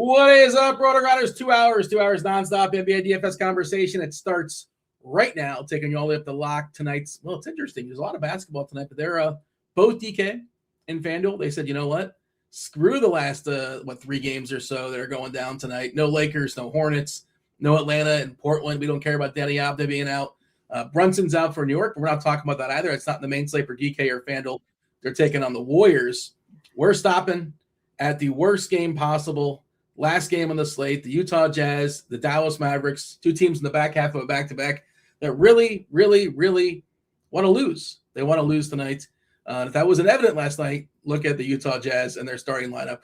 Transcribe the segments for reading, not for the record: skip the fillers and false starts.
What is up, RotoGrinders? 2 hours nonstop NBA DFS conversation. It starts right now, taking you all the way up to lock tonight's. Well, it's interesting. There's a lot of basketball tonight, but they're both DK and FanDuel. They said, you know what? Screw the last 3 games or so that are going down tonight. No Lakers, no Hornets, no Atlanta and Portland. We don't care about Danny Avdija being out. Brunson's out for New York, but we're not talking about that either. It's not in the main slate for DK or FanDuel. They're taking on the Warriors. We're stopping at the worst game possible. Last game on the slate, the Utah Jazz, the Dallas Mavericks, 2 teams in the back half of a back-to-back that really, really, really want to lose. They want to lose tonight. If that wasn't evident last night, look at the Utah Jazz and their starting lineup.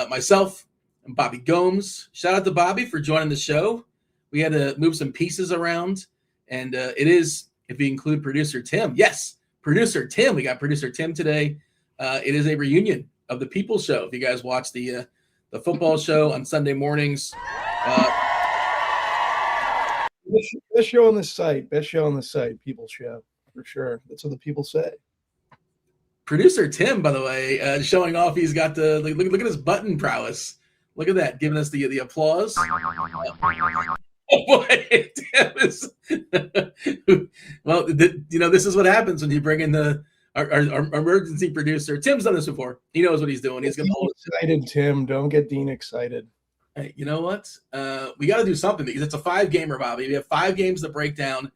Myself and Bobby Gomes. Shout out to Bobby for joining the show. We had to move some pieces around, and it is, if we include producer Tim. Yes, producer Tim. We got producer Tim today. It is a reunion of the People Show. If you guys watch the football show on Sunday mornings. Best show on the site. People Show, for sure. That's what the people say. Producer Tim, by the way, showing off. He's got the look at his button prowess. Look at that, giving us the applause. Oh boy, Tim is well. This is what happens when you bring in our emergency producer. Tim's done this before. He knows what he's doing. He's going to hold excited, Tim. Don't get Dean excited. Hey, you know what? We got to do something because it's a 5-gamer, Bobby. We have 5 games to break down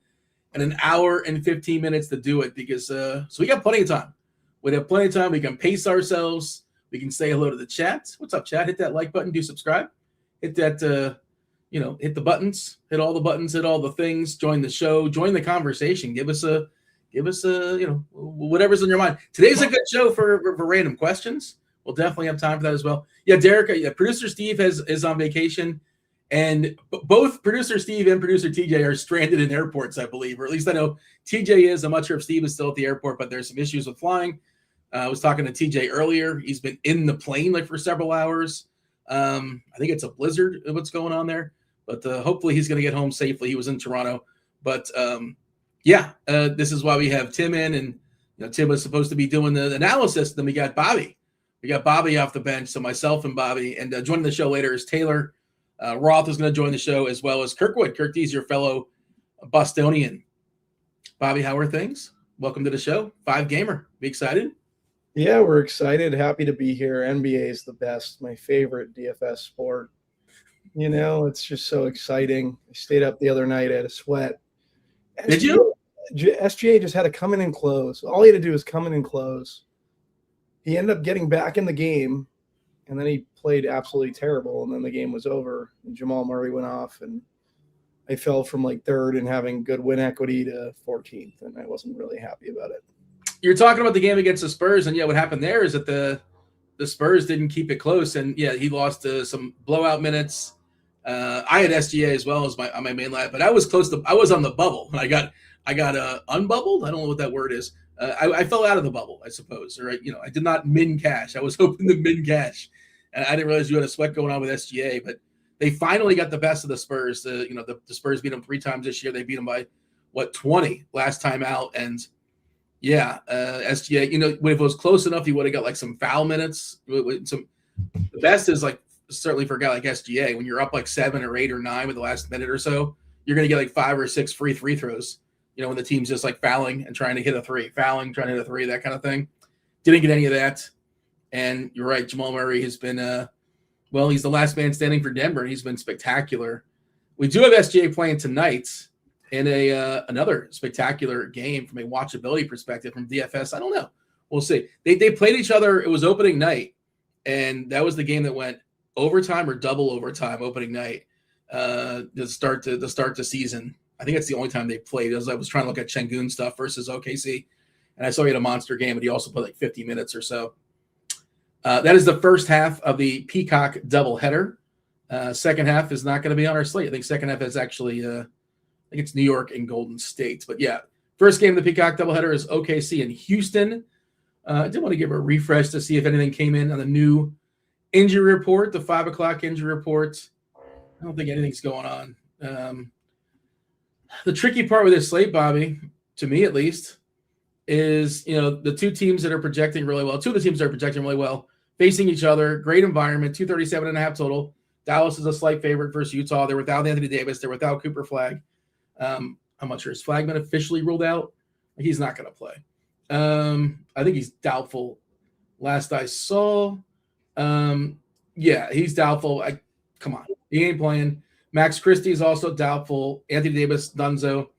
and an hour and 15 minutes to do it because so we got plenty of time. We have plenty of time. We can pace ourselves. We can say hello to the chat. What's up, chat? Hit that like button. Do subscribe. Hit that, hit the buttons. Hit all the buttons. Hit all the things. Join the show. Join the conversation. Give us whatever's on your mind. Today's a good show for random questions. We'll definitely have time for that as well. Yeah, Derek, producer Steve is on vacation, and both producer Steve and producer TJ are stranded in airports, I believe, or at least I know TJ is. I'm not sure if Steve is still at the airport, but there's some issues with flying. I was talking to TJ earlier. He's been in the plane for several hours. I think it's a blizzard of what's going on there, but hopefully he's going to get home safely. He was in Toronto, but this is why we have Tim in, and Tim was supposed to be doing the analysis. Then we got Bobby. We got Bobby off the bench, so myself and Bobby. And joining the show later is Taylor. Roth is going to join the show, as well as Kirkwood. KirkDiese, your fellow Bostonian. Bobby, how are things? Welcome to the show. 5-gamer. Be excited? Yeah, we're excited. Happy to be here. NBA is the best. My favorite DFS sport. It's just so exciting. I stayed up the other night. I had a sweat. Did you? SGA just had to come in and close. All he had to do was come in and close. He ended up getting back in the game, and then he played absolutely terrible, and then the game was over, and Jamal Murray went off, and I fell from 3rd and having good win equity to 14th, and I wasn't really happy about it. You're talking about the game against the Spurs, and what happened there is that the Spurs didn't keep it close, and he lost some blowout minutes. I had SGA as well as on my main line, but I was on the bubble, and I got unbubbled. I don't know what that word is. I fell out of the bubble, I suppose, or I did not min cash. I was hoping to min cash, and I didn't realize you had a sweat going on with SGA. But they finally got the best of the Spurs. The Spurs beat them 3 times this year. They beat them by 20 last time out, and SGA. If it was close enough, he would have got some foul minutes. The best is certainly for a guy like SGA, when you're up 7 or 8 or 9 with the last minute or so, you're going to get 5 or 6 free throws. When the team's just fouling and trying to hit a 3, trying to hit a 3, that kind of thing. Didn't get any of that. And you're right, Jamal Murray has been, he's the last man standing for Denver, and he's been spectacular. We do have SGA playing tonight in another spectacular game from a watchability perspective from DFS. I don't know. We'll see. They played each other. It was opening night, and that was the game that went overtime or double overtime opening night to start the season. I think that's the only time they played. As I was trying to look at Şengün stuff versus OKC, and I saw he had a monster game, but he also played 50 minutes or so. That is the first half of the Peacock doubleheader. Second half is not going to be on our slate. I think second half is actually, I think it's New York and Golden State. But first game of the Peacock doubleheader is OKC and Houston. I did want to give a refresh to see if anything came in on the new injury report, the 5 o'clock injury report. I don't think anything's going on. The tricky part with this slate, Bobby, to me at least, is the 2 teams that are projecting really well. 2 of the teams that are projecting really well, facing each other. Great environment, 237.5 total. Dallas is a slight favorite versus Utah. They're without Anthony Davis. They're without Cooper Flagg. I'm not sure. Is Flagg been officially ruled out? He's not going to play. I think he's doubtful. Last I saw, yeah, he's doubtful. Come on, he ain't playing. Max Christie is also doubtful. Anthony Davis, Dunzo.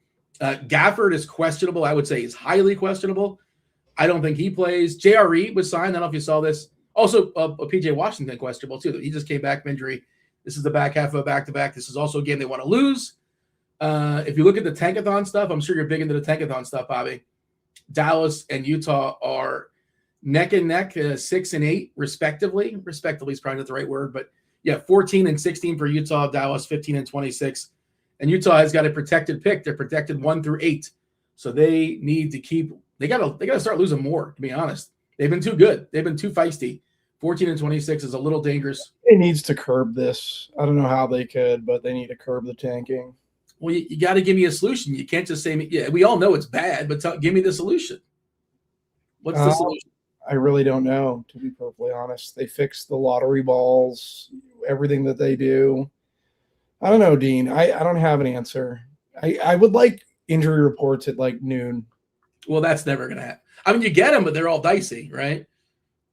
Gafford is questionable. I would say he's highly questionable. I don't think he plays. J.R. Reed was signed. I don't know if you saw this. Also, P.J. Washington questionable too. He just came back from injury. This is the back half of a back-to-back. This is also a game they want to lose. If you look at the Tankathon stuff, I'm sure you're big into the Tankathon stuff, Bobby. Dallas and Utah are neck and neck, 6 and 8, respectively. Respectively is probably not the right word, but yeah, 14 and 16 for Utah. Dallas 15 and 26, and Utah has got a protected pick. They're protected 1 through 8, so they need to keep. They gotta start losing more. To be honest, they've been too good. They've been too feisty. 14 and 26 is a little dangerous. It needs to curb this. I don't know how they could, but they need to curb the tanking. Well, you got to give me a solution. You can't just say, yeah, we all know it's bad, but give me the solution. What's the solution? I really don't know, to be perfectly honest. They fixed the lottery balls, everything that they do. I don't know, Dean. I don't have an answer. I would like injury reports at like noon. Well, that's never going to happen. I mean, you get them, but they're all dicey, right?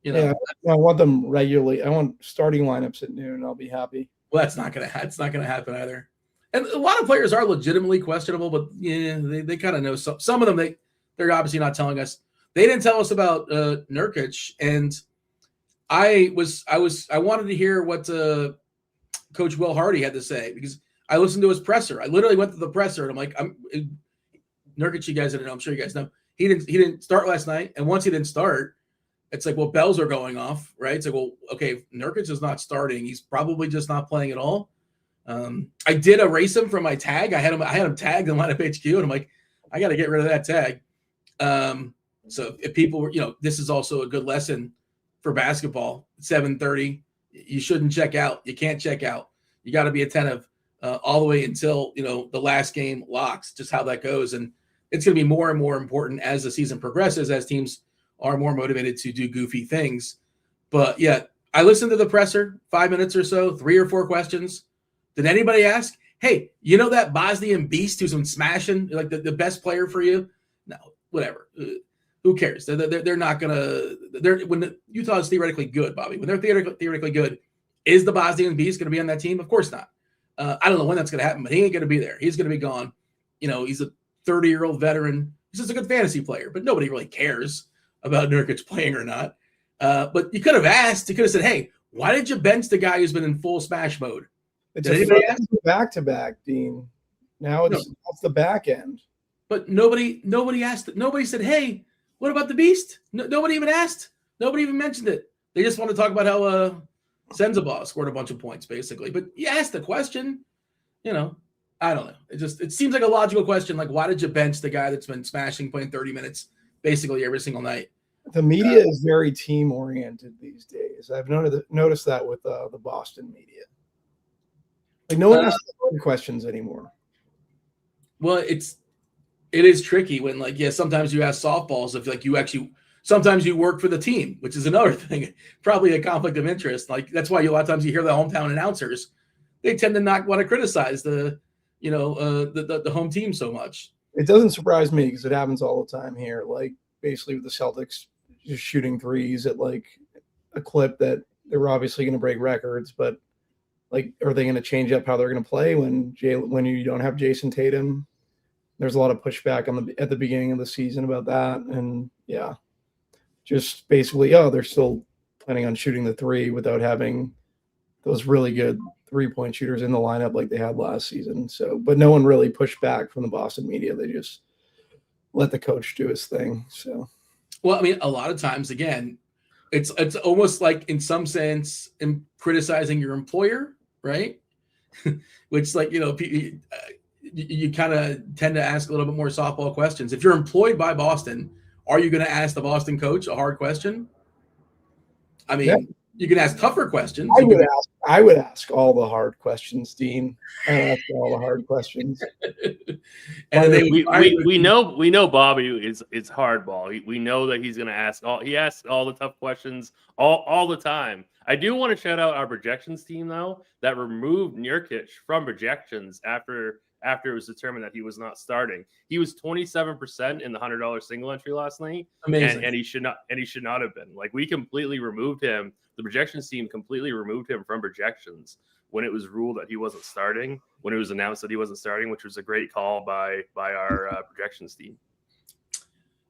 You know, yeah, I want them regularly. I want starting lineups at noon. I'll be happy. Well, that's not going to happen either. And a lot of players are legitimately questionable, but yeah, they kind of know some of them. They're obviously not telling us. They didn't tell us about Nurkic, and I wanted to hear what Coach Will Hardy had to say because I listened to his presser. I literally went to the presser, and I'm like, Nurkic, you guys didn't know. I'm sure you guys know. He didn't start last night, and once he didn't start, it's like, well, bells are going off, right? It's like, well, okay, Nurkic is not starting. He's probably just not playing at all. I did erase him from my tag. I had him tagged in lineup HQ, and I'm like, I got to get rid of that tag. So if people were, this is also a good lesson for basketball. 7:30, you shouldn't check out. You can't check out. You got to be attentive all the way until the last game locks. Just how that goes, and it's going to be more and more important as the season progresses, as teams are more motivated to do goofy things. But yeah, I listened to the presser, 5 minutes or so, 3 or 4 questions. Did anybody ask, hey, that Bosnian beast who's been smashing, like the best player for you? No, whatever. Who cares? They're not going to – when Utah is theoretically good, Bobby, when they're theoretically good, is the Bosnian beast going to be on that team? Of course not. I don't know when that's going to happen, but he ain't going to be there. He's going to be gone. He's a 30-year-old veteran. He's just a good fantasy player, but nobody really cares about Nurkic playing or not. But you could have asked. You could have said, hey, why did you bench the guy who's been in full smash mode? It's a back-to-back, Dean. Now it's off the back end. But nobody asked. Nobody said, hey, what about the beast? Nobody even asked. Nobody even mentioned it. They just want to talk about how Sensabaugh scored a bunch of points, basically. But you asked the question. I don't know. It seems like a logical question. Like, why did you bench the guy that's been smashing, playing 30 minutes basically every single night? The media is very team-oriented these days. I've noticed that with the Boston media. Like, no one asks questions anymore. Well, it is tricky when, like, sometimes you ask softballs if, like, sometimes you work for the team, which is another thing, probably a conflict of interest. Like, that's why a lot of times you hear the hometown announcers, they tend to not want to criticize the home team so much. It doesn't surprise me because it happens all the time here. Like, basically with the Celtics just shooting threes at, like, a clip that they're obviously going to break records, but, like, are they going to change up how they're going to play when you don't have Jason Tatum? There's a lot of pushback at the beginning of the season about that. And yeah, just basically, they're still planning on shooting the three without having those really good 3-point shooters in the lineup like they had last season. So, but no one really pushed back from the Boston media. They just let the coach do his thing. So, well, I mean, a lot of times, again, it's almost like in some sense in criticizing your employer, right? Which, like, you kind of tend to ask a little bit more softball questions. If you're employed by Boston, are you going to ask the Boston coach a hard question? I mean, you can ask tougher questions. I would ask all the hard questions, Dean. I would ask all the hard questions. And we know Bobby is hardball. We know that he's going to ask he asks all the tough questions all the time. I do want to shout out our projections team though that removed Nurkic from projections after it was determined that he was not starting. He was 27% in the $100 single entry last night. Amazing. And he should not have been. Like, we completely removed him. The projections team completely removed him from projections when it was ruled that he wasn't starting, when it was announced that he wasn't starting, which was a great call by our projections team.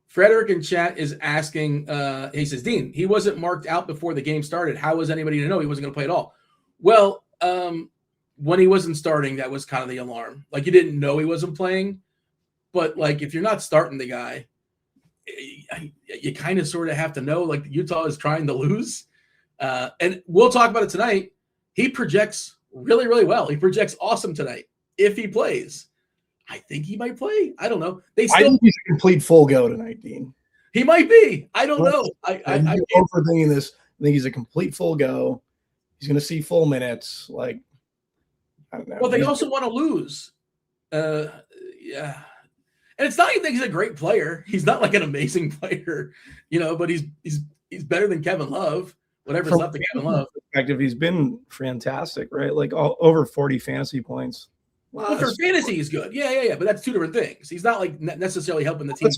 Frederick in chat is asking, he says, Dean, he wasn't marked out before the game started. How was anybody to know he wasn't going to play at all? Well, when he wasn't starting, that was kind of the alarm. Like, you didn't know he wasn't playing, but like, if you're not starting the guy, you kind of sort of have to know, like, Utah is trying to lose. And we'll talk about it tonight. He projects really, really well. He projects awesome tonight. If he plays, I think he might play. I don't know. I think he's a complete full go tonight, Dean. He might be. I don't know. I'm overthinking this. I think he's a complete full go. He's going to see full minutes. Like, I don't know. Well, they also want to lose. Yeah. And it's not even that he's a great player. He's not like an amazing player, but he's better than Kevin Love. Whatever's left of Kevin Love. Perspective, he's been fantastic, right? Like over 40 fantasy points. Well, for fantasy, he's good. Yeah. But that's two different things. He's not like necessarily helping the team.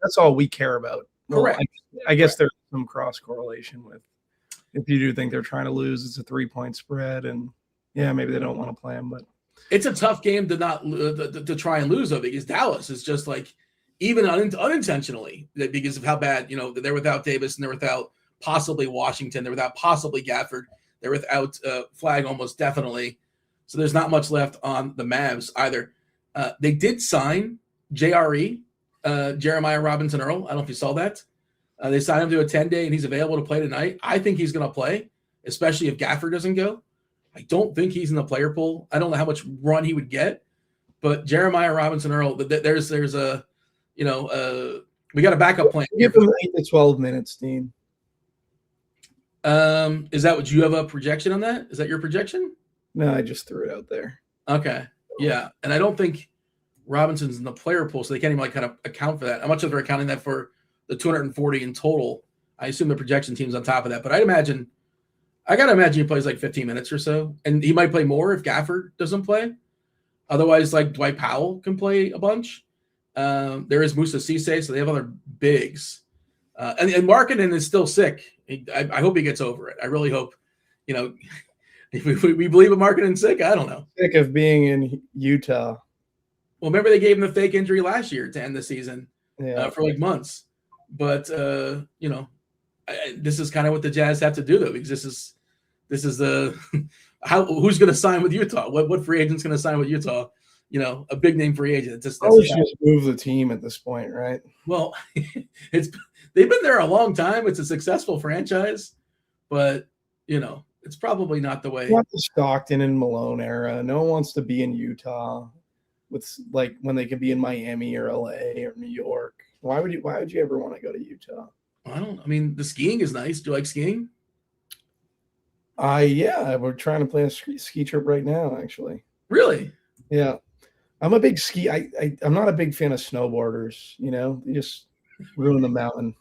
That's all we care about. Correct. Well, I guess there's some cross correlation with if you do think they're trying to lose, it's a 3-point spread, and maybe they don't want to play him. But it's a tough game to try and lose though, because Dallas is just like even unintentionally because of how bad they're without Davis and they're without possibly Washington, they're without possibly Gafford, they're without Flag almost definitely. So there's not much left on the Mavs either. They did sign JRE, Jeremiah Robinson Earl. I don't know if you saw that. They signed him to a 10-day, and he's available to play tonight. I think he's going to play, especially if Gafford doesn't go. I don't think he's in the player pool. I don't know how much run he would get, but Jeremiah Robinson Earl, there's a, we got a backup plan. Give him 8 to 12 minutes, Dean. Is that what you have a projection on that? Is that your projection? No, I just threw it out there. Okay. Yeah. And I don't think Robinson's in the player pool, so they can't even kind of account for that. How much of they're accounting that for the 240 in total? I assume the projection team's on top of that, but I got to imagine he plays like 15 minutes or so, and he might play more if Gafford doesn't play. Otherwise, like Dwight Powell can play a bunch. There is Musa Cisse, so they have other bigs. And Markkanen is still sick. I hope he gets over it. I really hope, if we believe in Markkanen sick, I don't know. Sick of being in Utah. Well, remember they gave him the fake injury last year to end the season for like months. But, this is kind of what the Jazz have to do, though, because this is the who's going to sign with Utah? What free agent's going to sign with Utah? A big name free agent. Just move the team at this point, right? Well, they've been there a long time. It's a successful franchise, but it's probably not the way. Not the Stockton and Malone era. No one wants to be in Utah with like when they can be in Miami or LA or New York. Why would you ever want to go to Utah? I mean, the skiing is nice. Do you like skiing? Yeah, we're trying to plan a ski trip right now, actually. Really? Yeah. I'm a big ski. I'm not a big fan of snowboarders, they just ruin the mountain.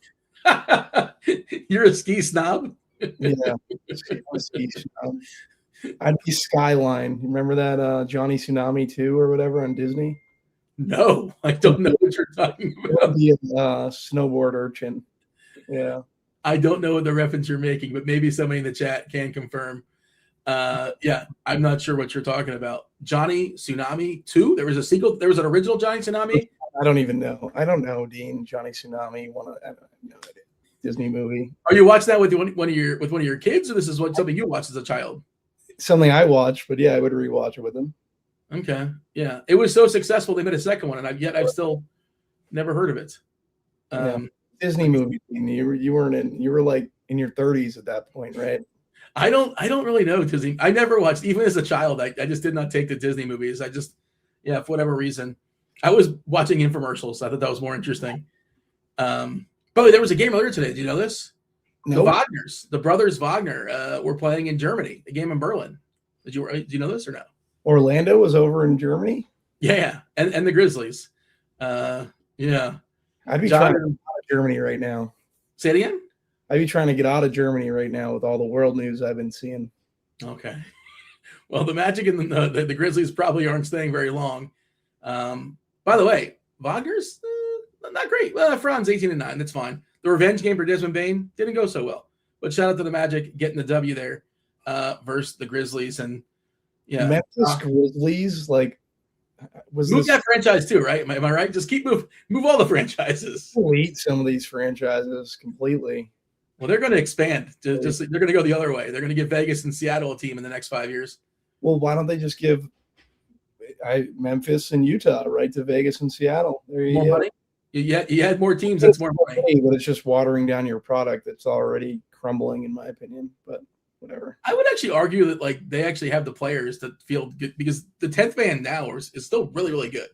You're a ski snob? Yeah. I'm a ski snob. I'd be Skyline. Remember that Johnny Tsunami 2 or whatever on Disney? No, I don't know what you're talking about. Be a snowboard urchin. Yeah. I don't know what the reference you're making, but maybe somebody in the chat can confirm. Yeah, I'm not sure what you're talking about. Johnny Tsunami 2? There was a sequel. There was an original Johnny Tsunami? I don't even know. I don't know, Dean. Johnny Tsunami, I don't know. Disney movie. Are you watching that with one of your kids, or this is something you watched as a child? Something I watched, but yeah, I would rewatch it with them. Okay. Yeah. It was so successful they made a second one, and I've still never heard of it. Disney movie. You were like in your 30s at that point, right? I don't really know Disney. I never watched, even as a child. I just did not take to Disney movies. For whatever reason, I was watching infomercials. I thought that was more interesting. By the way, there was a game earlier today. Did you know this? Nope. The brothers Wagner, were playing in Germany. A game in Berlin. Do you know this or no? Orlando was over in Germany. Yeah, and the Grizzlies. Yeah. I'd be trying to go to Germany right now. Say it again. I'd be trying to get out of Germany right now with all the world news I've been seeing. Okay. Well, the Magic and the Grizzlies probably aren't staying very long. By the way, Wagner's not great. Well, Franz 18-9. That's fine. The revenge game for Desmond Bane didn't go so well. But shout out to the Magic getting the W there versus the Grizzlies. And yeah, Memphis Grizzlies, like, move that franchise too, right? Am I right? Just keep move all the franchises. Delete some of these franchises completely. Well, they're going to expand. They're going to go the other way. They're going to give Vegas and Seattle a team in the next 5 years. Well, why don't they just give Memphis and Utah right to Vegas and Seattle? There you go. Money. You had more teams. That's more money. But it's just watering down your product that's already crumbling, in my opinion. But whatever. I would actually argue that like they actually have the players that feel good because the 10th man now is still really, really good.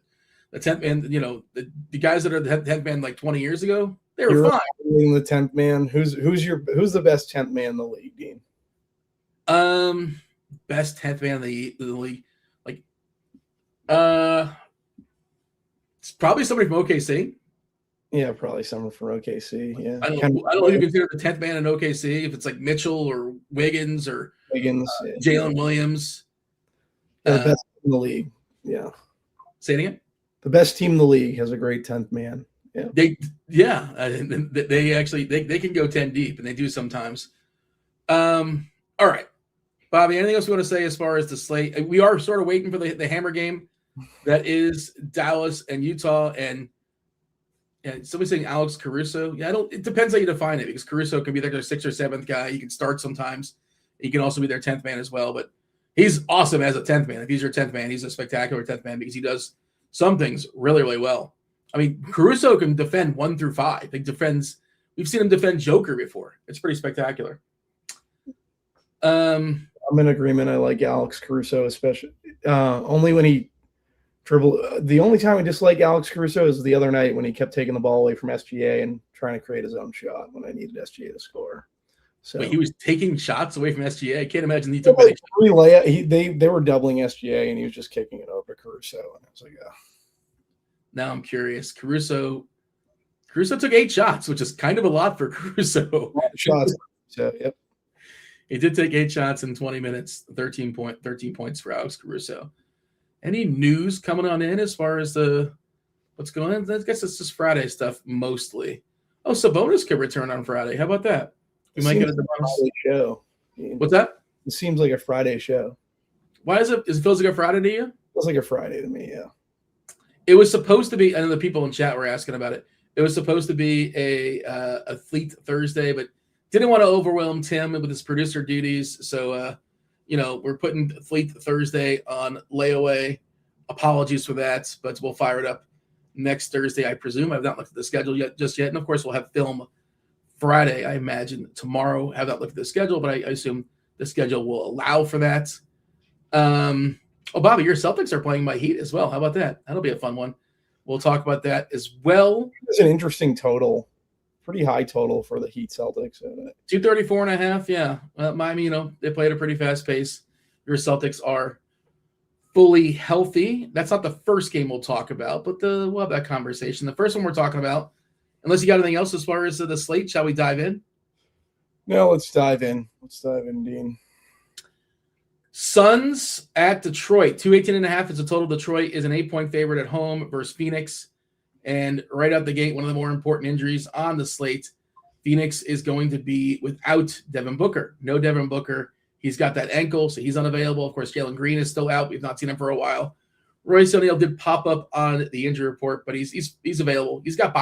The 10th man, you know, the guys that are the 10th man like 20 years ago, they were fine. The 10th man. Who's the best 10th man in the league, Dean? Best 10th man in the league. Like it's probably somebody from OKC. Yeah, probably someone from OKC. Yeah. I don't know who you consider the 10th man in OKC, if it's like Mitchell or Wiggins or Jalen Williams. The best in the league. Yeah. Say it again. The best team in the league has a great 10th man. Yeah. They actually they can go 10 deep, and they do sometimes. All right. Bobby, anything else you want to say as far as the slate? We are sort of waiting for the hammer game that is Dallas and Utah, and somebody's saying Alex Caruso. Yeah, it depends how you define it, because Caruso can be their 6th or 7th guy. He can start sometimes. He can also be their 10th man as well, but he's awesome as a 10th man. If he's your 10th man, he's a spectacular 10th man because he does some things really, really well. I mean, Caruso can defend 1 through 5. We've seen him defend Joker before. It's pretty spectacular. I'm in agreement. I like Alex Caruso, especially only when he dribble. The only time I dislike Alex Caruso is the other night when he kept taking the ball away from SGA and trying to create his own shot when I needed SGA to score. So wait, he was taking shots away from SGA. I can't imagine he took they were doubling SGA and he was just kicking it over to Caruso, and I was like, oh. Now I'm curious. Caruso took 8 shots, which is kind of a lot for Caruso. Shots. So, yep. He did take 8 shots in 20 minutes, 13 points for Alex Caruso. Any news coming on in as far as what's going on? I guess it's just Friday stuff mostly. Oh, Sabonis could return on Friday. How about that? We might get a Friday show. What's that? It seems like a Friday show. Why is it? It feels like a Friday to you? It feels like a Friday to me, yeah. It was supposed to be. I know the people in chat were asking about it. It was supposed to be a Fleet Thursday, but didn't want to overwhelm Tim with his producer duties. So, we're putting Fleet Thursday on layaway. Apologies for that, but we'll fire it up next Thursday, I presume. I've not looked at the schedule yet. And of course, we'll have film Friday, I imagine. Tomorrow, I have not looked at the schedule, but I assume the schedule will allow for that. Bobby, your Celtics are playing my Heat as well. How about that? That'll be a fun one. We'll talk about that as well. It's an interesting total. Pretty high total for the Heat Celtics. 234.5. Yeah. Miami, they play at a pretty fast pace. Your Celtics are fully healthy. That's not the first game we'll talk about, but we'll have that conversation. The first one we're talking about, unless you got anything else as far as the slate, shall we dive in? No, let's dive in. Dean. Suns at Detroit. 218.5 is the total. Detroit is an 8-point favorite at home versus Phoenix. And right out the gate, one of the more important injuries on the slate, Phoenix is going to be without Devin Booker. No Devin Booker. He's got that ankle, so he's unavailable. Of course, Jalen Green is still out. We've not seen him for a while. Royce O'Neal did pop up on the injury report, but he's available. He's got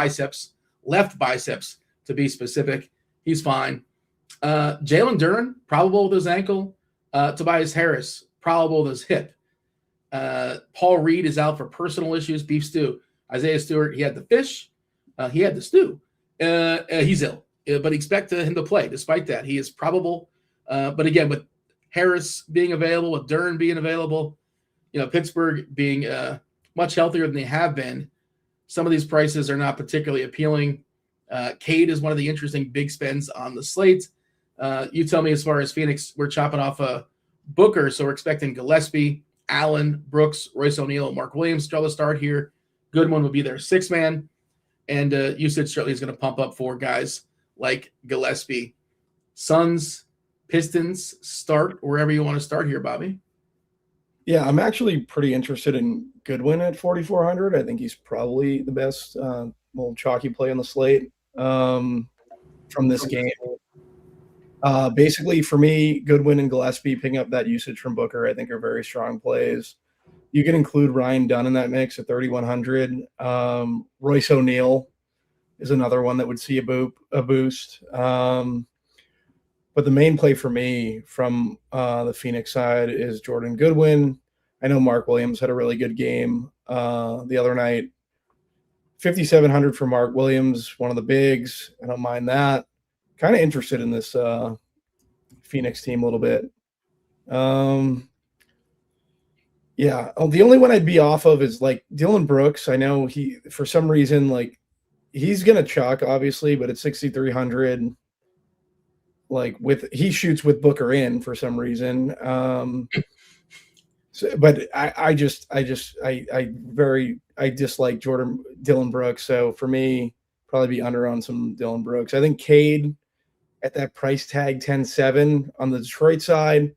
left biceps to be specific. He's fine. Jalen Duren, probable with his ankle. Tobias Harris, probable with his hip. Paul Reed is out for personal issues, beef stew. Isaiah Stewart, he had the fish. He had the stew. He's ill, but expect him to play. Despite that, he is probable. But again, with Harris being available, with Duren being available, Pittsburgh being much healthier than they have been, some of these prices are not particularly appealing. Cade is one of the interesting big spends on the slate. You tell me as far as Phoenix, we're chopping off a Booker, so we're expecting Gillespie, Allen, Brooks, Royce O'Neal, Mark Williams to start here. Goodwin will be their 6th man, and usage certainly is going to pump up for guys like Gillespie. Suns, Pistons, start wherever you want to start here, Bobby. Yeah, I'm actually pretty interested in Goodwin at 4,400. I think he's probably the best little chalky play on the slate from this game. Basically, for me, Goodwin and Gillespie picking up that usage from Booker, I think, are very strong plays. You can include Ryan Dunn in that mix at 3,100. Royce O'Neal is another one that would see a boost. But the main play for me from the Phoenix side is Jordan Goodwin. I know Mark Williams had a really good game the other night. 5,700 for Mark Williams, one of the bigs. I don't mind that. Kind of interested in this Phoenix team a little bit. Yeah, the only one I'd be off of is like Dylan Brooks. I know he, for some reason, like he's gonna chuck, obviously, but at 6,300, like he shoots with Booker in for some reason. But I dislike Dylan Brooks. So for me, probably be under on some Dylan Brooks. I think Cade at that price tag 10.7 on the Detroit side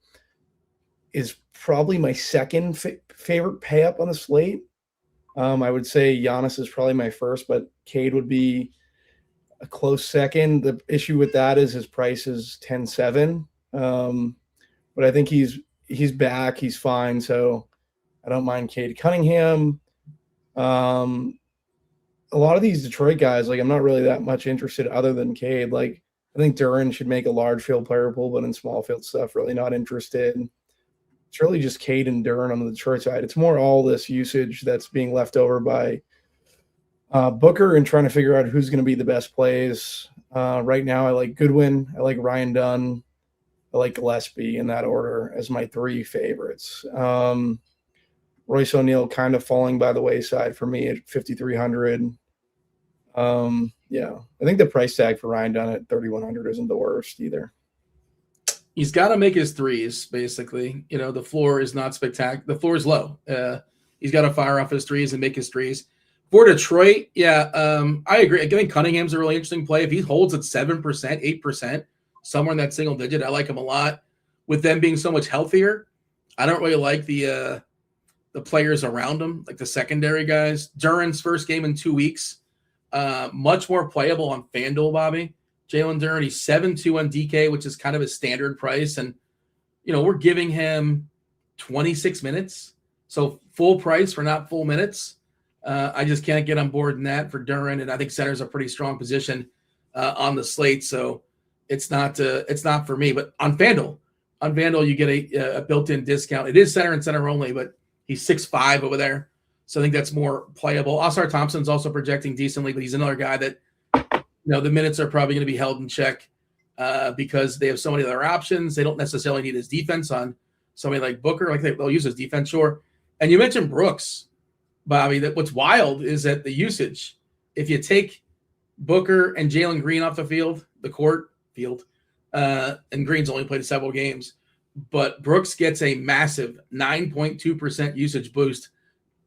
is probably my second favorite pay up on the slate. I would say Giannis is probably my first, but Cade would be a close second. The issue with that is his price is 10.7. But I think he's back. He's fine. So I don't mind Cade Cunningham. A lot of these Detroit guys, like I'm not really that much interested other than Cade. Like I think Duran should make a large field player pool, but in small field stuff, really not interested. It's really just Cade and Duran on the Detroit side. It's more all this usage that's being left over by Booker and trying to figure out who's going to be the best plays. Right now, I like Goodwin. I like Ryan Dunn. I like Gillespie in that order as my three favorites. Royce O'Neal kind of falling by the wayside for me at 5,300. Yeah, I think the price tag for Ryan Dunn at 3,100 isn't the worst either. He's got to make his threes, basically. You know, the floor is not spectacular. The floor is low. He's got to fire off his threes and make his threes. For Detroit, yeah, I agree. I think Cunningham's a really interesting play. If he holds at 7%, 8%, somewhere in that single digit, I like him a lot. With them being so much healthier, I don't really like the players around him, like the secondary guys. Duran's first game in 2 weeks, much more playable on FanDuel, Bobby. Jalen Duran, he's 7.2 on DK, which is kind of his standard price. And, you know, we're giving him 26 minutes. So full price for not full minutes. I just can't get on board in that for Duran. And I think center's a pretty strong position on the slate. So it's not for me. But on FanDuel, you get a built-in discount. It is center and center only, but he's 6'5" over there. So I think that's more playable. Oscar Thompson's also projecting decently, but he's another guy that, you know, the minutes are probably going to be held in check because they have so many other options. They don't necessarily need his defense on somebody like Booker. Like they'll use his defense, sure. And you mentioned Brooks, Bobby. That what's wild is that the usage, if you take Booker and Jalen Green off the field, and Green's only played several games, but Brooks gets a massive 9.2% usage boost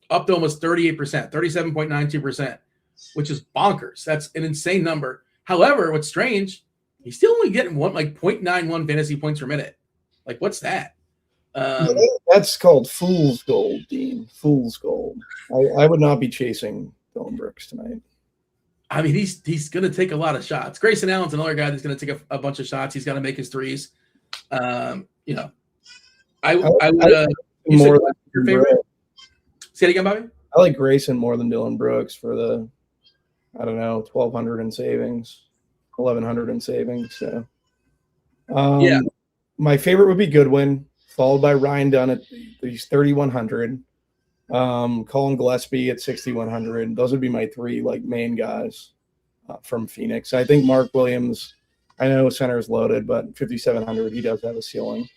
up to almost 38%, 37.92%. Which is bonkers. That's an insane number. However, what's strange, he's still only getting 0.91 fantasy points per minute. Like, what's that? That's called fool's gold, Dean. Fool's gold. I would not be chasing Dylan Brooks tonight. I mean, he's going to take a lot of shots. Grayson Allen's another guy that's going to take a bunch of shots. He's got to make his threes. You know, I would more than your favorite. Say it again, Bobby. I like Grayson more than Dylan Brooks for the, I don't know, 1,200 in savings, 1,100 in savings. So, yeah, my favorite would be Goodwin, followed by Ryan Dunn at these 3,100. Colin Gillespie at 6,100. Those would be my three like main guys from Phoenix. I think Mark Williams, I know center is loaded, but 5,700, he does have a ceiling.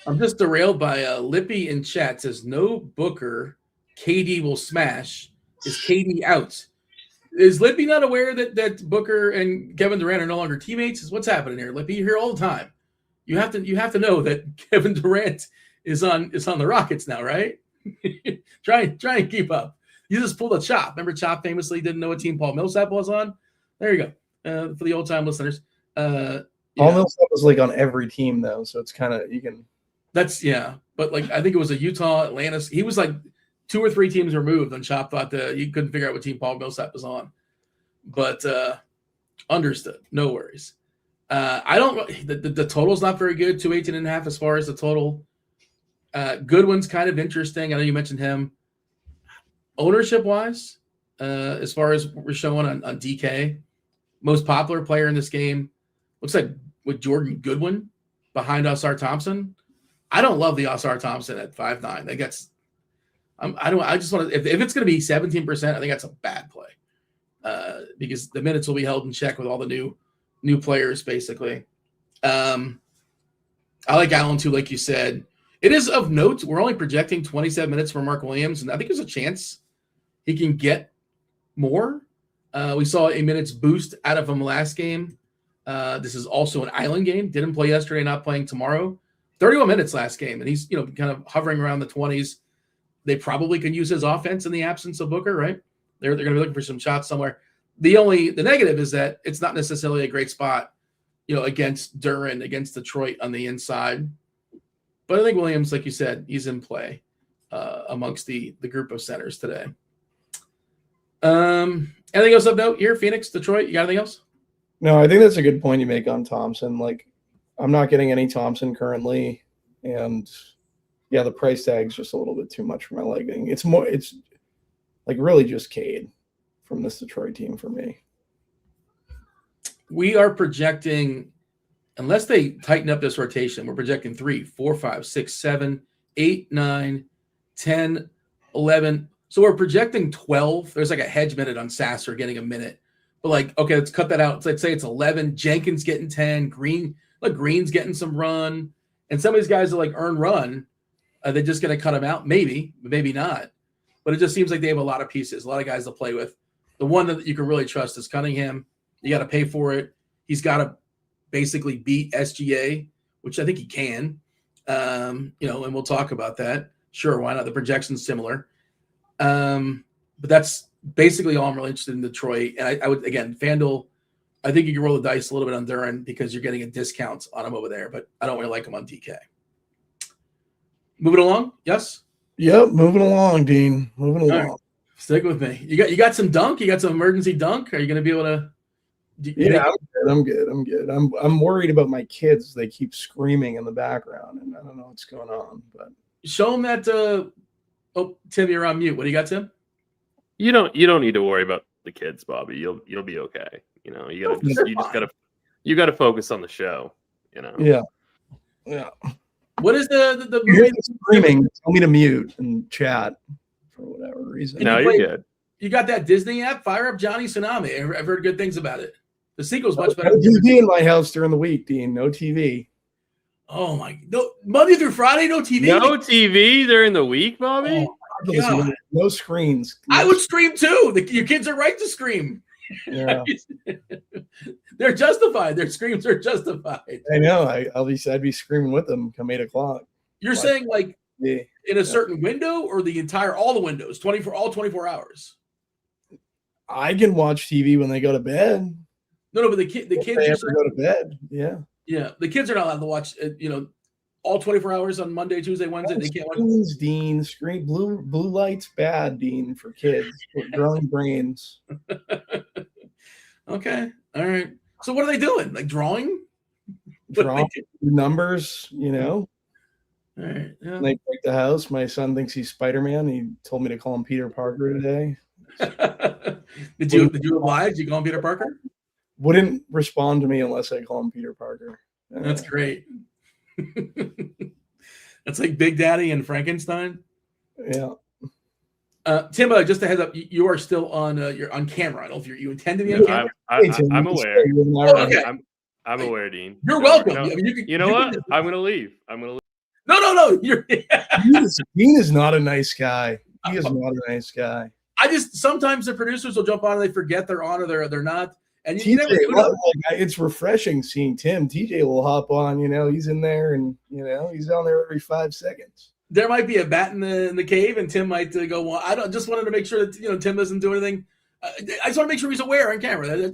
I'm just derailed by Lippy in chat says no Booker, KD will smash. Is KD out? Is Lippy not aware that Booker and Kevin Durant are no longer teammates? What's happening here, Lippy? You're here all the time. You have to know that Kevin Durant is on the Rockets now, right? try and keep up. You just pulled a Chop. Remember, Chop famously didn't know what team Paul Millsap was on. There you go. For the old time listeners. Paul Millsap was like on every team though, so it's kind of you can. That's but like I think it was a Utah, Atlanta. He was like 2 or 3 teams removed, and Chop thought that you couldn't figure out what team Paul Millsap was on. But understood, no worries. I don't. The total's not very good. 218.5 as far as the total. Goodwin's kind of interesting. I know you mentioned him. Ownership wise, as far as what we're showing on DK, most popular player in this game looks like with Jordan Goodwin behind Osar Thompson. I don't love the Osar Thompson at 5'9". I think that's. I just want to. If it's going to be 17%, I think that's a bad play. Because the minutes will be held in check with all the new players, basically. I like Allen too, like you said. It is of note, we're only projecting 27 minutes for Mark Williams, and I think there's a chance he can get more. We saw a minutes boost out of him last game. This is also an island game. Didn't play yesterday, not playing tomorrow. 31 minutes last game, and he's kind of hovering around the 20s. They probably can use his offense in the absence of Booker, right? They're going to be looking for some shots somewhere. The negative is that it's not necessarily a great spot, against Duren, against Detroit on the inside. But I think Williams, like you said, he's in play amongst the group of centers today. Anything else of note here? Phoenix, Detroit, you got anything else? No, I think that's a good point you make on Thompson. Like, I'm not getting any Thompson currently, and the price tag's just a little bit too much for my liking. It's like really just Cade from this Detroit team for me. We are projecting, unless they tighten up this rotation, we're projecting 3, 4, 5, 6, 7, 8, 9, 10, 11. So we're projecting 12. There's like a hedge minute on Sasser getting a minute. But like, okay, let's cut that out. Let's say it's 11. Jenkins getting 10. Green's getting some run. And some of these guys that like earn run, are they just going to cut them out? Maybe, but maybe not. But it just seems like they have a lot of pieces, a lot of guys to play with. The one that you can really trust is Cunningham. You got to pay for it. He's got to basically beat SGA, which I think he can. And we'll talk about that. Sure, why not? The projection's similar. But that's basically all I'm really interested in Detroit. And I would, again, FanDuel, I think you can roll the dice a little bit on Duren because you're getting a discount on him over there, but I don't really like him on DK. Moving along, yes? Yep, moving along, Dean. Moving along. Right. Stick with me. You got some dunk? You got some emergency dunk? Are you going to be able to? I'm good. I'm worried about my kids. They keep screaming in the background, and I don't know what's going on. But show them that. Tim, you're on mute. What do you got, Tim? You don't need to worry about the kids, Bobby. You'll be okay. You gotta focus on the show. Yeah. What is the movie screaming? Tell me to mute and chat for whatever reason. No, you're good. You got that Disney app? Fire up Johnny Tsunami. I've heard good things about it. The sequel's much better. No TV in my house during the week, Dean. No TV. Oh my! No, Monday through Friday, no TV. No TV during the week, Bobby. Oh, no screens. I would scream too. Your kids are right to scream. Yeah. They're justified. Their screams are justified. I know. I'd be screaming with them come 8:00. You're saying like in a certain window or all the windows, 24 hours. I can watch TV when they go to bed. No, but the kids they have to go to bed. Yeah. Yeah. The kids are not allowed to watch all 24 hours on Monday, Tuesday, Wednesday. They can't watch. Dean, screen blue lights bad, Dean, for kids with growing brains. Okay. All right. So what are they doing? Like drawing? Drawing numbers, All right. Yeah. They break the house. My son thinks he's Spider-Man. He told me to call him Peter Parker today. Did you oblige? Did you call him Peter Parker? Wouldn't respond to me unless I call him Peter Parker. That's great. That's like Big Daddy and Frankenstein. Yeah. Tim, just a heads up, you are still on. You're on camera. I don't know if you intend to be on camera. I'm aware. Okay. I'm aware, Dean. You're welcome. You know what? I'm gonna leave. No. Dean is not a nice guy. He is not a nice guy. Sometimes the producers will jump on and they forget they're on or they're not. And it's refreshing seeing Tim. TJ will hop on, he's in there and, he's on there every 5 seconds. there might be a bat in the cave, and Tim might go. Well, I don't just wanted to make sure that Tim doesn't do anything. I just want to make sure he's aware on camera.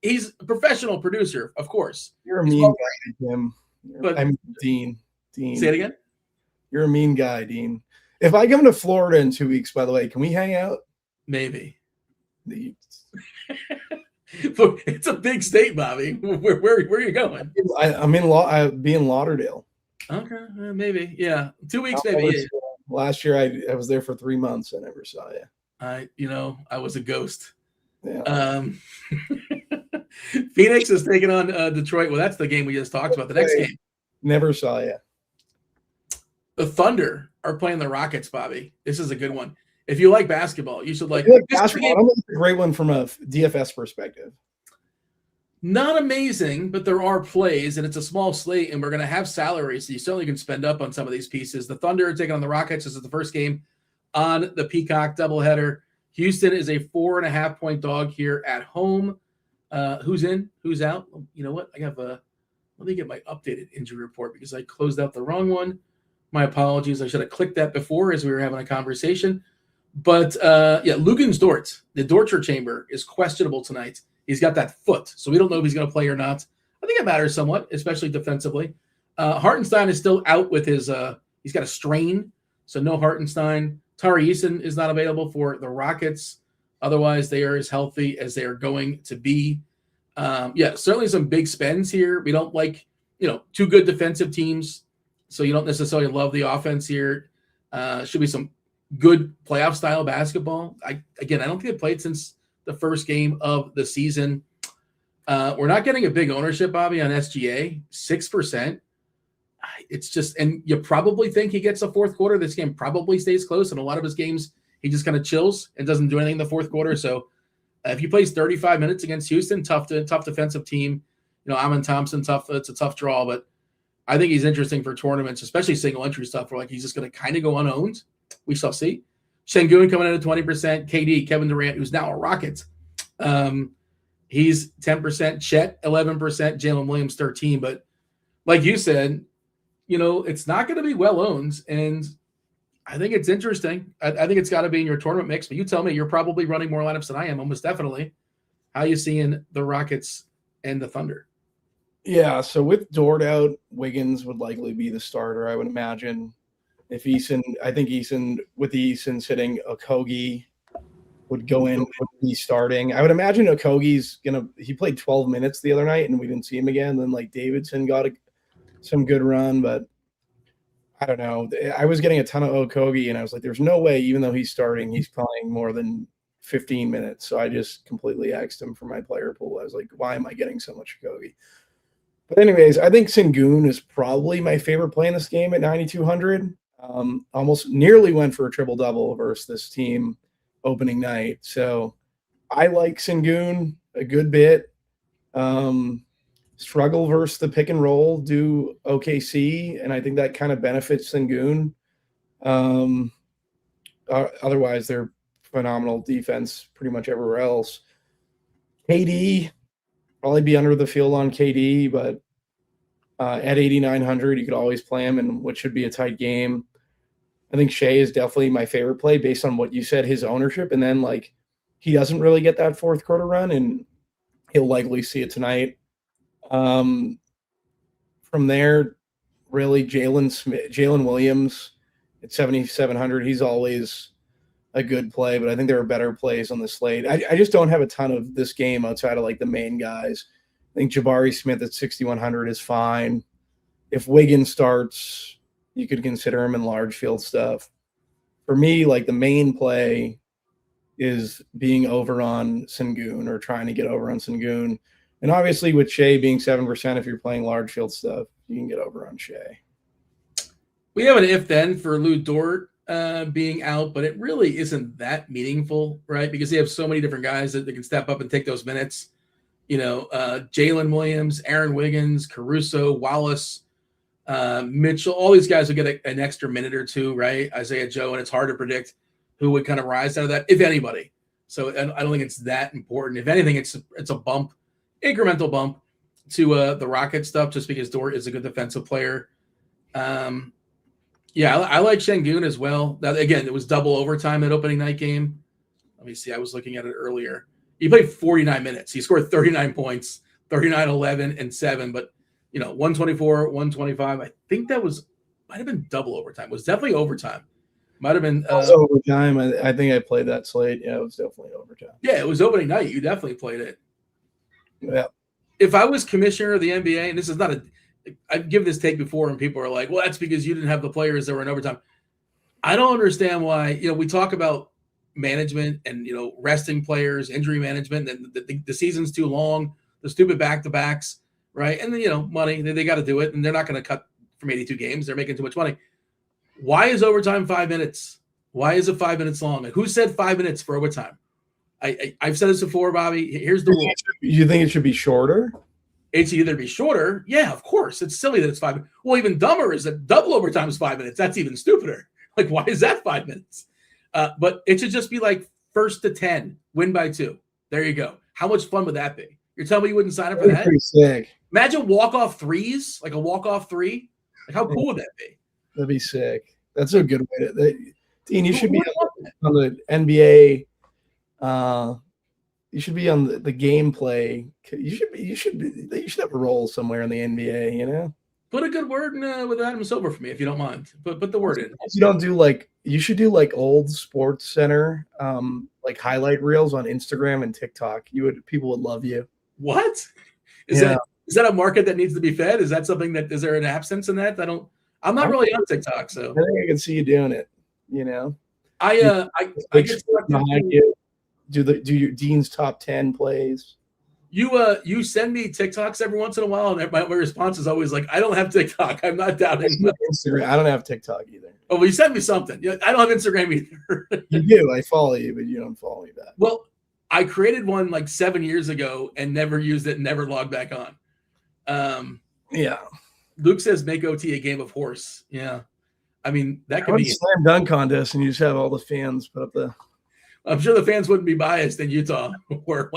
He's a professional producer, of course. You're a mean guy, Tim. I'm Dean. Say it again. You're a mean guy, Dean. If I come to Florida in 2 weeks, by the way, can we hang out? Maybe. It's a big state, Bobby. Where are you going? I'm in Lauderdale. Okay, maybe. Yeah, 2 weeks, maybe. Yeah. Last year, I was there for 3 months. I never saw you. I was a ghost. Yeah. Phoenix is taking on Detroit. Well, that's the game we just talked about. The next game. Never saw you. The Thunder are playing the Rockets, Bobby. This is a good one. If you like basketball, you should like basketball. I don't think it's a great one from a DFS perspective. Not amazing, but there are plays, and it's a small slate, and we're going to have salaries, so you certainly can spend up on some of these pieces. The Thunder are taking on the Rockets. This is the first game on the Peacock doubleheader. Houston is a 4.5-point dog here at home. Who's in? Who's out? You know what? Let me get my updated injury report because I closed out the wrong one. My apologies. I should have clicked that before as we were having a conversation. But, Lugens Dort, the Dortcher chamber, is questionable tonight. He's got that foot, so we don't know if he's going to play or not. I think it matters somewhat, especially defensively. Hartenstein is still out with his he's got a strain, so no Hartenstein. Tari Eason is not available for the Rockets. Otherwise, they are as healthy as they are going to be. Certainly some big spends here. We don't like, two good defensive teams, so you don't necessarily love the offense here. Should be some good playoff style basketball. I don't think they played since the first game of the season. We're not getting a big ownership, Bobby, on SGA, 6%. It's just, and you probably think he gets a fourth quarter. This game probably stays close. In a lot of his games, he just kind of chills and doesn't do anything in the fourth quarter. So if he plays 35 minutes against Houston, tough defensive team. Amon Thompson, tough. It's a tough draw, but I think he's interesting for tournaments, especially single entry stuff where like he's just going to kind of go unowned. We shall see. Şengün coming in at 20%. KD, Kevin Durant, who's now a Rocket. He's 10%. Chet, 11%. Jalen Williams, 13%. But like you said, it's not going to be well owned. And I think it's interesting. I think it's got to be in your tournament mix. But you tell me, you're probably running more lineups than I am, almost definitely. How are you seeing the Rockets and the Thunder? Yeah, so with Dort out, Wiggins would likely be the starter, I would imagine. If I think with Eason sitting, Okogie would go in, would be starting. I would imagine Okogie's he played 12 minutes the other night and we didn't see him again. Then like Davidson got some good run, but I don't know. I was getting a ton of Okogie and I was like, there's no way, even though he's starting, he's playing more than 15 minutes. So I just completely axed him for my player pool. I was like, why am I getting so much Okogie? But anyways, I think Şengün is probably my favorite play in this game at 9,200. Almost nearly went for a triple-double versus this team opening night. So I like Şengün a good bit. Struggle versus the pick and roll, do OKC, and I think that kind of benefits Şengün. Otherwise, they're phenomenal defense pretty much everywhere else. KD, probably be under the field on KD, but at 8,900, you could always play him in what should be a tight game. I think Shea is definitely my favorite play based on what you said, his ownership. And then, he doesn't really get that fourth quarter run, and he'll likely see it tonight. From there, really, Jalen Williams at 7,700, he's always a good play, but I think there are better plays on the slate. I just don't have a ton of this game outside of, the main guys. I think Jabari Smith at 6,100 is fine. If Wiggins starts, you could consider him in large field stuff. For me, the main play is being over on Şengün or trying to get over on Şengün. And obviously with Shea being 7%, if you're playing large field stuff, you can get over on Shea. We have an if then for Lou Dort being out, but it really isn't that meaningful, right? Because they have so many different guys that can step up and take those minutes. Jalen Williams, Aaron Wiggins, Caruso, Wallace, Mitchell, all these guys will get an extra minute or two, right? Isaiah Joe, and it's hard to predict who would kind of rise out of that, if anybody. So I don't think it's that important. If anything, it's a bump, incremental bump to the Rocket stuff, just because Dort is a good defensive player. Yeah, I like Şengün as well. Now, again, it was double overtime that opening night game. Let me see. I was looking at it earlier. He played 49 minutes. He scored 39 points, 39, 11, and 7. But, 124, 125. I think that might have been double overtime. It was definitely overtime. Might have been overtime. I think I played that slate. Yeah, it was definitely overtime. Yeah, it was opening night. You definitely played it. Yeah. If I was commissioner of the NBA, and this is not I've given this take before, and people are like, well, that's because you didn't have the players that were in overtime. I don't understand why, we talk about management and, resting players, injury management, and the season's too long, the stupid back-to-backs, right? And then, money, they got to do it, and they're not going to cut from 82 games. They're making too much money. Why is overtime 5 minutes? Why is it 5 minutes long? Who said 5 minutes for overtime? I've said this before, Bobby. Here's the rule. You think it should be shorter? It's either be shorter. Yeah, of course. It's silly that it's 5 minutes. Well, even dumber is that double overtime is 5 minutes. That's even stupider. Like, why is that 5 minutes? But it should just be like 1st to 10, win by 2. There you go. How much fun would that be? You're telling me you wouldn't sign up for that? Pretty sick. Imagine walk-off threes, like a walk-off three. Like, how cool would that be? That'd be sick. That's a good way to. Dean, you should be on the NBA. You should be on the gameplay. You should have a role somewhere in the NBA. Put a good word in with Adam Silver for me if you don't mind. Put the word in. You don't do you should do old Sports Center highlight reels on Instagram and TikTok. People would love you. What? Is that a market that needs to be fed? Is that something that is there an absence in that? I'm not really on TikTok, so I think I can see you doing it. I get stuck behind you. Do your Dean's top 10 plays. You send me TikToks every once in a while, and my response is always like, I don't have TikTok. I'm not doubting. Instagram. I don't have TikTok either. Oh, well, you sent me something. I don't have Instagram either. You do. I follow you, but you don't follow me back. Well, I created one 7 years ago and never used it, and never logged back on. Yeah. Luke says make OT a game of horse. Yeah. I mean, that could be a slam dunk contest, and you just have all the fans put up the. I'm sure the fans wouldn't be biased in Utah or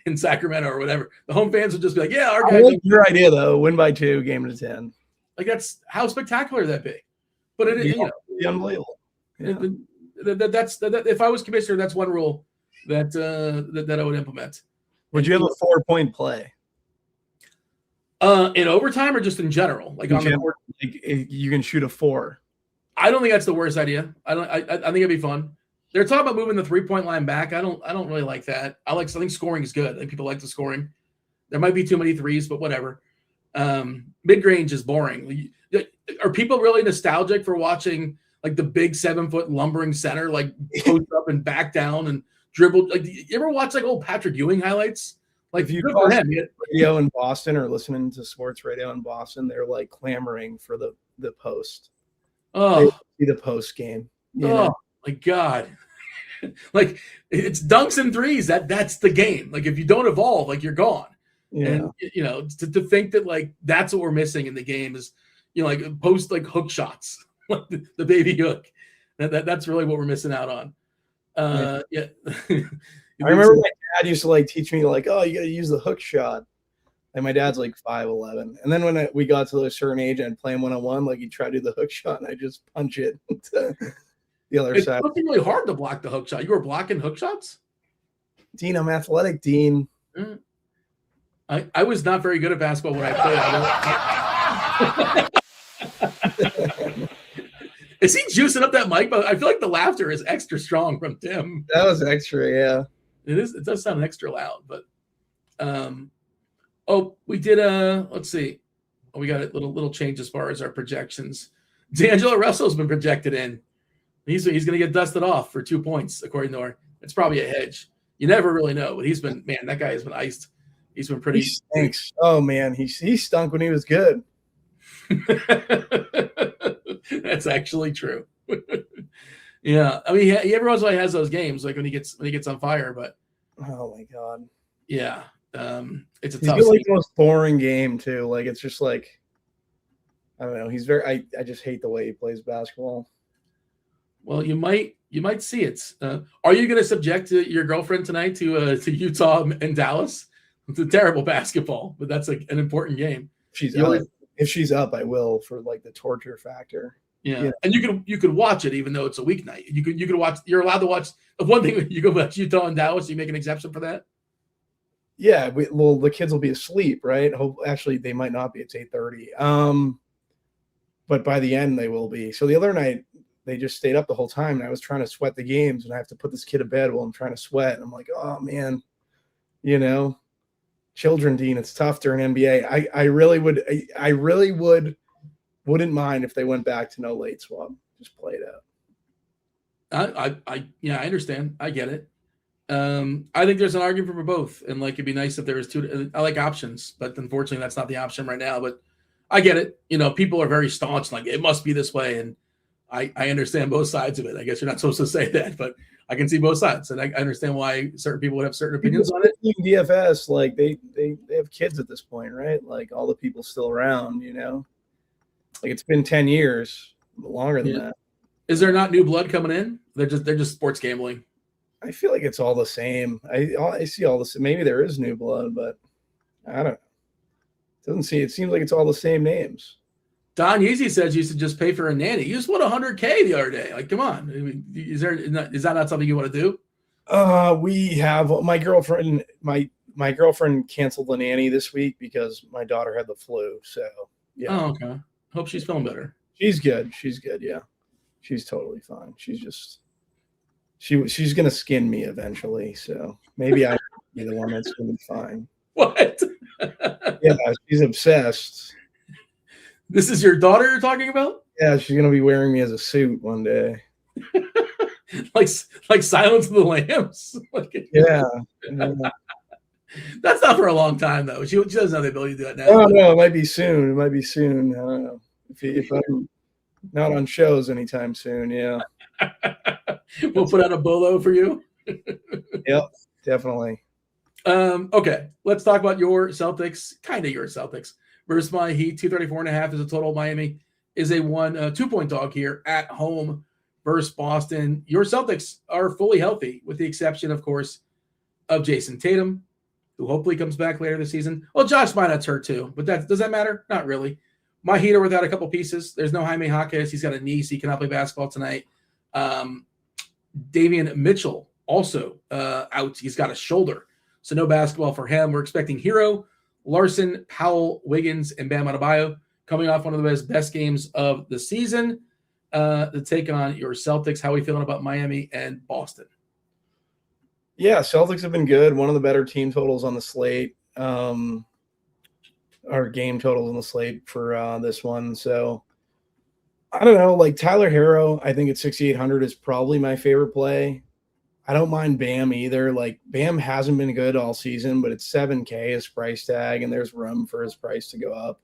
in Sacramento or whatever. The home fans would just be like, yeah, our guys. I like your idea, though. Win by 2, game to 10. That's how spectacular that be. But it is, unbelievable. Yeah. That's if I was commissioner, that's one rule that I would implement. Would you have a 4-point play? In overtime or just in general? On the court? You can shoot a 4. I don't think that's the worst idea. I think it'd be fun. They're talking about moving the 3-point line back. I don't really like that. I think scoring is good. I think people like the scoring. There might be too many threes, but whatever. Mid-range is boring. Are people really nostalgic for watching the big 7-foot lumbering center post up and back down and dribble? You ever watch old Patrick Ewing highlights? If you go to radio in Boston or listening to sports radio in Boston, they're clamoring for the post. Oh, they see the post game. My God. It's dunks and threes. That's the game. If you don't evolve, you're gone. Yeah. And to think that that's what we're missing in the game is post hook shots, the baby hook. That's really what we're missing out on. Yeah. I remember my dad used to teach me oh, you got to use the hook shot. And my dad's 5'11", and then when we got to a certain age and playing one-on-one, he'd try to do the hook shot, and I just punch it to the other side. It's really hard to block the hook shot. You were blocking hook shots? Dean, I'm athletic, Dean. I was not very good at basketball when I played. Is he juicing up that mic? But I feel like the laughter is extra strong from Tim. That was extra, yeah. It is. It does sound extra loud, but we did let's see. We got a little change as far as our projections. D'Angelo Russell's been projected in. He's going to get dusted off for 2 points, according to her. It's probably a hedge. You never really know, but that guy has been iced. He's been pretty. He stinks. Oh man, he stunk when he was good. That's actually true. Yeah, I mean, he every once in a while has those games when he gets on fire, but oh my God, yeah, it's a he's tough. The most boring game too. It's just I don't know. He's very. I just hate the way he plays basketball. Well, you might see it. Are you going to subject your girlfriend tonight to Utah and Dallas? It's a terrible basketball, but that's an important game. If she's up, I will for the torture factor. Yeah. And you could watch it even though it's a weeknight. You could watch. You're allowed to watch. The one thing you go watch Utah and Dallas, you make an exception for that. Yeah, well, the kids will be asleep, right? Actually, they might not be. It's 8:30. But by the end, they will be. So the other night, they just stayed up the whole time, and I was trying to sweat the games, and I have to put this kid to bed while I'm trying to sweat. And I'm like, oh man, children, Dean, it's tough during NBA. I really wouldn't mind if they went back to no late swap. Just play it out. I understand. I get it. I think there's an argument for both, and like it'd be nice if there was two. I like options, but unfortunately, that's not the option right now. But I get it. People are very staunch, like it must be this way, and I understand both sides of it. I guess you're not supposed to say that, but I can see both sides, and I understand why certain people would have certain opinions on it. DFS, like they have kids at this point, right? Like all the people still around, like it's been 10 years, longer than that. Is there not new blood coming in? They're just sports gambling. I feel like it's all the same. I see all this. Maybe there is new blood, but I don't know. It seems like it's all the same names. Don Yeezy says you should just pay for a nanny. You just won $100K the other day. Like, come on. I mean, is that not something you want to do? We have my girlfriend. My girlfriend canceled the nanny this week because my daughter had the flu. So yeah. Oh, okay. Hope she's feeling better. She's good. Yeah, she's totally fine. She's gonna skin me eventually. So maybe I'll be the one that's gonna be fine. What? Yeah, she's obsessed. This is your daughter you're talking about? Yeah, she's gonna be wearing me as a suit one day. like Silence of the Lambs. Yeah. That's not for a long time though. She doesn't have the ability to do that now. Oh no, it might be soon. I don't know. If I'm not on shows anytime soon, yeah. We'll put out a bolo for you. Yep, definitely. Okay, let's talk about your Celtics. Kind of your Celtics versus my Heat. 234.5 is a total. Miami is a 2-point dog here at home versus Boston. Your Celtics are fully healthy, with the exception, of course, of Jason Tatum, who hopefully comes back later this season. Well, Josh Minot's hurt too, but does that matter? Not really. My Heat are without a couple pieces. There's no Jaime Jaquez. He's got a knee, so he cannot play basketball tonight. Davion Mitchell also out. He's got a shoulder, so no basketball for him. We're expecting Hero, Larson, Powell, Wiggins, and Bam Adebayo coming off one of the best games of the season to take on your Celtics. How are we feeling about Miami and Boston? Yeah, Celtics have been good. One of the better team totals on the slate, or game totals on the slate for this one. So I don't know, like Tyler Hero, I think at 6,800 is probably my favorite play. I don't mind Bam either. Like Bam hasn't been good all season, but it's $7K his price tag, and there's room for his price to go up.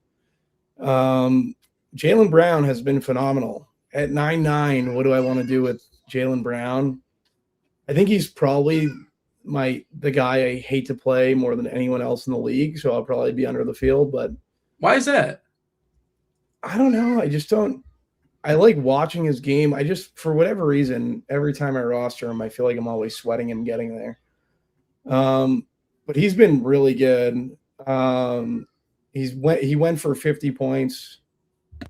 Jaylen Brown has been phenomenal. At 9.9, what do I want to do with Jaylen Brown? I think he's probably the guy I hate to play more than anyone else in the league, so I'll probably be under the field. But why is that? I don't know. I like watching his game. For whatever reason, every time I roster him, I feel like I'm always sweating him getting there. But he's been really good. He went for 50 points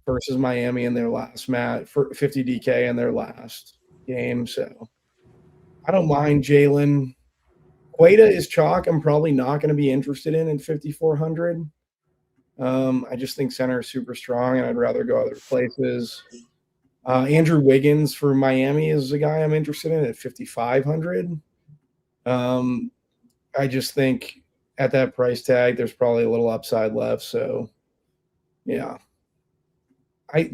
versus Miami in their last match, for 50 DK in their last game. So I don't mind Jalen. Queta is chalk. I'm probably not going to be interested in 5,400. I just think center is super strong, and I'd rather go other places. Andrew Wiggins for Miami is a guy I'm interested in at 5,500. I just think at that price tag, there's probably a little upside left. So, yeah.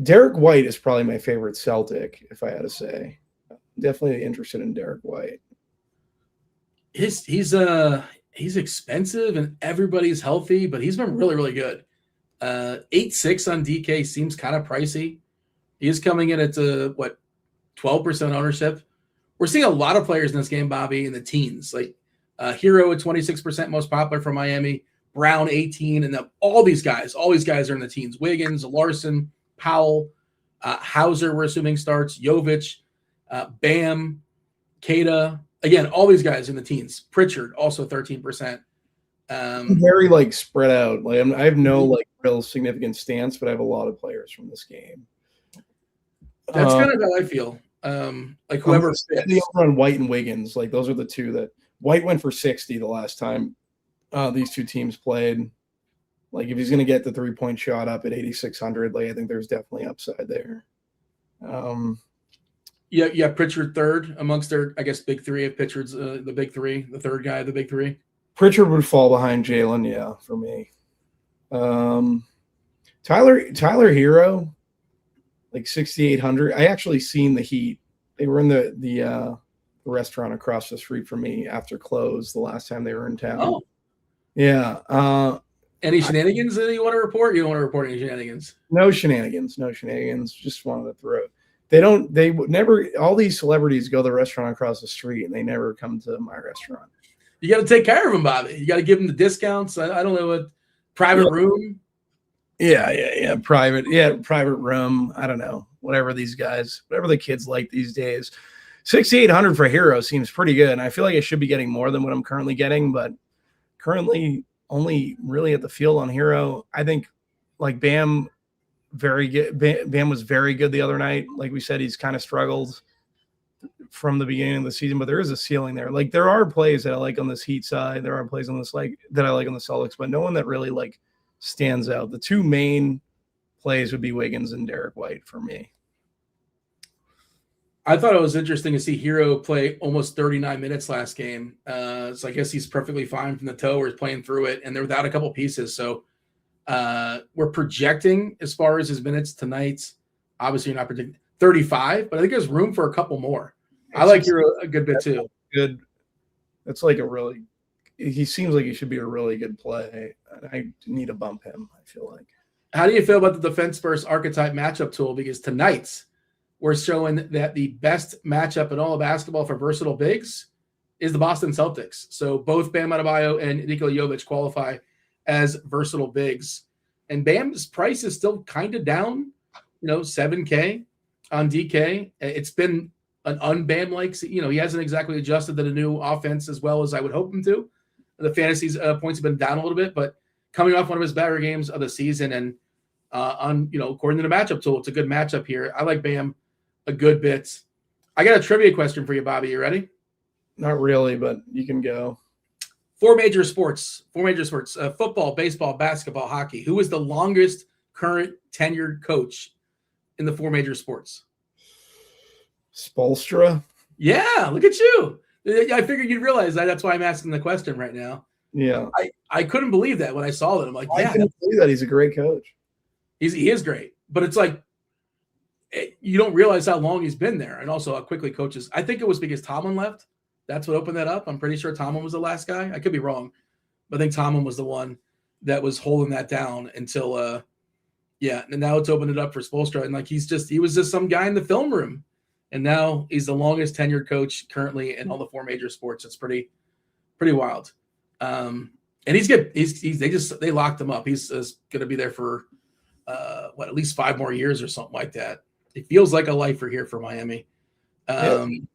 Derek White is probably my favorite Celtic, if I had to say. Definitely interested in Derek White. He's expensive and everybody's healthy, but he's been really, really good. 8.6 on DK seems kind of pricey. He is coming in at 12% ownership. We're seeing a lot of players in this game, Bobby, in the teens. Like Hero at 26% most popular for Miami, Brown 18, and all these guys are in the teens. Wiggins, Larson, Powell, Hauser, we're assuming starts, Jovic, Bam, Queta. Again, all these guys in the teens. Pritchard also 13%. Very spread out. I have no real significant stance, but I have a lot of players from this game. That's kind of how I feel. Like whoever fits. The over on White and Wiggins, like those are the two that White went for 60 the last time these two teams played. Like if he's going to get the 3-point shot up at 8,600, like I think there's definitely upside there. Yeah, Pritchard third amongst their, I guess, big three. If Pritchard's the big three, the third guy of the big three. Pritchard would fall behind Jalen, yeah, for me. Tyler Hero, like 6,800. I actually seen the Heat. They were in the restaurant across the street from me after close the last time they were in town. Oh, yeah. Any shenanigans that you want to report? You don't want to report any shenanigans? No shenanigans. Just wanted to throw. They would never. All these celebrities go to the restaurant across the street, and they never come to my restaurant. You got to take care of them, Bobby. You got to give them the discounts. I don't know what private room. Yeah. Private room. I don't know. Whatever the kids like these days. 6,800 for Hero seems pretty good. And I feel like I should be getting more than what I'm currently getting, but currently only really at the field on Hero. I think like Bam, very good. Bam was very good the other night. Like we said, he's kind of struggled from the beginning of the season, but there is a ceiling there. Like there are plays that I like on this Heat side. There are plays on this that I like on the Celtics, but no one that really like stands out. The two main plays would be Wiggins and Derek White for me. I thought it was interesting to see Hero play almost 39 minutes last game. So I guess he's perfectly fine from the toe or is playing through it, and they're without a couple pieces. So we're projecting as far as his minutes tonight. Obviously, you're not predicting 35, but I think there's room for a couple more. I like Hero a good bit too. Good. That's like he seems like he should be a really good play. I need to bump him, I feel like. How do you feel about the defense first archetype matchup tool? Because tonight we're showing that the best matchup in all of basketball for versatile bigs is the Boston Celtics. So both Bam Adebayo and Nikola Jovic qualify as versatile bigs. And Bam's price is still kind of down, $7K on DK. It's been an un-Bam-like, he hasn't exactly adjusted to the new offense as well as I would hope him to. The fantasy points have been down a little bit, but coming off one of his better games of the season and according to the matchup tool, it's a good matchup here. I like Bam a good bit. I got a trivia question for you, Bobby. You ready? Not really, but you can go. Four major sports, football, baseball, basketball, hockey. Who is the longest current tenured coach in the four major sports? Spoelstra. Yeah, look at you. I figured you'd realize that. That's why I'm asking the question right now. Yeah. I couldn't believe that when I saw that. I'm like, I couldn't believe that. He's a great coach. He is great. But it's like, you don't realize how long he's been there and also how quickly coaches. I think it was because Tomlin left. That's what opened that up. I'm pretty sure Tomlin was the last guy. I could be wrong, but I think Tomlin was the one that was holding that down until, and now it's opened it up for Spoelstra. And like, he was just some guy in the film room. And now he's the longest tenured coach currently in all the four major sports. It's pretty wild. And he's good. They locked him up. He's going to be there for at least 5 more years or something like that. It feels like a lifer here for Miami. You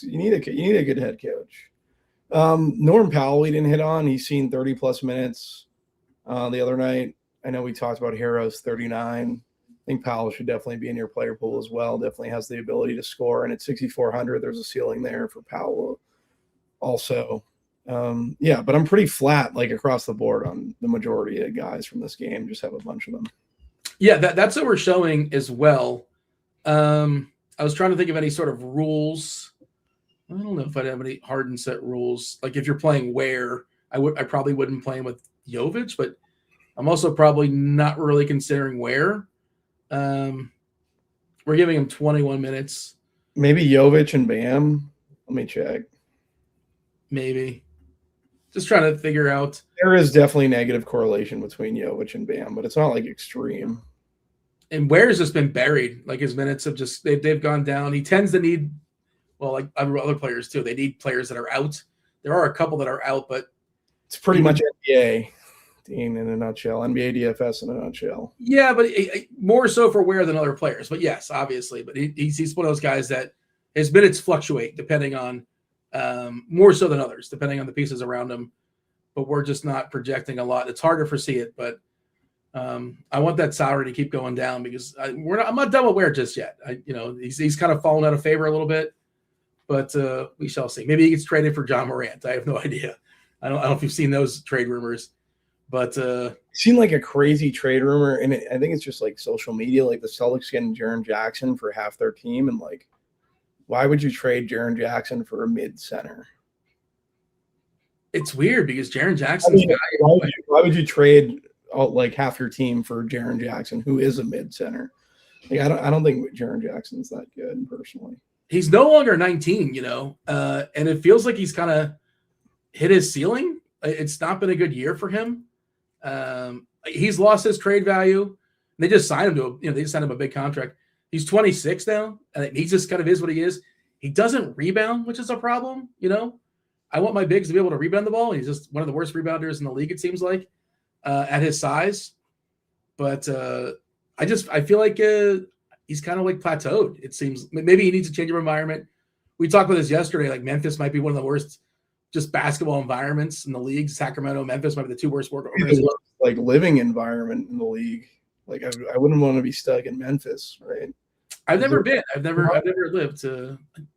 need a good head coach. Norm Powell, we didn't hit on. He's seen 30 plus minutes the other night. I know we talked about Heroes 39. I think Powell should definitely be in your player pool as well. Definitely has the ability to score. And at 6,400, there's a ceiling there for Powell also. But I'm pretty flat like across the board on the majority of guys from this game. Just have a bunch of them. Yeah, that's what we're showing as well. I was trying to think of any sort of rules. I don't know if I'd have any hard and set rules. Like if you're playing where, I probably wouldn't play him with Jovic, but I'm also probably not really considering where. We're giving him 21 minutes. Maybe Jovic and Bam. Let me check. Maybe. Just trying to figure out. There is definitely negative correlation between Jovic and Bam, but it's not like extreme. And Ware's just been buried. Like his minutes have just they've gone down. He tends to need, like other players too. They need players that are out. There are a couple that are out, but it's pretty much NBA team in a nutshell. NBA DFS in a nutshell. Yeah, but more so for Ware than other players. But yes, obviously. But he's one of those guys that his minutes fluctuate depending on more so than others, depending on the pieces around him. But we're just not projecting a lot. It's hard to foresee it, but I want that salary to keep going down because I'm not done with Ware just yet. He's kind of fallen out of favor a little bit, but we shall see. Maybe he gets traded for John Morant. I have no idea. I don't know if you've seen those trade rumors, but I've seen like a crazy trade rumor, and I think it's just like social media, like the Celtics getting Jaren Jackson for half their team, and like, why would you trade Jaren Jackson for a mid center? It's weird because Jaren Jackson's why would you trade like half your team for Jaren Jackson, who is a mid center? Like, I don't think Jaren Jackson's that good personally. He's no longer 19, and it feels like he's kind of hit his ceiling. It's not been a good year for him. He's lost his trade value. They just signed him they just signed him a big contract. He's 26 now, and he just kind of is what he is. He doesn't rebound, which is a problem. I want my bigs to be able to rebound the ball. He's just one of the worst rebounders in the league, it seems like, at his size. But I feel like he's kind of like plateaued. It seems maybe he needs to change your environment. We talked about this yesterday. Like Memphis might be one of the worst just basketball environments in the league. Sacramento, Memphis might be the two worst like living environment in the league. Like I wouldn't want to be stuck in Memphis, right? I've never been. I've never lived.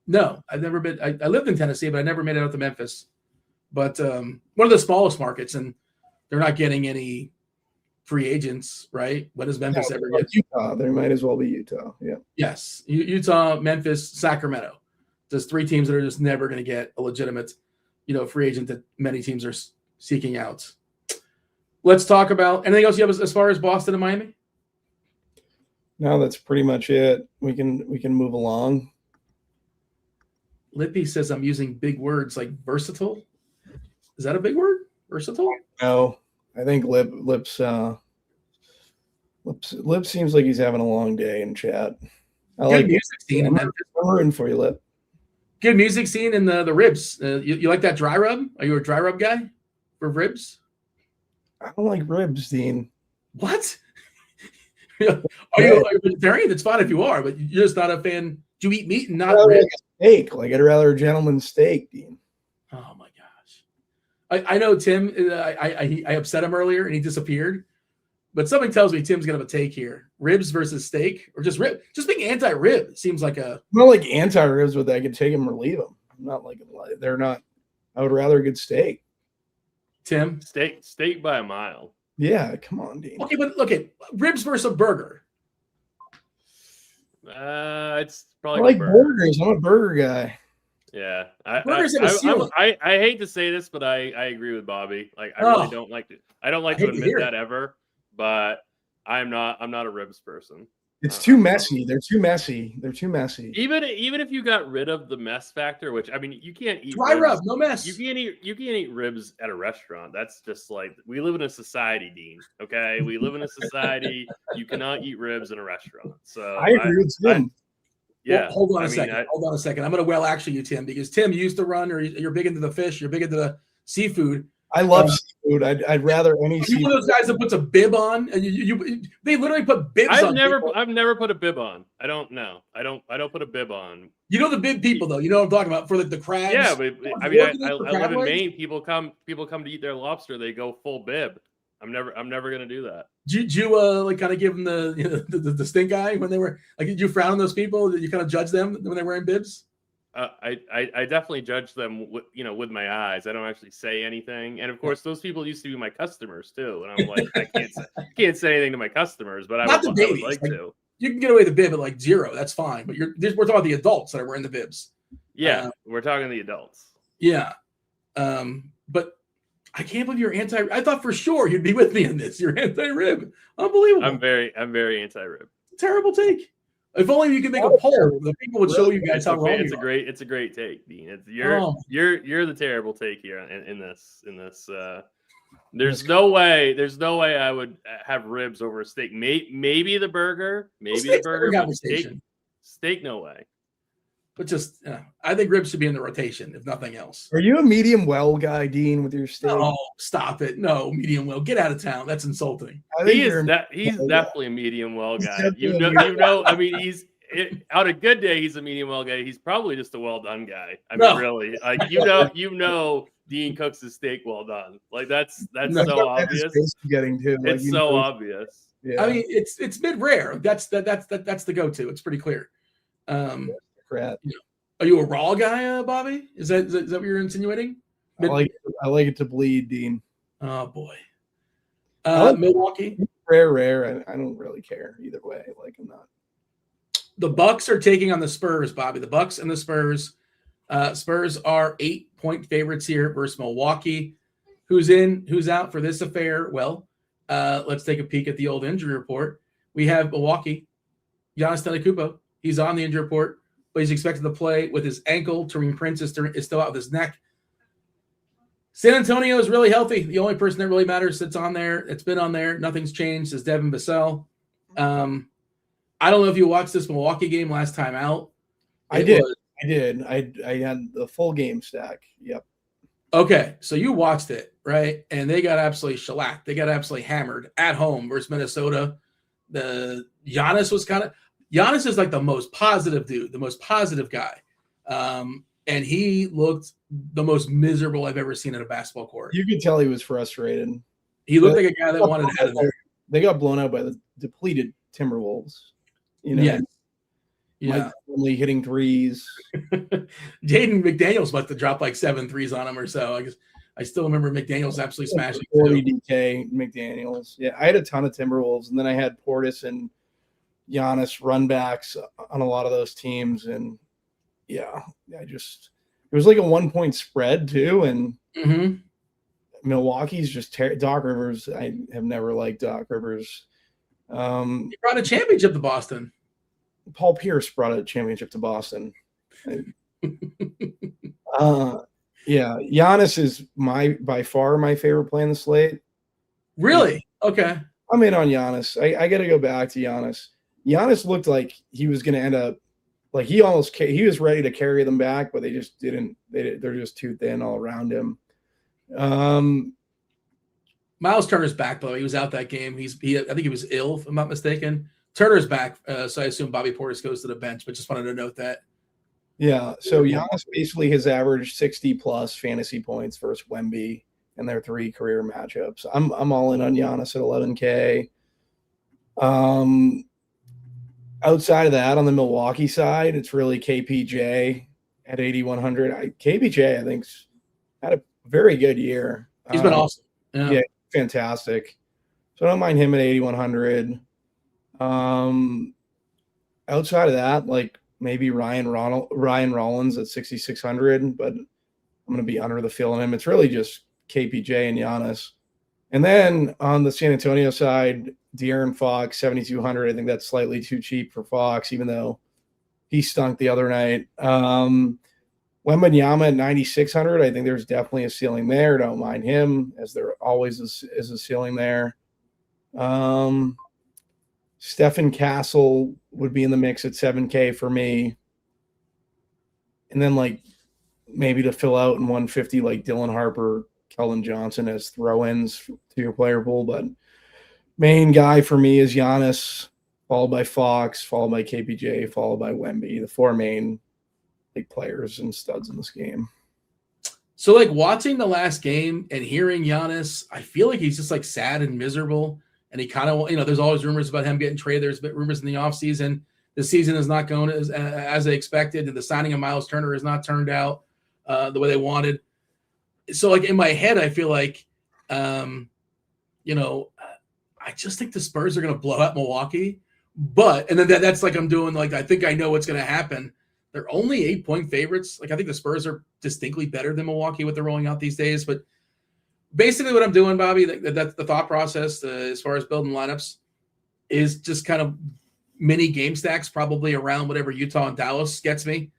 No, I've never been. I lived in Tennessee, but I never made it out to Memphis. But one of the smallest markets, and they're not getting any free agents, right? When does Memphis ever get? Utah. There might as well be Utah. Yeah. Yes, Utah, Memphis, Sacramento. There's three teams that are just never going to get a legitimate, free agent that many teams are seeking out. Let's talk about anything else you have as far as Boston and Miami. No, that's pretty much it. We can move along. Lippy says I'm using big words like versatile. Is that a big word? Versatile? No, I think Lip seems like he's having a long day in chat. I like music scene in Memphis. I'm rooting for you, Lip. Good music scene in the ribs. You like that dry rub? Are you a dry rub guy for ribs? I don't like ribs, Dean. What? Are you a vegetarian? That's fine if you are, but you're just not a fan. Do you eat meat and not ribs? Like a steak. Like I'd rather a gentleman's steak, Dean. Oh my gosh! I know Tim. I upset him earlier and he disappeared. But something tells me Tim's gonna have a take here: ribs versus steak, or just rib. Just being anti-rib seems like a. I'm not like anti-ribs, but I could take them or leave them. I'm not like they're not. I would rather a good steak. Tim, steak by a mile. Yeah, come on, Dean. Okay, but look at ribs versus a burger. It's probably I like burgers. I'm a burger guy. Yeah, I hate to say this, but I agree with Bobby. Like I really don't like it. I don't like to admit that ever, but I'm not a ribs person. It's too messy. They're too messy. Even if you got rid of the mess factor, which I mean, you can't eat dry rub, no mess. You can't eat ribs at a restaurant. That's just like we live in a society, Dean. Okay, we live in a society. You cannot eat ribs in a restaurant. So I agree with Tim. Yeah. Well, hold on a second. I'm going to actually you, Tim, because Tim used to run, or you're big into the fish. You're big into the seafood. I love seafood. I'd rather any seafood. You're one of those guys that puts a bib on, and they literally put bibs on. I've never put a bib on. I don't know. I don't put a bib on. You know the bib people though. You know what I'm talking about for like the crabs. Yeah, but I mean, I live in Maine. People come to eat their lobster. They go full bib. I'm never gonna do that. Did you like kind of give them the stink eye when they were like? Did you frown on those people? Did you kind of judge them when they're wearing bibs? I definitely judge them with my eyes. I don't actually say anything. And of course, those people used to be my customers too. And I'm like, I can't say anything to my customers, but I would like to. You can get away with the bib at like 0. That's fine. But we're talking about the adults that are wearing the bibs. Yeah, we're talking the adults. Yeah. But I can't believe you're anti. I thought for sure you'd be with me in this. You're anti-rib. Unbelievable. I'm very anti-rib. Terrible take. If only you could make a poll, the people would show you guys how wrong you are. It's a great take, Dean. You're the terrible take here in this. There's no way I would have ribs over a steak. Maybe the burger. But steak, no way. But just, I think ribs should be in the rotation, if nothing else. Are you a medium well guy, Dean, with your steak? Oh, stop it! No, medium well. Get out of town. That's insulting. He's definitely a medium well guy. You know. I mean, on a good day, he's a medium well guy. He's probably just a well done guy. I mean, really, like you know Dean cooks his steak well done. Like that's No, so obvious. Getting too. Like, It's so obvious. Yeah. I mean, it's mid rare. That's the go-to. It's pretty clear. Crap. Are you a raw guy, Bobby? Is that what you're insinuating? I like it to bleed, Dean. Oh boy. like Milwaukee. Rare. I don't really care either way. Like, I'm not. The Bucks are taking on the Spurs, Bobby. The Bucks and the Spurs. Spurs are 8-point favorites here versus Milwaukee. Who's in? Who's out for this affair? Well, let's take a peek at the old injury report. We have Milwaukee. Giannis Antetokounmpo. He's on the injury report, but he's expected to play with his ankle. Taurean Prince is still out with his neck. San Antonio is really healthy. The only person that really matters that's on there, it's been on there, nothing's changed, is Devin Vassell. I don't know if you watched this Milwaukee game last time out. I did. I had the full game stack. Yep. Okay, so you watched it, right? And they got absolutely shellacked. They got absolutely hammered at home versus Minnesota. Giannis is like the most positive dude, the most positive guy. And he looked the most miserable I've ever seen at a basketball court. You could tell he was frustrated. He looked like a guy that wanted out of there. They got blown out by the depleted Timberwolves. You know, yeah. Only hitting threes. Jaden McDaniels must have dropped like 7 threes on him or so. I still remember McDaniels absolutely smashing. 40 DK McDaniels. Yeah, I had a ton of Timberwolves, and then I had Portis and Giannis run backs on a lot of those teams, and yeah, it was like a 1-point spread too, and Milwaukee's just Doc Rivers. I have never liked Doc Rivers. He brought a championship to Boston. Paul Pierce brought a championship to Boston. Yeah, Giannis is by far my favorite play in the slate. Really? Okay. I'm in on Giannis. I got to go back to Giannis. Giannis looked like he was going to end up like he was ready to carry them back, but they just didn't. They're just too thin all around him. Miles Turner's back, though. He was out that game. I think he was ill, if I'm not mistaken. Turner's back, so I assume Bobby Portis goes to the bench, but just wanted to note that. Yeah, so Giannis basically has averaged 60-plus fantasy points versus Wemby in their 3 career matchups. I'm all in on Giannis at 11K. Outside of that, on the Milwaukee side, it's really KPJ at 8,100. KPJ, I think, had a very good year. He's been awesome. Yeah, fantastic. So I don't mind him at 8,100. Outside of that, like maybe Ryan Rollins at 6,600, but I'm going to be under the fill on him. It's really just KPJ and Giannis. And then on the San Antonio side, De'Aaron Fox, 7,200. I think that's slightly too cheap for Fox, even though he stunk the other night. Wembanyama at 9,600. I think there's definitely a ceiling there. Don't mind him, as there always is a ceiling there. Stephen Castle would be in the mix at 7K for me. And then like maybe to fill out in 150, like Dylan Harper, Keldon Johnson as throw-ins to your player pool. But main guy for me is Giannis, followed by Fox, followed by KPJ, followed by Wemby, the 4 main big players and studs in this game. So like watching the last game and hearing Giannis, I feel like he's just like sad and miserable. And he kind of, there's always rumors about him getting traded. There's been rumors in the offseason. The season is not going as they expected. And the signing of Miles Turner has not turned out the way they wanted. So, like, in my head, I feel like, I just think the Spurs are going to blow out Milwaukee. But, and then that's like I'm doing, like, I think I know what's going to happen. They're only 8-point favorites. Like, I think the Spurs are distinctly better than Milwaukee, what they're rolling out these days. But basically what I'm doing, Bobby, that's the thought process as far as building lineups is just kind of mini game stacks, probably around whatever Utah and Dallas gets me.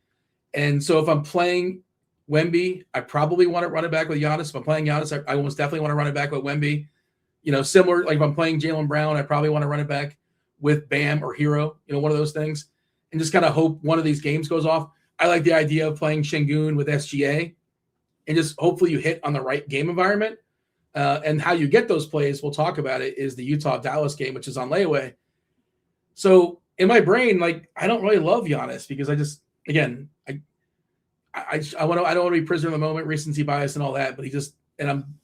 And so if I'm playing Wemby, I probably want to run it back with Giannis. If I'm playing Giannis, I almost definitely want to run it back with Wemby. Similar, like if I'm playing Jaylen Brown, I probably want to run it back with Bam or Hero, one of those things, and just kind of hope one of these games goes off. I like the idea of playing Şengün with SGA and just hopefully you hit on the right game environment. And how you get those plays, we'll talk about it, is the Utah-Dallas game, which is on layaway. So in my brain, like, I don't really love Giannis because I I don't want to be prisoner of the moment, recency bias and all that, but and I'm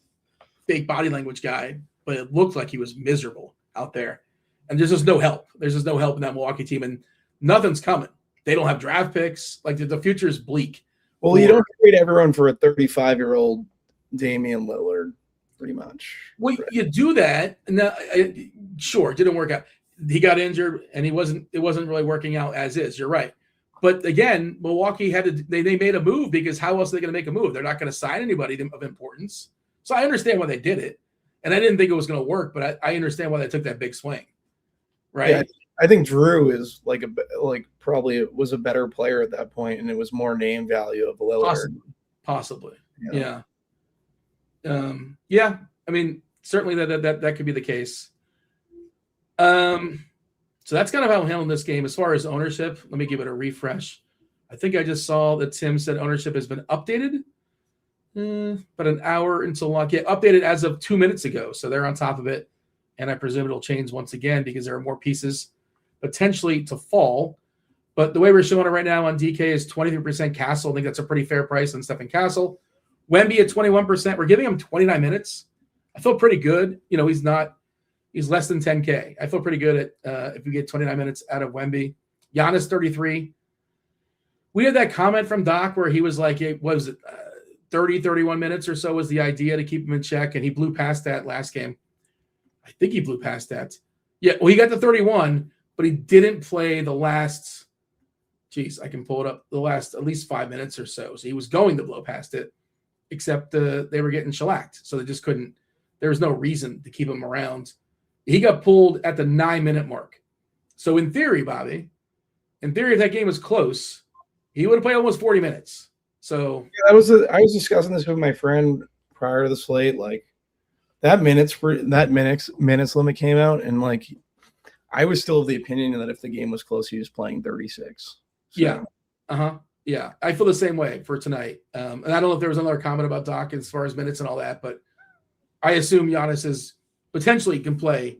fake body language guy, but it looked like he was miserable out there. And there's just no help. There's just no help in that Milwaukee team, and nothing's coming. They don't have draft picks. Like the future is bleak. Well, you don't trade everyone for a 35-year-old Damian Lillard, pretty much. Well, you do that, and sure, it didn't work out. He got injured, and it wasn't really working out as is. You're right. But again, Milwaukee they made a move because how else are they going to make a move? They're not going to sign anybody of importance. So I understand why they did it. And I didn't think it was going to work, but I understand why they took that big swing. Right. Yeah, I think Drew is probably was a better player at that point, and it was more name value of Lillard. Possibly. Yeah. Yeah. I mean, certainly that could be the case. So that's kind of how I'm handling this game. As far as ownership, let me give it a refresh. I think I just saw that Tim said ownership has been updated, but an hour until lock. Yeah, updated as of 2 minutes ago. So they're on top of it. And I presume it'll change once again because there are more pieces potentially to fall. But the way we're showing it right now on DK is 23% Castle. I think that's a pretty fair price on Stephen Castle. Wemby at 21%. We're giving him 29 minutes. I feel pretty good. You know, he's less than 10K. I feel pretty good at if we get 29 minutes out of Wemby. Giannis 33. We had that comment from Doc where he was like, 30, 31 minutes or so was the idea to keep him in check, and he blew past that last game. I think he blew past that. Yeah, well, he got to 31, but he didn't play the last, I can pull it up, the last at least 5 minutes or so. So he was going to blow past it, except they were getting shellacked. So they just couldn't, there was no reason to keep him around. He got pulled at the 9-minute mark. So in theory, Bobby, if that game was close, he would have played almost 40 minutes. So yeah, I was discussing this with my friend prior to the slate. Like that minutes limit came out, and like I was still of the opinion that if the game was close, he was playing 36. So. Yeah. Yeah. I feel the same way for tonight. And I don't know if there was another comment about Doc as far as minutes and all that, but I assume Giannis is potentially can play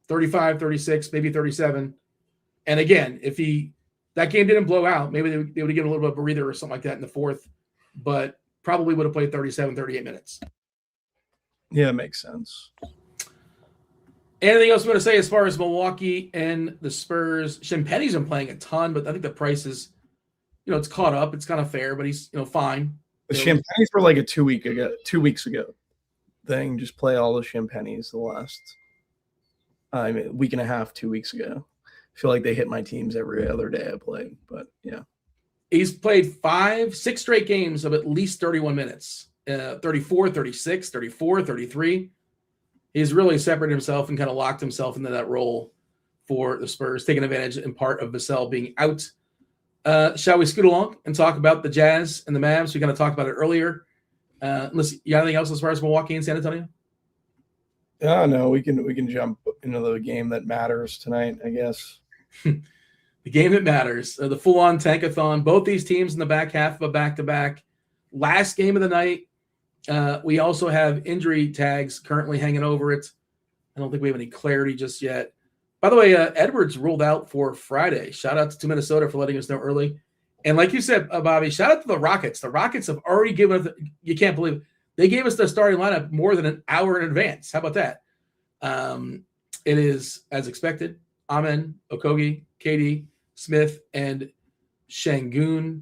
35, 36, maybe 37. And again, if that game didn't blow out, maybe they would have given a little bit of a breather or something like that in the fourth, but probably would have played 37, 38 minutes. Yeah, it makes sense. Anything else you want to say as far as Milwaukee and the Spurs? Champagne's been playing a ton, but I think the price is, it's caught up. It's kind of fair, but he's, fine. The Champagne's for like a 2 weeks ago thing. Just play all the Champagne's the last week and a half, 2 weeks ago. I feel like they hit my teams every other day I played, but yeah. He's played 6 straight games of at least 31 minutes, 34, 36, 34, 33. He's really separated himself and kind of locked himself into that role for the Spurs, taking advantage in part of Vassell being out. Shall we scoot along and talk about the Jazz and the Mavs? We kind of talked about it earlier. Unless you got anything else as far as Milwaukee and San Antonio? No, we can jump into the game that matters tonight, I guess. The game that matters, the full-on tankathon. Both these teams in the back half of a back-to-back. Last game of the night. We also have injury tags currently hanging over it. I don't think we have any clarity just yet. By the way, Edwards ruled out for Friday. Shout out to Minnesota for letting us know early. And like you said, Bobby, shout out to the Rockets. The Rockets have already given us, you can't believe it. They gave us the starting lineup more than an hour in advance. How about that? It is, as expected, Amen, Okogie, KD, Smith, and Şengün.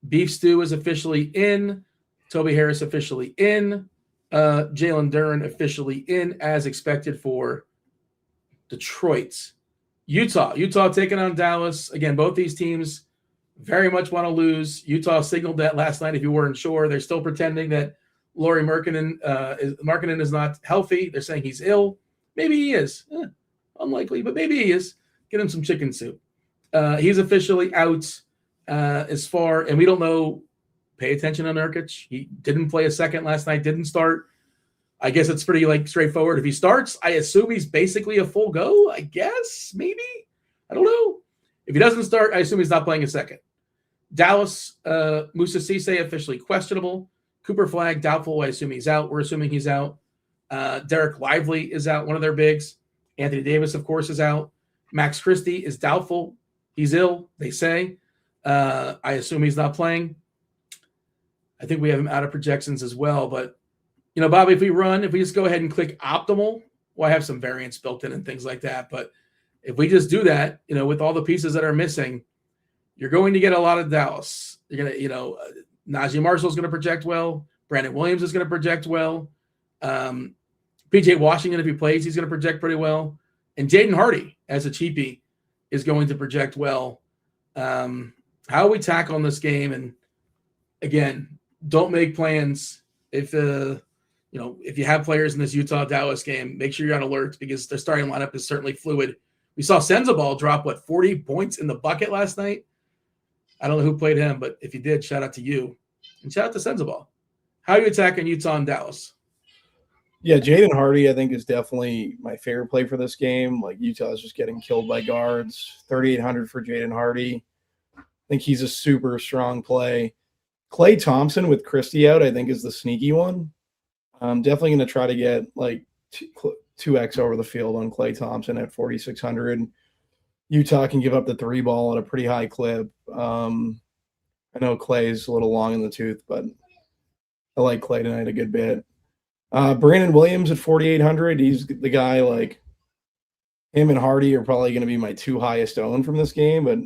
Beef Stew is officially in. Toby Harris officially in. Jalen Duren officially in, as expected for Detroit. Utah taking on Dallas. Again, both these teams very much want to lose. Utah signaled that last night, if you weren't sure. They're still pretending that Lauri Markkanen is not healthy. They're saying he's ill. Maybe he is. Unlikely, but maybe he is. Get him some chicken soup. He's officially out and we don't know. Pay attention on Nurkic. He didn't play a second last night, didn't start. I guess it's pretty straightforward. If he starts, I assume he's basically a full go, I guess, maybe. I don't know. If he doesn't start, I assume he's not playing a second. Dallas, Musa Cisse officially questionable. Cooper Flag, doubtful. I assume he's out. We're assuming he's out. Derek Lively is out, one of their bigs. Anthony Davis, of course, is out. Max Christie is doubtful. He's ill, they say. I assume he's not playing. I think we have him out of projections as well. But, Bobby, if we just go ahead and click optimal, well, I have some variants built in and things like that. But if we just do that, with all the pieces that are missing, you're going to get a lot of Dallas. You're going to, Najee Marshall's going to project well. Brandon Williams is going to project well. PJ Washington, if he plays, he's going to project pretty well. And Jaden Hardy, as a cheapie, is going to project well. How we tackle on this game, and again, don't make plans if you have players in this Utah-Dallas game, make sure you're on alert because their starting lineup is certainly fluid. We saw Sensabaugh drop, 40 points in the bucket last night? I don't know who played him, but if you did, shout out to you. And shout out to Sensabaugh. How are you attacking Utah and Dallas? Yeah, Jaden Hardy, I think, is definitely my favorite play for this game. Like, Utah is just getting killed by guards. 3,800 for Jaden Hardy. I think he's a super strong play. Klay Thompson with Christie out, I think, is the sneaky one. I'm definitely going to try to get like 2x over the field on Klay Thompson at 4,600. Utah can give up the 3 ball at a pretty high clip. I know Klay's a little long in the tooth, but I like Klay tonight a good bit. Brandon Williams at 4,800. He's the guy, like, him and Hardy are probably going to be my 2 highest owned from this game, but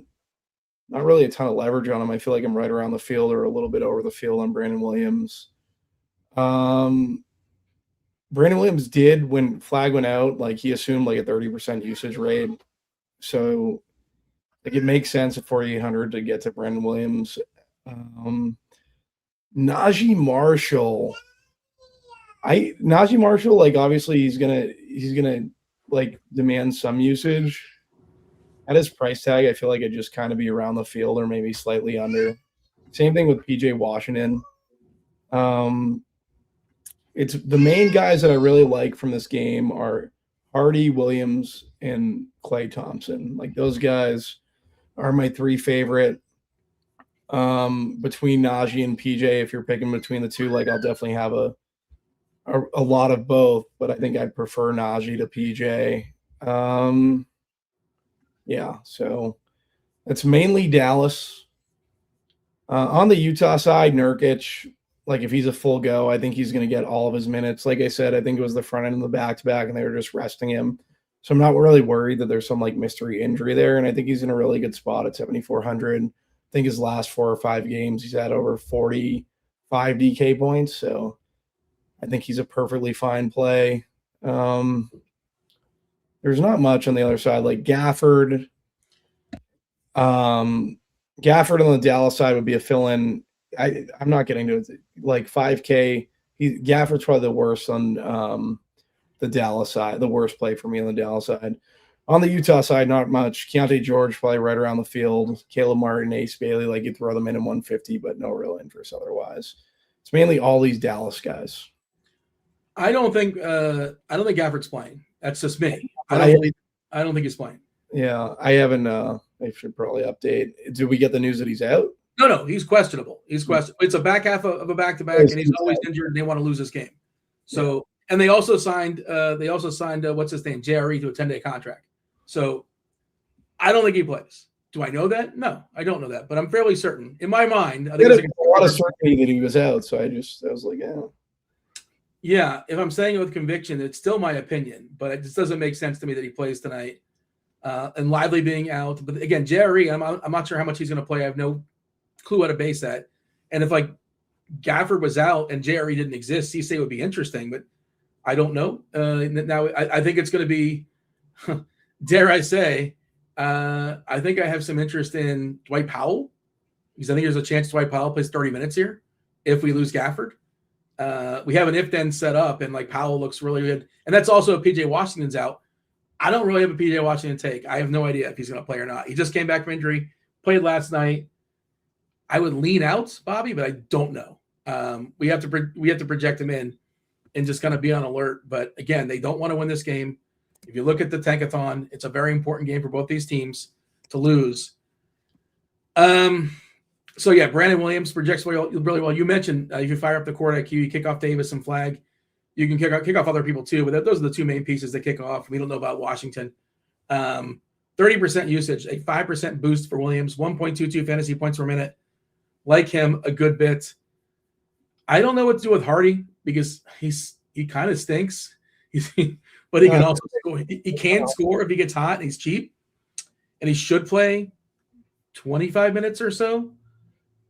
not really a ton of leverage on him. I feel like I'm right around the field or a little bit over the field on Brandon Williams. Brandon Williams did, when flag went out, like, he assumed like a 30% usage rate. So, like, it makes sense at 4,800 to get to Brandon Williams. Najee Marshall, like, obviously he's gonna like demand some usage. At his price tag, I feel like it'd just kind of be around the field or maybe slightly under. Same thing with PJ Washington. It's the main guys that I really like from this game are Hardy, Williams, and Klay Thompson. Like, those guys are my 3 favorite. Between Najee and PJ, if you're picking between the two, like, I'll definitely have a lot of both, but I think I'd prefer Najee to PJ. Yeah, so it's mainly Dallas. On the Utah side, Nurkic, like, if he's a full go, I think he's going to get all of his minutes. Like I said, I think it was the front end of the back-to-back, and they were just resting him. So I'm not really worried that there's some, like, mystery injury there, and I think he's in a really good spot at 7,400. I think his last 4 or 5 games, he's had over 45 DK points, so I think he's a perfectly fine play. There's not much on the other side. Like, Gafford on the Dallas side would be a fill-in. I'm not getting to it. Like, 5K. Gafford's probably the worst on the Dallas side, the worst play for me on the Dallas side. On the Utah side, not much. Keontae George probably right around the field. Caleb Martin, Ace Bailey, like, you throw them in 150, but no real interest otherwise. It's mainly all these Dallas guys. I don't think Gafford's playing. That's just me. I don't think he's playing. Yeah, I haven't. I should probably update. Did we get the news that he's out? No, he's questionable. He's questionable. It's a back half of a back-to-back, and he's always injured, and they want to lose this game. So, and they also signed what's his name, JRE, to a 10-day contract. So, I don't think he plays. Do I know that? No, I don't know that, but I'm fairly certain. In my mind, I think there's a lot of certainty that he was out. So I was like, yeah. Yeah, if I'm saying it with conviction, it's still my opinion, but it just doesn't make sense to me that he plays tonight. And Lively being out, but again, Jerry, I'm not sure how much he's going to play. I have no clue how to base that. And if, like, Gafford was out and Jerry didn't exist, CC would be interesting, but I don't know. Now I think it's going to be, dare I say, I think I have some interest in Dwight Powell, because I think there's a chance Dwight Powell plays 30 minutes here if we lose Gafford. We have an if-then set up, and, like, Powell looks really good. And that's also if PJ Washington's out. I don't really have a PJ Washington take. I have no idea if he's going to play or not. He just came back from injury, played last night. I would lean out, Bobby, but I don't know. We have to project him in and just kind of be on alert. But again, they don't want to win this game. If you look at the Tankathon, it's a very important game for both these teams to lose. So yeah, Brandon Williams projects really well. You mentioned if you fire up the court IQ, you kick off Davis and flag. You can kick off other people too, but those are the 2 main pieces that kick off. We don't know about Washington. 30% usage, a 5% boost for Williams, 1.22 fantasy points per minute. Like him a good bit. I don't know what to do with Hardy because he kind of stinks. But he can also score. He can score if he gets hot and he's cheap. And he should play 25 minutes or so.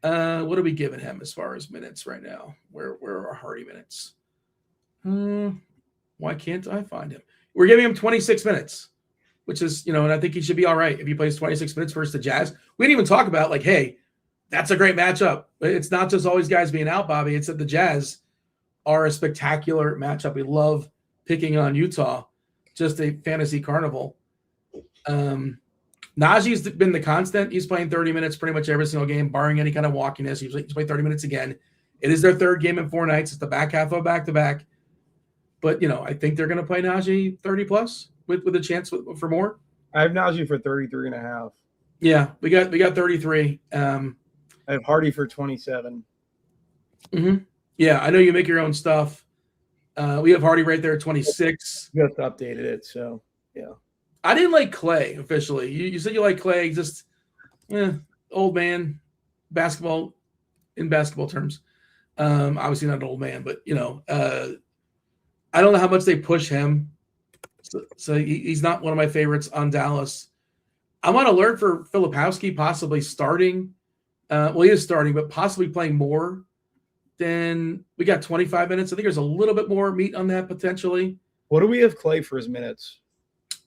What are we giving him as far as minutes right now? Where are our Hardy minutes? Why can't I find him? We're giving him 26 minutes, which is, and I think he should be all right if he plays 26 minutes versus the Jazz. We didn't even talk about, like, hey, that's a great matchup. It's not just always guys being out, Bobby. It's that the Jazz are a spectacular matchup. We love picking on Utah, just a fantasy carnival. Najee's been the constant. He's playing 30 minutes pretty much every single game, barring any kind of walkiness. He's played 30 minutes again. It is their third game in 4 nights. It's the back half of back-to-back. But, I think they're going to play Najee 30-plus with a chance for more. I have Najee for 33.5. Yeah, we got 33. I have Hardy for 27. Mm-hmm. Yeah, I know you make your own stuff. We have Hardy right there at 26. Just updated it, so yeah. I didn't like Clay officially. You said you like Clay, just old man basketball in basketball terms. Obviously not an old man, but I don't know how much they push him. So he's not one of my favorites on Dallas. I'm on alert for Filipowski possibly starting. He is starting, but possibly playing more than we got 25 minutes. I think there's a little bit more meat on that potentially. What do we have Clay for his minutes?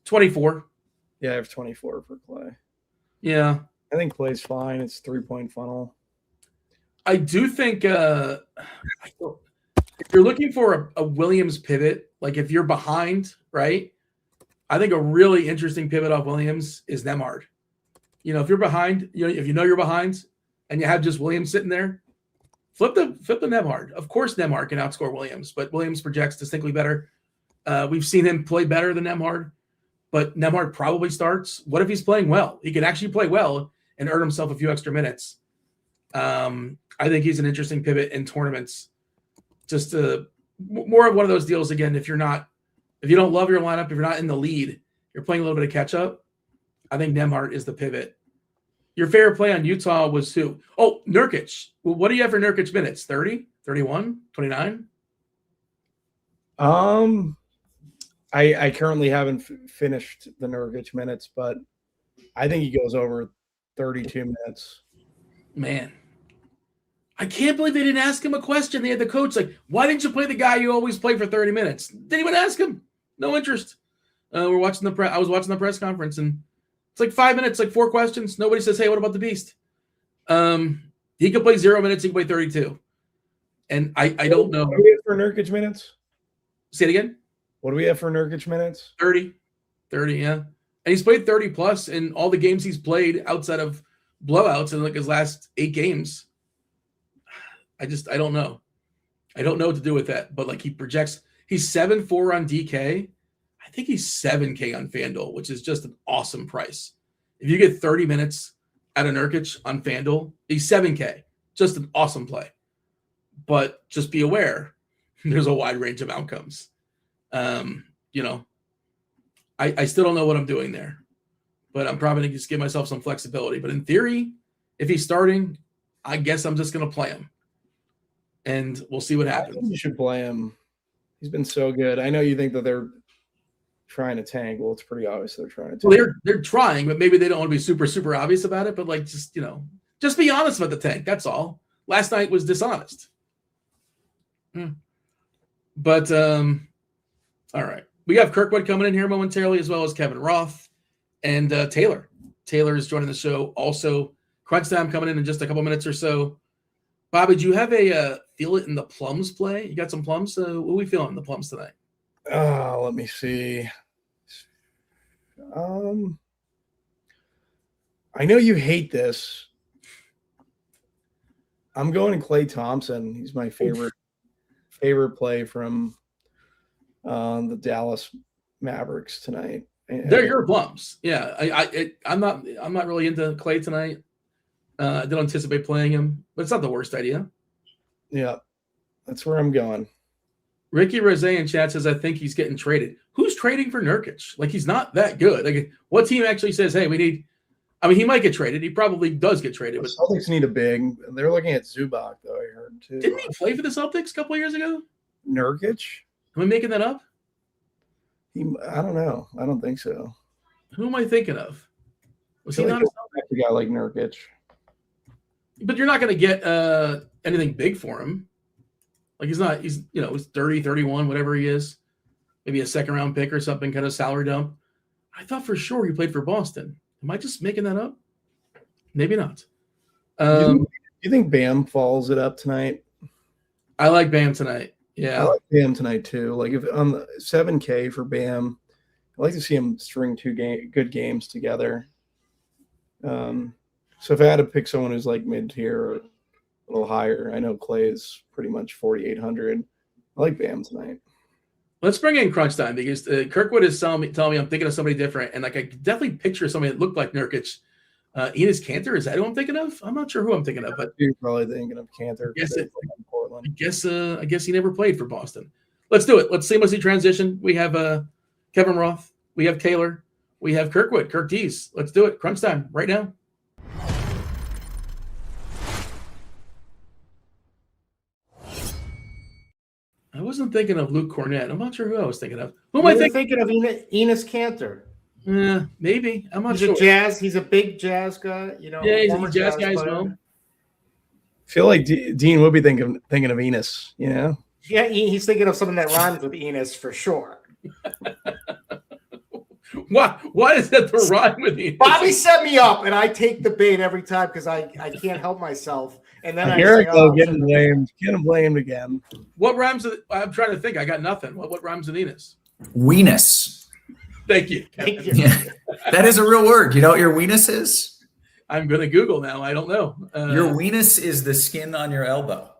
24. Yeah, I have 24 for Clay. Yeah. I think Clay's fine. It's 3-point funnel. I do think if you're looking for a Williams pivot, like if you're behind, right? I think a really interesting pivot off Williams is Nembhard. If you're behind, if you're behind and you have just Williams sitting there, flip the Nembhard. Of course, Nembhard can outscore Williams, but Williams projects distinctly better. We've seen him play better than Nembhard, but Nembhard probably starts. What if he's playing well? He can actually play well and earn himself a few extra minutes. I think he's an interesting pivot in tournaments. Just more of one of those deals again. If you don't love your lineup, if you're not in the lead, you're playing a little bit of catch up. I think Nembhard is the pivot. Your favorite play on Utah was who? Oh, Nurkic. Well, what do you have for Nurkic minutes? 30, 31, 29? I currently haven't finished the Nurkic minutes, but I think he goes over 32 minutes. Man, I can't believe they didn't ask him a question. They had the coach like, why didn't you play the guy you always play for 30 minutes? Didn't even ask him. No interest. I was watching the press conference, and it's like 5 minutes, like 4 questions. Nobody says, hey, what about the Beast? He could play 0 minutes. He could play 32. And I don't know. What do we have for Nurkic minutes? Say it again. What do we have for Nurkic minutes? 30, yeah. And he's played 30 plus in all the games he's played outside of blowouts in like his last 8 games. I don't know. I don't know what to do with that. But like he projects, he's 7.4 on DK. I think he's 7K on FanDuel, which is just an awesome price. If you get 30 minutes out of Nurkic on FanDuel, he's 7K. Just an awesome play. But just be aware, there's a wide range of outcomes. I still don't know what I'm doing there. But I'm probably going to just give myself some flexibility. But in theory, if he's starting, I guess I'm just going to play him. And we'll see what happens. I think you should play him. He's been so good. I know you think that they're trying to tank. Well, it's pretty obvious they're trying to tank. Well, they're trying, but maybe they don't want to be super, super obvious about it. But like, just be honest about the tank. That's all. Last night was dishonest. But all right. We have Kirkwood coming in here momentarily, as well as Kevin Roth and Taylor. Taylor is joining the show. Also, Crunch Time coming in just a couple minutes or so. Bobby, do you have a feel it in the plums play? You got some plums? What are we feeling in the plums tonight? Let me see. I know you hate this. I'm going to Klay Thompson. He's my favorite play from the Dallas Mavericks tonight. They're your plums. Yeah, I'm not really into Klay tonight. I don't anticipate playing him, but it's not the worst idea. Yeah, that's where I'm going. Ricky Rose in chat says, I think he's getting traded. who's trading for Nurkic? Like, he's not that good. Like, what team actually says, hey, we need – I mean, he might get traded. He probably does get traded. The But Celtics need a big. They're looking at Zubac, though, I heard, too. didn't he play for the Celtics a couple of years ago? Nurkic? Am I making that up? I don't know. I don't think so. Who am I thinking of? Was he not a guy like Nurkic? But you're not going to get anything big for him. Like, he's 30, 31, whatever he is. Maybe a second-round pick or something, kind of salary dump. I thought for sure he played for Boston. Am I just making that up? Maybe not. Do you think Bam follows it up tonight? I like Bam tonight. Yeah. I like Bam tonight, too. Like, if on the 7K for Bam, I'd like to see him string good games together. So if I had to pick someone who's like mid-tier or a little higher, I know Clay is pretty much 4,800. I like Bam tonight. Let's bring in crunch time because Kirkwood is telling me I'm thinking of somebody different, and like I could definitely picture somebody that looked like Nurkic. Enes Kanter, is that who I'm thinking of? I'm not sure who I'm thinking of, but you're probably thinking of Kanter. I guess he never played for Boston. Let's do it. Let's seamlessly transition. We have Kevin Roth, we have Taylor, we have Kirkwood, KirkDiese. Let's do it. Crunch time right now. I wasn't thinking of Luke Cornett. I'm not sure who I was thinking of. Who am I thinking of? Enes Kanter. Maybe. I'm not sure. He's a big jazz guy. Yeah, he's a jazz guy as well. I feel like Dean would be thinking of Enes, you know? Yeah, he's thinking of something that rhymes with Enes for sure. Why is that the rhyme with Enes? Bobby set me up, and I take the bait every time because I can't help myself. And then getting blamed again. What rhymes with? I'm trying to think. I got nothing. What rhymes with Enes? Weenus. Thank you. Yeah, that is a real word. You know what your weenus is? I'm going to Google now. I don't know. Your weenus is the skin on your elbow.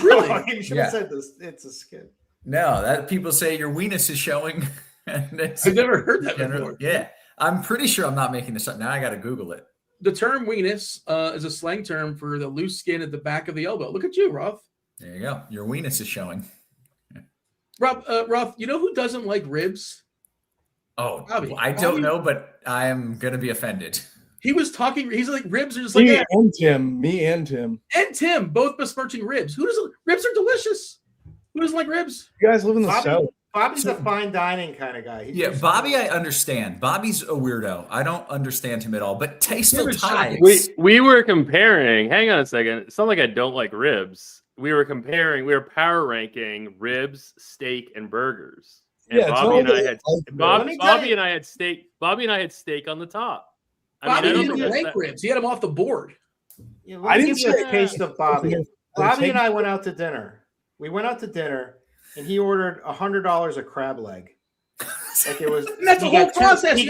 Really? Oh, you should have said this. It's a skin. No, that people say your weenus is showing. And I've never heard that before. Yeah, I'm pretty sure I'm not making this up. Now I got to Google it. The term weenus is a slang term for the loose skin at the back of the elbow. Look at you, Roth. There you go. Your weenus is showing. Roth, you know who doesn't like ribs? Oh, I don't know, but I am going to be offended. He was talking. He's like, ribs are just like me and Tim, and Tim, both besmirching ribs. Ribs are delicious. Who doesn't like ribs? You guys live in the South. Bobby's a fine dining kind of guy. Bobby, I understand. Bobby's a weirdo. I don't understand him at all. But tasteful ties. We were comparing. Hang on a second. It's not like I don't like ribs. We were power ranking ribs, steak, and burgers. And Bobby and I had steak. Bobby and I had steak on the top. Bobby didn't rank ribs. He had them off the board. Yeah, I didn't give you a taste of Bobby. Bobby and I went out to dinner. We went out to dinner, and he ordered $100 of crab leg. Like it was. And that's the whole process. He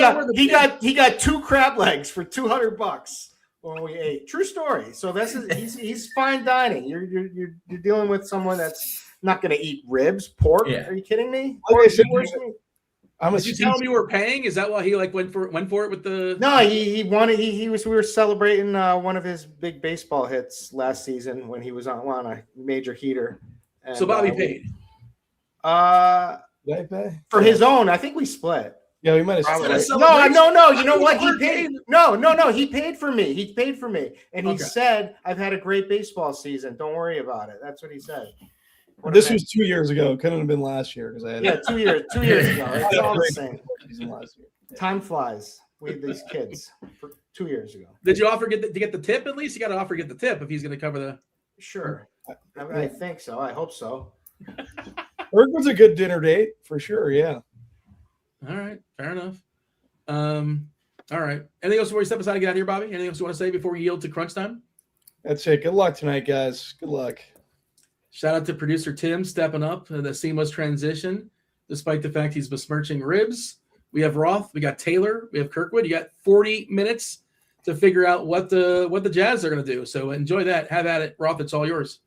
got 2 crab legs for $200 when we ate. True story. So he's fine dining. You're dealing with someone that's not going to eat ribs, pork. Yeah. Are you kidding me? Did you tell him you were paying? Is that why he went for it with the? No, he wanted. We were celebrating one of his big baseball hits last season when he was on a major heater. And, so Bobby paid. Did I pay for his own? I think we split. Yeah, we might have split. No. You know what? He paid. No. He paid for me. And he said, "I've had a great baseball season. Don't worry about it." That's what he said. This was 2 years ago. Couldn't have been last year because I had 2 years. 2 years ago. It's all the same. Time flies. We had these kids for 2 years ago. Did you offer to get the tip at least? You got to offer to get the tip if he's going to cover the. Sure. I think so. I hope so. Kirk was a good dinner date for sure. Yeah. All right. Fair enough. All right. Anything else before we step aside and get out of here, Bobby? Anything else you want to say before we yield to crunch time? That's it. Good luck tonight, guys. Good luck. Shout out to producer Tim stepping up the seamless transition, despite the fact he's besmirching ribs. We have Roth, we got Taylor, we have Kirkwood. You got 40 minutes to figure out what the Jazz are going to do. So enjoy that. Have at it, Roth. It's all yours.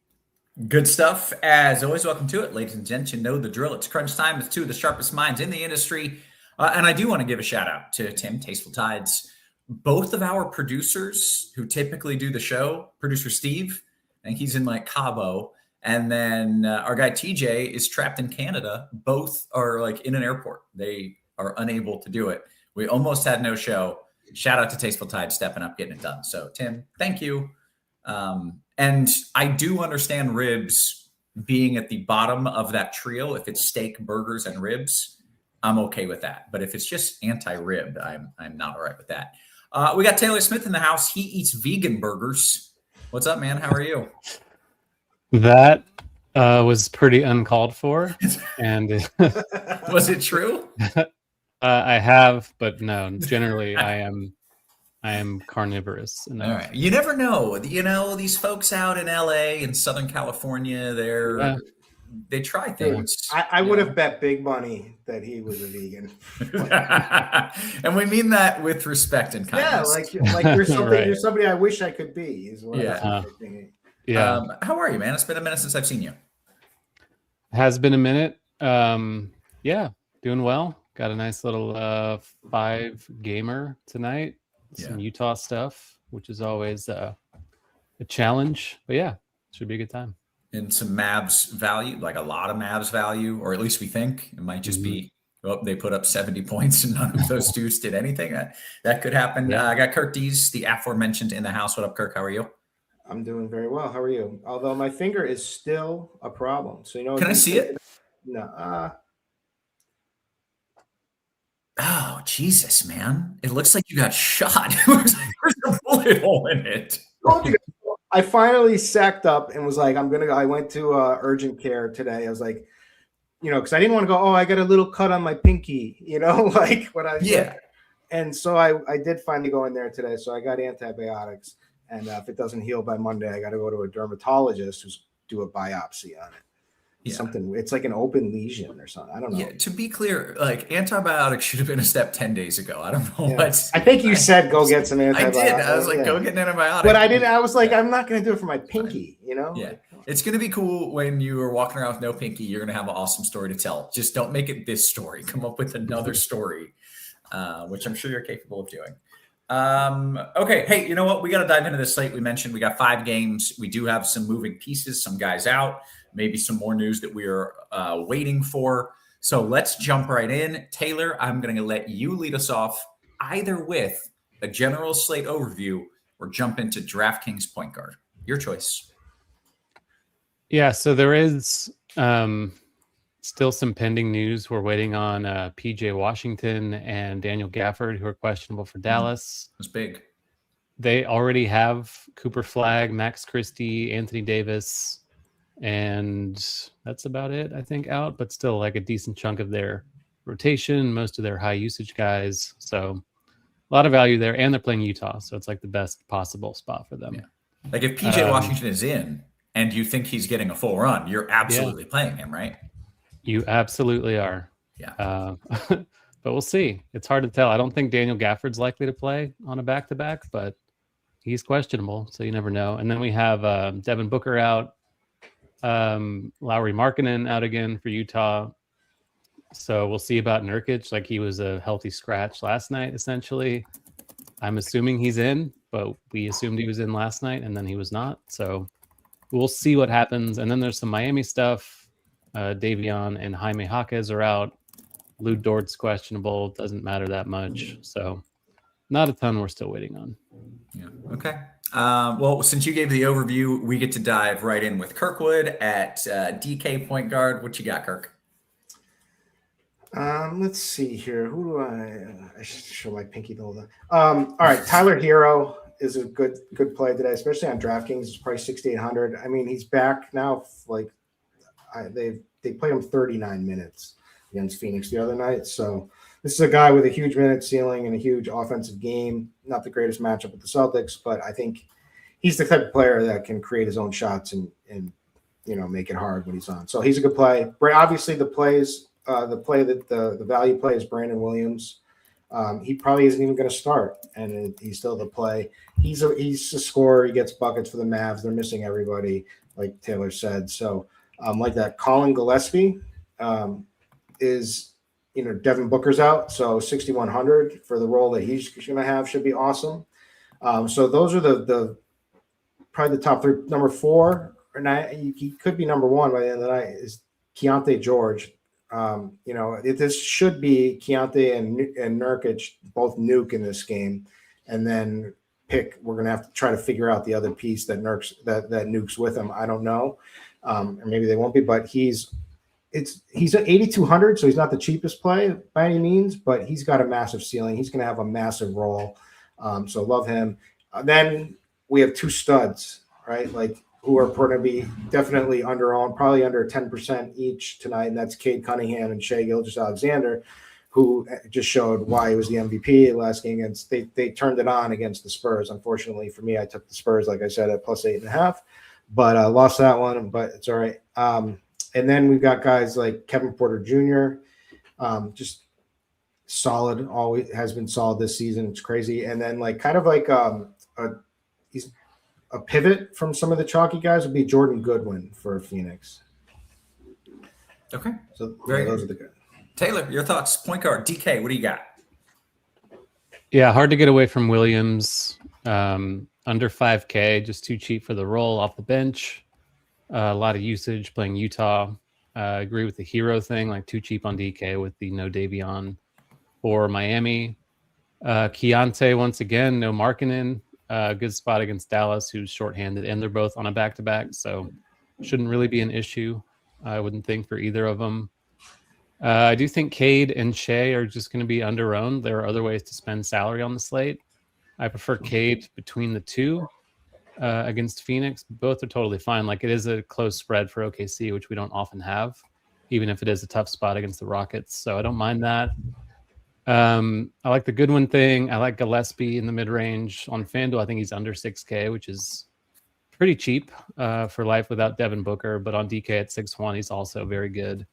Good stuff. As always, welcome to it, ladies and gents. You know the drill. It's crunch time with 2 of the sharpest minds in the industry. And I do want to give a shout out to Tim, Tasteful Tides. Both of our producers who typically do the show, producer Steve, I think he's in Cabo, And then our guy TJ is trapped in Canada. Both are like in an airport. They are unable to do it. We almost had no show. Shout out to Tasteful Tide stepping up, getting it done. So Tim, thank you. And I do understand ribs being at the bottom of that trio. If it's steak, burgers, and ribs, I'm okay with that. But if it's just anti-rib, I'm not all right with that. We got Taylor Smith in the house. He eats vegan burgers. What's up, man? How are you? That was pretty uncalled for. And was it true? I have, but no. Generally, I am carnivorous. All right. You never know. You know, these folks out in LA and Southern California, they try things. I would have bet big money that he was a vegan. And we mean that with respect and kindness. Yeah, like you're something. Right. You're somebody I wish I could be. Is what I'm thinking. Yeah. How are you, man? It's been a minute since I've seen you. Has been a minute. Yeah, doing well. Got a nice little 5 gamer tonight. Some Utah stuff, which is always a challenge. But yeah, should be a good time. And some Mavs value, like a lot of Mavs value, or at least we think it might just be, they put up 70 points and none of those dudes did anything. That could happen. I got KirkDiese, the aforementioned, in the house. What up, Kirk? How are you? I'm doing very well. How are you? Although my finger is still a problem. So, can I see it? No. Oh, Jesus, man. It looks like you got shot. It looks like there's a bullet hole in it. I finally sacked up and was like, I went to urgent care today. I was like, because I didn't want to go, I got a little cut on my pinky, like what I Yeah. And so I did finally go in there today. So I got antibiotics. And if it doesn't heal by Monday, I got to go to a dermatologist who's do a biopsy on it. Something, it's like an open lesion or something. I don't know. Yeah, to be clear, like antibiotics should have been a step 10 days ago. I don't know what. I think you said go get some antibiotics. I did. I was like, go get an antibiotic. But I didn't. I was like, I'm not going to do it for my pinky, Yeah. It's going to be cool when you are walking around with no pinky. You're going to have an awesome story to tell. Just don't make it this story. Come up with another story, which I'm sure you're capable of doing. Okay. Hey, you know what? We got to dive into this slate. We mentioned we got 5 games. We do have some moving pieces, some guys out, maybe some more news that we are waiting for. So let's jump right in. Taylor, I'm going to let you lead us off either with a general slate overview or jump into DraftKings point guard. Your choice. Yeah. So there is still some pending news. We're waiting on PJ Washington and Daniel Gafford, who are questionable for Dallas. It's big. They already have Cooper Flagg, Max Christie, Anthony Davis, and that's about it, I think, out, but still like a decent chunk of their rotation, most of their high usage guys. So a lot of value there, and they're playing Utah. So it's like the best possible spot for them. Yeah. Like if PJ Washington is in and you think he's getting a full run, you're absolutely playing him, right? You absolutely are. Yeah. But we'll see. It's hard to tell. I don't think Daniel Gafford's likely to play on a back-to-back, but he's questionable, so you never know. And then we have Devin Booker out, Lauri Markkanen out again for Utah. So we'll see about Nurkic. Like, he was a healthy scratch last night, essentially. I'm assuming he's in, but we assumed he was in last night, and then he was not. So we'll see what happens. And then there's some Miami stuff. Davion and Jaime Jaquez are out. Lou Dort's questionable. Doesn't matter that much. So not a ton we're still waiting on. Yeah. Okay. Well, since you gave the overview, we get to dive right in with Kirkwood at DK point guard. What you got, Kirk? Let's see here. Who do I should show my pinky the whole time. All right, Tyler Hero is a good play today, especially on DraftKings. It's probably 6,800. I mean, he's back now. Like they played him 39 minutes against Phoenix the other night. So this is a guy with a huge minute ceiling and a huge offensive game. Not the greatest matchup with the Celtics, but I think he's the type of player that can create his own shots and make it hard when he's on. So he's a good play. Obviously, the play that the value play is Brandon Williams. He probably isn't even going to start, and he's still the play. He's a scorer. He gets buckets for the Mavs. They're missing everybody, like Taylor said. So like that, Colin Gillespie is. Devin Booker's out, so 6,100 for the role that he's going to have should be awesome. So those are the probably the top 3. Number 4, he could be number one by the end of the night, is Keontae George. This should be Keontae and Nurkic both nuke in this game, and then we're going to have to try to figure out the other piece that nukes with him. I don't know. Or maybe they won't be, but he's at 8,200, so he's not the cheapest play by any means, but he's got a massive ceiling. He's going to have a massive role. So love him. Then we have two studs, right? Like, who are going to be definitely underowned, probably under 10% each tonight, and that's Cade Cunningham and Shai Gilgeous-Alexander, who just showed why he was the MVP last game against. They turned it on against the Spurs. Unfortunately for me, I took the Spurs, like I said, at +8.5, but lost that one. But it's all right. And then we've got guys like Kevin Porter Jr., just solid. Always has been solid this season. It's crazy. And then he's a pivot from some of the chalky guys would be Jordan Goodwin for Phoenix. Okay, so those are the good. Taylor, your thoughts? Point guard, DK, what do you got? Yeah, hard to get away from Williams. Under 5K, just too cheap for the role off the bench. A lot of usage playing Utah. I agree with the hero thing, like too cheap on DK with the no Davion for Miami. Keontae, once again, no Markkanen. Good spot against Dallas, who's shorthanded, and they're both on a back-to-back, so shouldn't really be an issue, I wouldn't think, for either of them. I do think Cade and Shai are just going to be under-owned. There are other ways to spend salary on the slate. I prefer Cade between the two against Phoenix. Both are totally fine. Like, it is a close spread for OKC, which we don't often have, even if it is a tough spot against the Rockets, so I don't mind that. I like the Goodwin thing. I like Gillespie in the mid-range. On FanDuel, I think he's under 6K, which is pretty cheap for life without Devin Booker. But on DK at 6-1, he's also very good.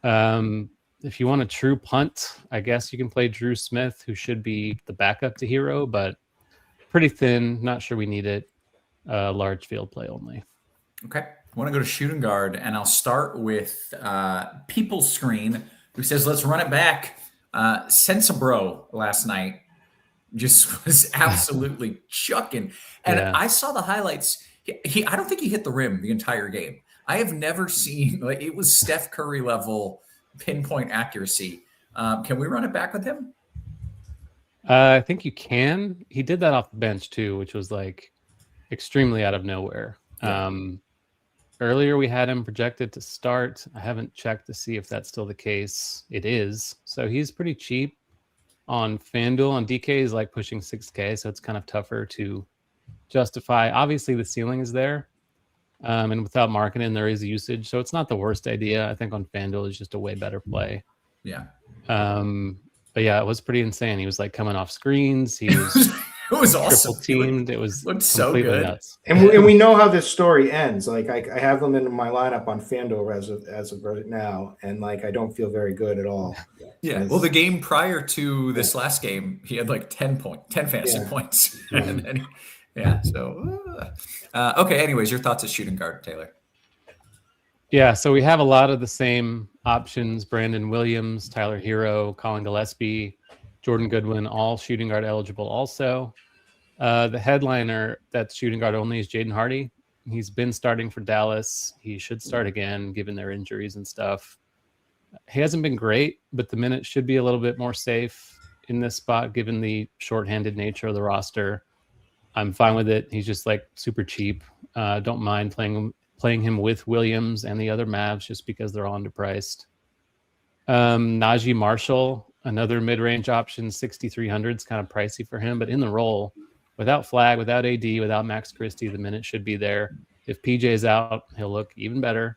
If you want a true punt, I guess you can play Drew Smith, who should be the backup to Hero, but pretty thin. Not sure we need it. Large field play only. Okay. I want to go to shooting guard, and I'll start with People's Screen, who says, let's run it back. Sensabro last night just was absolutely chucking. And I saw the highlights. I don't think he hit the rim the entire game. I have never seen, like, it was Steph Curry level pinpoint accuracy. Can we run it back with him? I think you can. He did that off the bench too, which was like extremely out of nowhere. Yeah. Earlier, we had him projected to start. I haven't checked to see if that's still the case. It is. So he's pretty cheap on FanDuel. On DK, he's like pushing 6K, so it's kind of tougher to justify. Obviously, the ceiling is there. And without Markkanen, there is usage. So it's not the worst idea. I think on FanDuel is just a way better play. Yeah. But yeah, it was pretty insane. He was like coming off screens. He was... It was awesome. Teamed. It was looked so good. Nuts. And we know how this story ends. Like, I have them in my lineup on FanDuel as of right now, and like I don't feel very good at all. Yeah. Well, the game prior to this last game, he had like 10 fantasy points. And then, so okay. Anyways, your thoughts as shooting guard, Taylor? Yeah, so we have a lot of the same options: Brandon Williams, Tyler Hero, Colin Gillespie, Jordan Goodwin, all shooting guard eligible also. The headliner that's shooting guard only is Jaden Hardy. He's been starting for Dallas. He should start again, given their injuries and stuff. He hasn't been great, but the minutes should be a little bit more safe in this spot, given the shorthanded nature of the roster. I'm fine with it. He's just like super cheap. Don't mind playing him with Williams and the other Mavs just because they're all underpriced. Najee Marshall, another mid-range option, 6,300 is kind of pricey for him, but in the role, without Flag, without AD, without Max Christie, the minute should be there. If PJ's out, he'll look even better.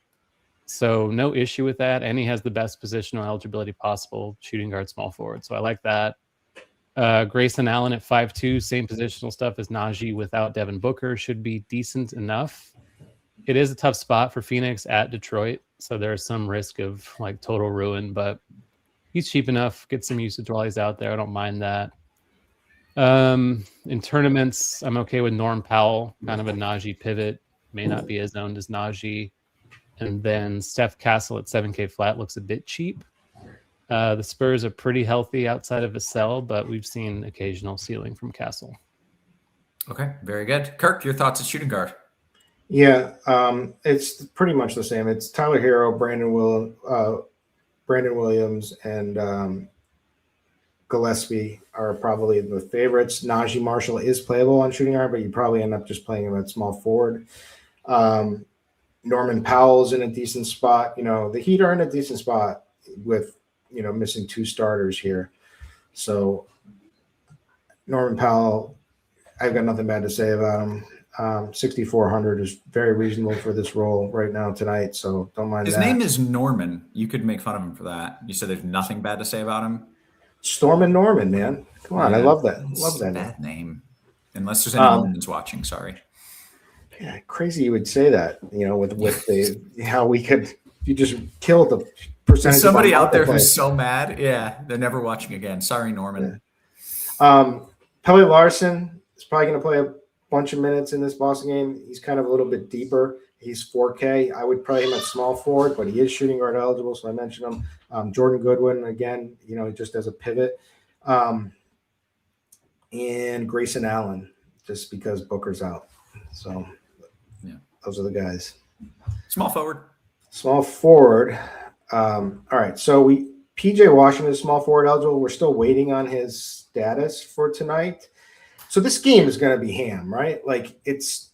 So no issue with that, and he has the best positional eligibility possible, shooting guard, small forward. So I like that. Grayson Allen at 5'2", same positional stuff as Najee without Devin Booker, should be decent enough. It is a tough spot for Phoenix at Detroit, so there's some risk of like total ruin, but he's cheap enough. Get some usage while he's out there. I don't mind that. In tournaments, I'm okay with Norm Powell, kind of a Najee pivot. May not be as owned as Najee. And then Steph Castle at 7K flat looks a bit cheap. The Spurs are pretty healthy outside of Vassell, but we've seen occasional ceiling from Castle. Okay, very good. Kirk, your thoughts as shooting guard? Yeah, it's pretty much the same. It's Tyler Hero, Brandon Williams, and Gillespie are probably the favorites. Najee Marshall is playable on shooting guard, but you probably end up just playing him at small forward. Norman Powell's in a decent spot. The Heat are in a decent spot with, missing 2 starters here. So Norman Powell, I've got nothing bad to say about him. 6,400 is very reasonable for this role right now tonight, so don't mind His that. name is Norman. You could make fun of him for that. You said there's nothing bad to say about him? Stormin' Norman, man. Come on, I love that. Love that bad name. Unless there's any Normans watching, sorry. Yeah, crazy you would say that, with the how we could you just kill the percentage. There's somebody out there who's so mad. Yeah, they're never watching again. Sorry, Norman. Yeah. Pelle Larson is probably going to play a bunch of minutes in this Boston game. He's kind of a little bit deeper. He's 4K. I would play him at small forward, but he is shooting guard eligible, so I mentioned him. Jordan Goodwin, again, just as a pivot. And Grayson Allen, just because Booker's out. So, yeah, those are the guys. Small forward. Small forward. All right, so PJ Washington is small forward eligible. We're still waiting on his status for tonight. So this game is going to be ham, right? Like, it's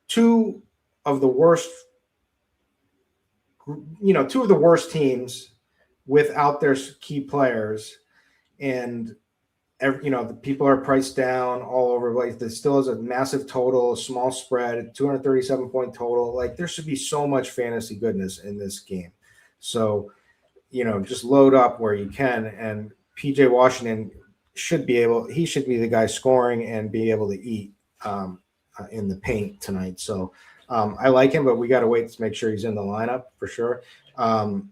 two of the worst teams without their key players. And, the people are priced down all over. Like, there still is a massive total, a small spread, 237-point total. Like, there should be so much fantasy goodness in this game. So, just load up where you can. And PJ Washington should be the guy scoring and be able to eat in the paint tonight. So I like him, but we got to wait to make sure he's in the lineup for sure. Najee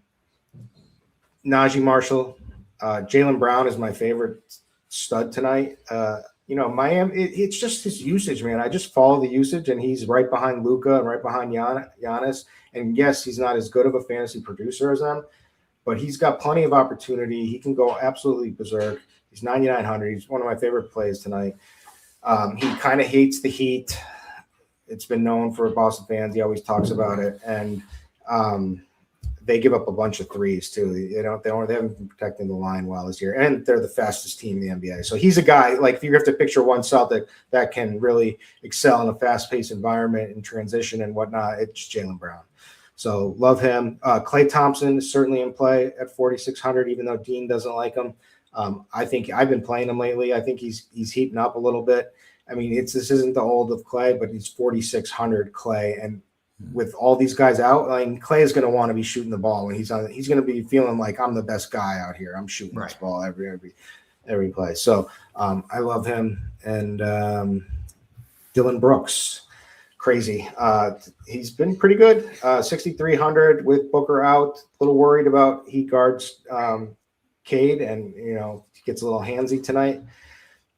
Marshall, Jaylen Brown is my favorite stud tonight. Miami, it's just his usage, man. I just follow the usage, and he's right behind Luka and right behind Giannis. And yes, he's not as good of a fantasy producer as them, but he's got plenty of opportunity. He can go absolutely berserk. He's 9,900. He's one of my favorite plays tonight. He kind of hates the Heat. It's been known for Boston fans. He always talks about it. And they give up a bunch of threes too. They haven't been protecting the line well this year. And they're the fastest team in the NBA. So he's a guy, like, if you have to picture one Celtic that can really excel in a fast-paced environment and transition and whatnot, it's Jaylen Brown. So love him. Klay Thompson is certainly in play at 4,600, even though Dean doesn't like him. I think I've been playing him lately. I think he's heating up a little bit. I mean, this isn't the old of Klay, but he's 4,600 Klay. And with all these guys out, Klay is going to want to be shooting the ball when he's on. He's going to be feeling like, I'm the best guy out here. I'm shooting this ball every play. So I love him. And Dylan Brooks, crazy. He's been pretty good. 6,300 with Booker out. A little worried about he guards Cade, and gets a little handsy tonight.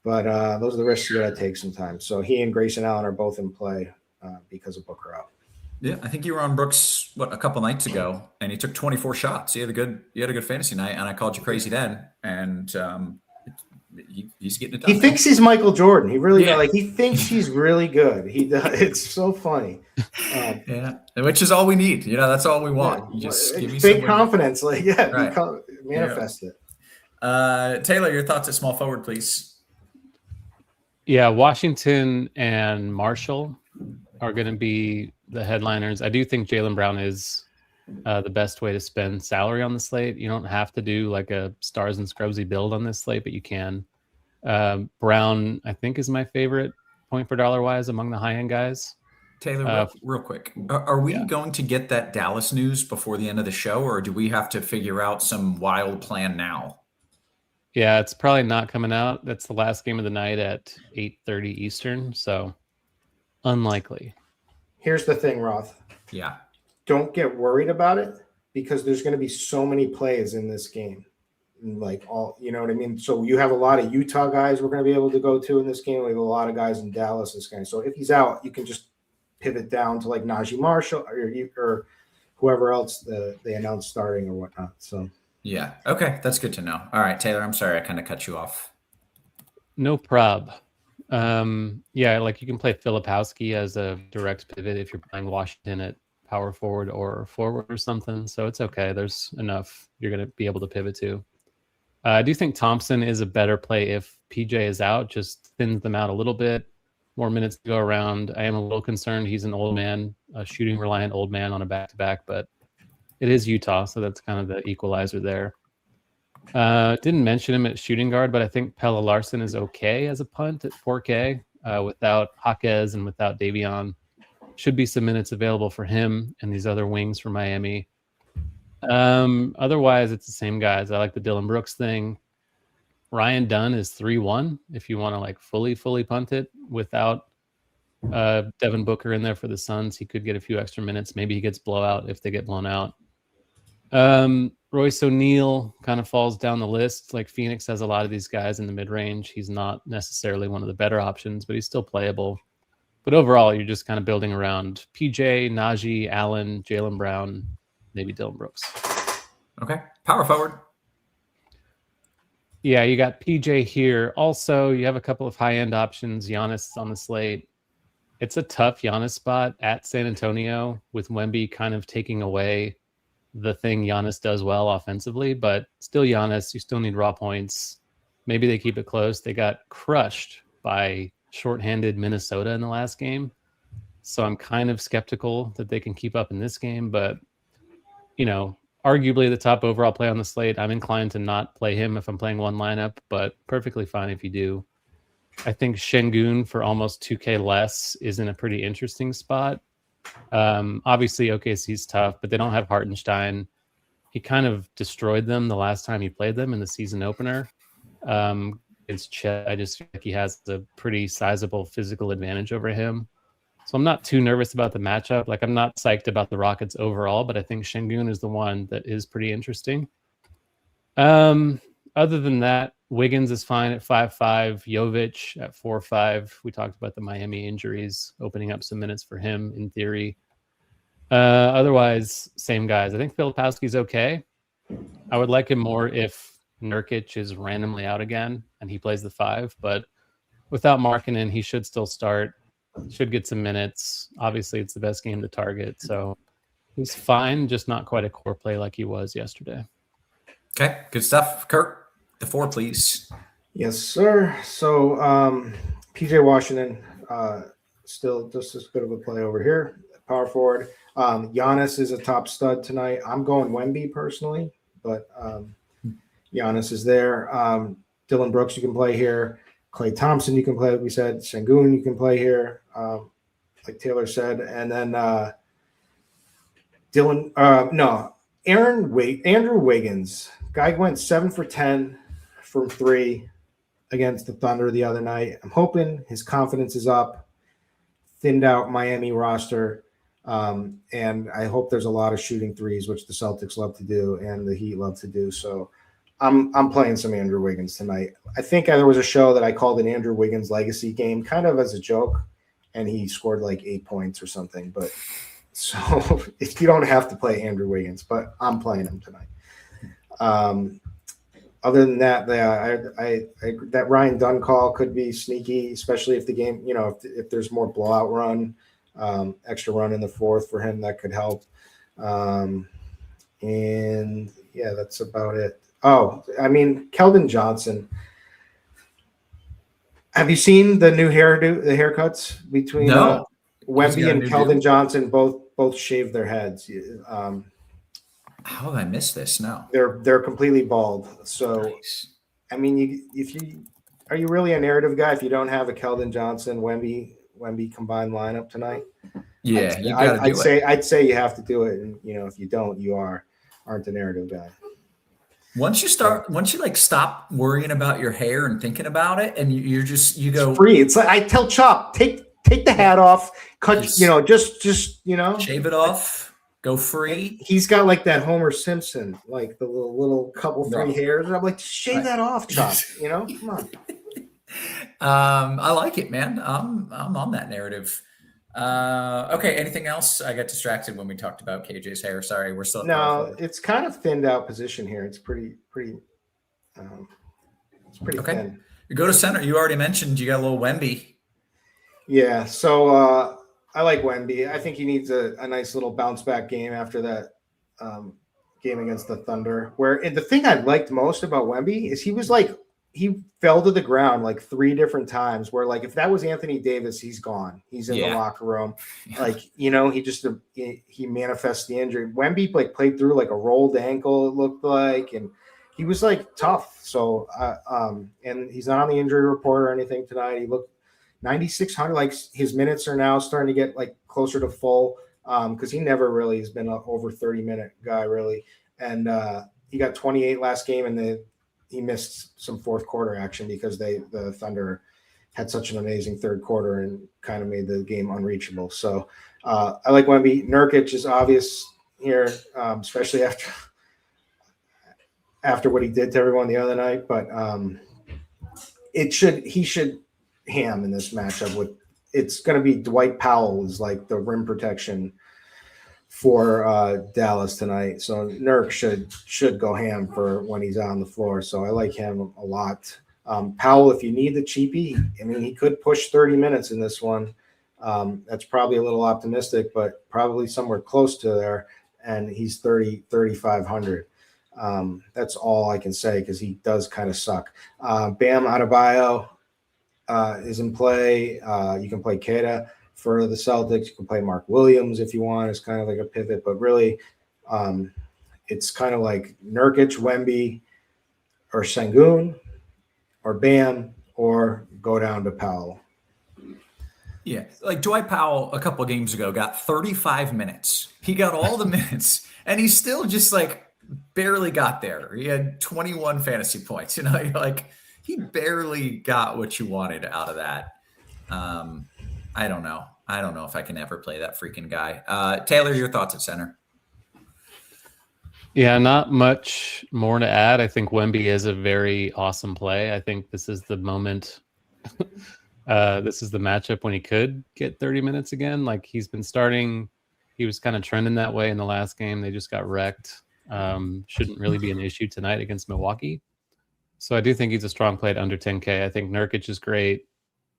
But those are the risks you got to take sometimes. So he and Grayson Allen are both in play because of Booker out. Yeah, I think you were on Brooks a couple nights ago, and he took 24 shots. You had a good fantasy night, and I called you crazy then. And he's getting it done. He thinks he's Michael Jordan. He really he thinks he's really good. He does. It's so funny. Which is all we need. That's all we want. You just give me fake confidence. Manifest it. Taylor, your thoughts at small forward, please. Yeah, Washington and Marshall are going to be the headliners. I do think Jaylen Brown is the best way to spend salary on the slate. You don't have to do like a stars and scrubsy build on this slate, but you can. Brown, I think, is my favorite point per dollar wise among the high end guys. Taylor, real quick, are we going to get that Dallas news before the end of the show, or do we have to figure out some wild plan now? Yeah, it's probably not coming out. That's the last game of the night at 8:30 Eastern, so unlikely. Here's the thing, Roth. Yeah. Don't get worried about it, because there's going to be so many plays in this game. Like, all, you know what I mean? So you have a lot of Utah guys we're going to be able to go to in this game. We have a lot of guys in Dallas this game. So if he's out, you can just pivot down to like Najee Marshall or whoever else they announced starting or whatnot. So yeah. Okay. That's good to know. All right, Taylor, I'm sorry I kind of cut you off. No prob. Yeah, like you can play Filipowski as a direct pivot if you're playing Washington at power forward or forward or something. So it's okay. There's enough you're going to be able to pivot to. I do think Thompson is a better play if PJ is out, just thins them out a little bit, more minutes to go around. I am a little concerned. He's an old man, a shooting reliant old man on a back-to-back, but it is Utah, so that's kind of the equalizer there. Didn't mention him at shooting guard, but I think Pelle Larsson is okay as a punt at 4K without Jaquez and without Davion. Should be some minutes available for him and these other wings for Miami. Otherwise, it's the same guys. I like the Dylan Brooks thing. Ryan Dunn is 3-1 if you want to like fully punt it without Devin Booker in there for the Suns. He could get a few extra minutes. Maybe he gets blowout if they get blown out. Royce O'Neal kind of falls down the list. Like Phoenix has a lot of these guys in the mid-range. He's not necessarily one of the better options, but he's still playable. But overall, you're just kind of building around PJ, Najee, Allen, Jaylen Brown, maybe Dylan Brooks. Okay. Power forward. Yeah, you got PJ here. Also, you have a couple of high-end options. Giannis on the slate. It's a tough Giannis spot at San Antonio with Wemby kind of taking away the thing Giannis does well offensively, but still Giannis, you still need raw points. Maybe they keep it close. They got crushed by shorthanded Minnesota in the last game. So I'm kind of skeptical that they can keep up in this game, but you know, arguably the top overall play on the slate. I'm inclined to not play him if I'm playing one lineup, but perfectly fine if you do. I think Şengün for almost 2K less is in a pretty interesting spot. Obviously OKC's tough, but they don't have Hartenstein. He kind of destroyed them the last time he played them in the season opener. Against Chet, I just feel like he has a pretty sizable physical advantage over him. So I'm not too nervous about the matchup. Like I'm not psyched about the Rockets overall, but I think Şengün is the one that is pretty interesting. Other than that, Wiggins is fine at 5.5, Jovic at 4.5. We talked about the Miami injuries, opening up some minutes for him in theory. Otherwise, same guys. I think Filipowski's okay. I would like him more if Nurkic is randomly out again and he plays the 5, but without Markkanen, he should still start. Should get some minutes. Obviously, it's the best game to target, so he's fine, just not quite a core play like he was yesterday. Okay, good stuff. Kirk, the 4, please. Yes, sir. So PJ Washington, still just as good of a play over here. Power forward. Giannis is a top stud tonight. I'm going Wemby personally, but Giannis is there. Dylan Brooks, you can play here. Klay Thompson, you can play, like we said. Şengün, you can play here, like Taylor said. And then Andrew Wiggins. Guy went 7 for 10 from 3 against the Thunder the other night. I'm hoping his confidence is up. Thinned out Miami roster. And I hope there's a lot of shooting threes, which the Celtics love to do and the Heat love to do. So I'm playing some Andrew Wiggins tonight. I think there was a show that I called an Andrew Wiggins legacy game, kind of as a joke, and he scored like 8 points or something. But so if you don't have to play Andrew Wiggins, but I'm playing him tonight. Other than that, that Ryan Dunn call could be sneaky, especially if the game, if there's more blowout run, extra run in the 4th for him, that could help. And yeah, that's about it. Oh, I mean, Keldon Johnson. Have you seen the new hairdo, the haircuts between Wemby and Keldon Johnson? Both shaved their heads. How have I missed this? No, they're completely bald. So, nice. I mean, are you really a narrative guy if you don't have a Keldon Johnson Wemby combined lineup tonight? Yeah, I'd say you have to do it, and if you don't, you aren't a narrative guy. Once you like stop worrying about your hair and thinking about it, and you go it's free. It's like I tell Chop, take the hat off, cut, just shave it off, go free. He's got like that Homer Simpson, like the little couple three hairs. And I'm like, shave that off, Chop. Come on. I like it, man. I'm on that narrative. Okay. Anything else? I got distracted when we talked about KJ's hair. Sorry, we're still. No, it's kind of thinned out position here. It's pretty. It's pretty okay. thin. You go to center. You already mentioned you got a little Wemby. Yeah, so I like Wemby. I think he needs a nice little bounce back game after that game against the Thunder. And the thing I liked most about Wemby is he fell to the ground like 3 different times. Where like if that was Anthony Davis, he's gone. He's in the locker room. Like he manifests the injury. Wemby like played through like a rolled ankle. It looked like, and he was like tough. So and he's not on the injury report or anything tonight. He looked 9,600. Like his minutes are now starting to get like closer to full because he never really has been an over 30-minute guy really. And he got 28 last game, and he missed some fourth quarter action because the Thunder had such an amazing third quarter and kind of made the game unreachable. So I like Wemby. Nurkic is obvious here, especially after what he did to everyone the other night. But he should ham in this matchup. It's going to be Dwight Powell is like the rim protection for Dallas tonight. So Nurk should go ham for when he's on the floor. So I like him a lot. Powell, if you need the cheapie, I mean, he could push 30 minutes in this one. That's probably a little optimistic, but probably somewhere close to there. And he's 3,500. That's all I can say because he does kind of suck. Bam Adebayo is in play. You can play Keita for the Celtics. You can play Mark Williams if you want. It's kind of like a pivot, but really it's kind of like Nurkic, Wemby, or Sengun, or Bam, or go down to Powell. Yeah, like Dwight Powell a couple of games ago got 35 minutes. He got all the minutes, and he still just like barely got there. He had 21 fantasy points. You know, like he barely got what you wanted out of that. I don't know. I don't know if I can ever play that freaking guy. Taylor, your thoughts at center? Yeah, not much more to add. I think Wemby is a very awesome play. I think this is the moment. This is the matchup when he could get 30 minutes again. Like he's been starting. He was kind of trending that way in the last game. They just got wrecked. Shouldn't really be an issue tonight against Milwaukee. So I do think he's a strong play at under 10K. I think Nurkic is great.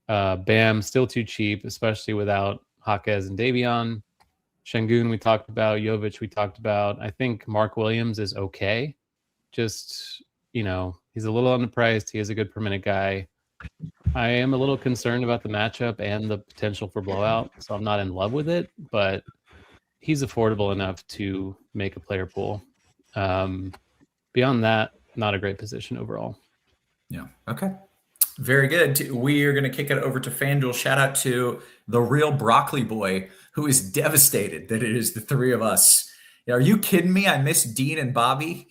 Bam, still too cheap, especially without Jaquez and Davion. Şengün we talked about. Jovic we talked about. I think Mark Williams is okay. Just, he's a little underpriced. He is a good per minute guy. I am a little concerned about the matchup and the potential for blowout, so I'm not in love with it, but he's affordable enough to make a player pool. Beyond that, not a great position overall. Yeah. Okay. Very good. We are going to kick it over to FanDuel. Shout out to the real Broccoli Boy, who is devastated that it is the three of us. Are you kidding me? I missed Dean and Bobby.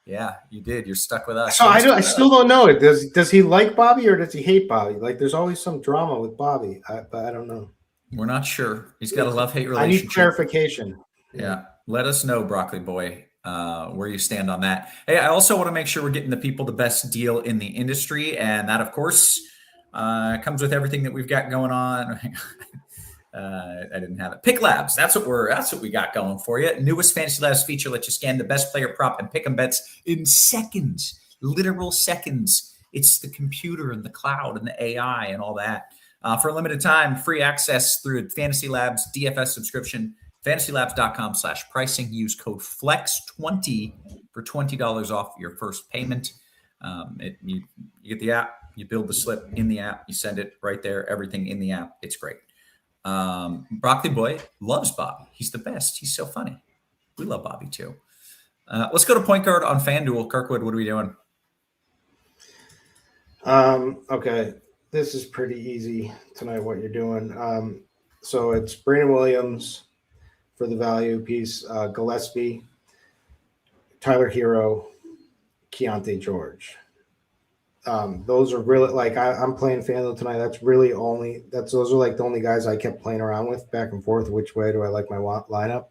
Yeah, you did. You're stuck with us. So I still don't know it. Does he like Bobby or does he hate Bobby? Like, there's always some drama with Bobby, but I don't know. We're not sure. He's got a love-hate relationship. I need clarification. Yeah. Let us know, Broccoli Boy, where you stand on that. Hey, I also want to make sure we're getting the people the best deal in the industry. And that, of course, comes with everything that we've got going on. I didn't have it. Pick Labs. That's what we got going for you. Newest Fantasy Labs feature lets you scan the best player prop and pick 'em bets in seconds, literal seconds. It's the computer and the cloud and the AI and all that. For a limited time, free access through Fantasy Labs DFS subscription, fantasylabs.com/pricing. Use code FLEX20 for $20 off your first payment. You get the app, you build the slip in the app, you send it right there, everything in the app. It's great. Broccoli Boy loves Bobby. He's the best. He's so funny. We love Bobby too. Let's go to point guard on FanDuel. Kirkwood, what are we doing? Okay. This is pretty easy tonight, what you're doing. So it's Brandon Williams for the value piece, Gillespie, Tyler Hero, Keontae George. Those are really like I'm playing FanDuel tonight. Those are like the only guys I kept playing around with back and forth. Which way do I like my lineup?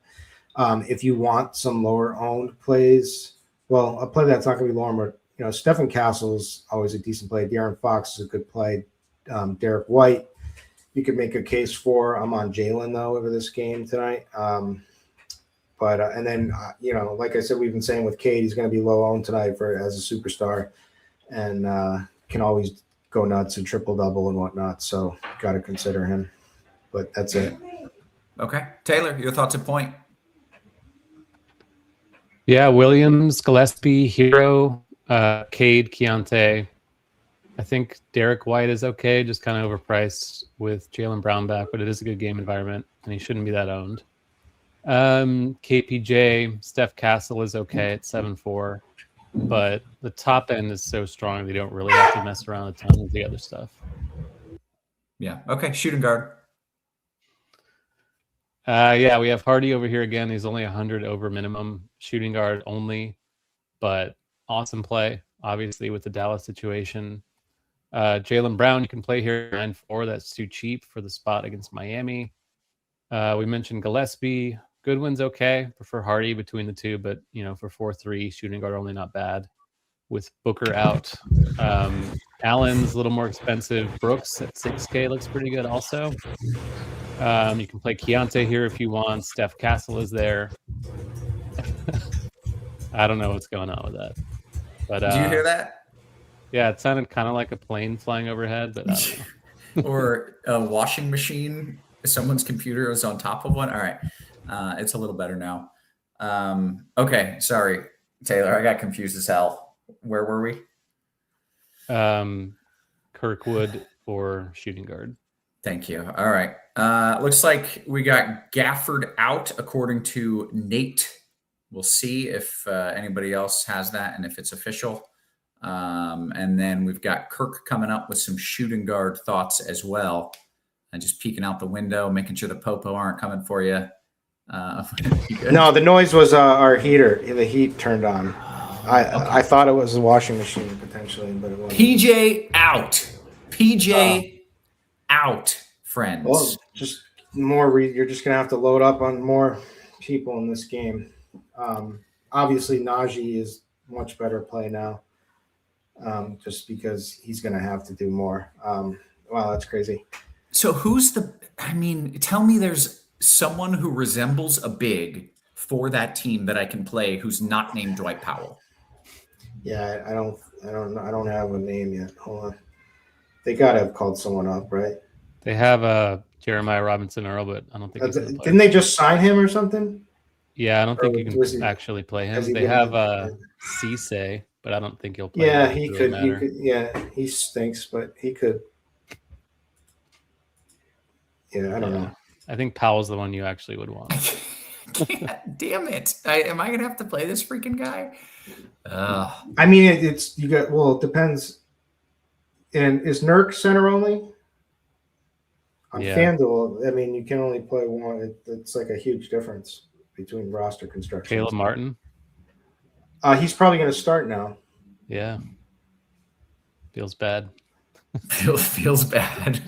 If you want some lower owned plays, well, a play that's not going to be lower, but Stephen Castle's always a decent play. De'Aaron Fox is a good play. Derek White, you could make a case for. I'm on Jalen though over this game tonight. But and then like I said, we've been saying with Cade, he's going to be low owned tonight as a superstar. And can always go nuts and triple double and whatnot. So got to consider him. But that's it. Okay, Taylor, your thoughts at point? Yeah, Williams, Gillespie, Hero, Cade, Keontae. I think Derek White is okay, just kind of overpriced with Jaylen Brown back, but it is a good game environment, and he shouldn't be that owned. KPJ, Steph Castle is okay at 7-4, but the top end is so strong they don't really have to mess around a ton with the other stuff. Yeah. Okay. Shooting guard. Yeah, we have Hardy over here again. He's only 100 over minimum, shooting guard only, but awesome play, obviously, with the Dallas situation. Jaylen Brown, you can play here 9-4. That's too cheap for the spot against Miami. We mentioned Gillespie. Goodwin's okay. Prefer Hardy between the two, but for 4-3, shooting guard only not bad. With Booker out, Allen's a little more expensive. Brooks at 6K looks pretty good also. You can play Keontae here if you want. Steph Castle is there. I don't know what's going on with that. But Did you hear that? Yeah, it sounded kind of like a plane flying overhead, but I don't know. Or a washing machine. Someone's computer was on top of one. All right. It's a little better now. Okay. Sorry, Taylor. I got confused as hell. Where were we? Kirkwood or shooting guard. Thank you. All right. Looks like we got Gafford out according to Nate. We'll see if anybody else has that and if it's official. And then we've got Kirk coming up with some shooting guard thoughts as well. And just peeking out the window, making sure the Popo aren't coming for you. No, the noise was our heater. The heat turned on. I thought it was a washing machine potentially, but it wasn't. PJ out. PJ out, friends. Well, just more. You're just gonna have to load up on more people in this game. Obviously, Najee is much better play now, just because he's gonna have to do more. Wow, that's crazy. So tell me there's someone who resembles a big for that team that I can play who's not named Dwight Powell. Yeah, I don't have a name yet. Hold on. They got to have called someone up, right? They have Jeremiah Robinson Earl, but I don't think he's gonna play. Didn't they just sign him or something? Yeah, I don't think you can actually play him. They have Cisse, but I don't think he'll play. Yeah, he could. Yeah, he stinks, but he could. Yeah, I don't know. I think Powell's the one you actually would want. Damn it! Am I gonna have to play this freaking guy? I mean, it depends. And is Nurk center only? On FanDuel, I mean, you can only play one. It's like a huge difference between roster construction. Caleb Martin. He's probably going to start now. Yeah. Feels bad. Feels bad.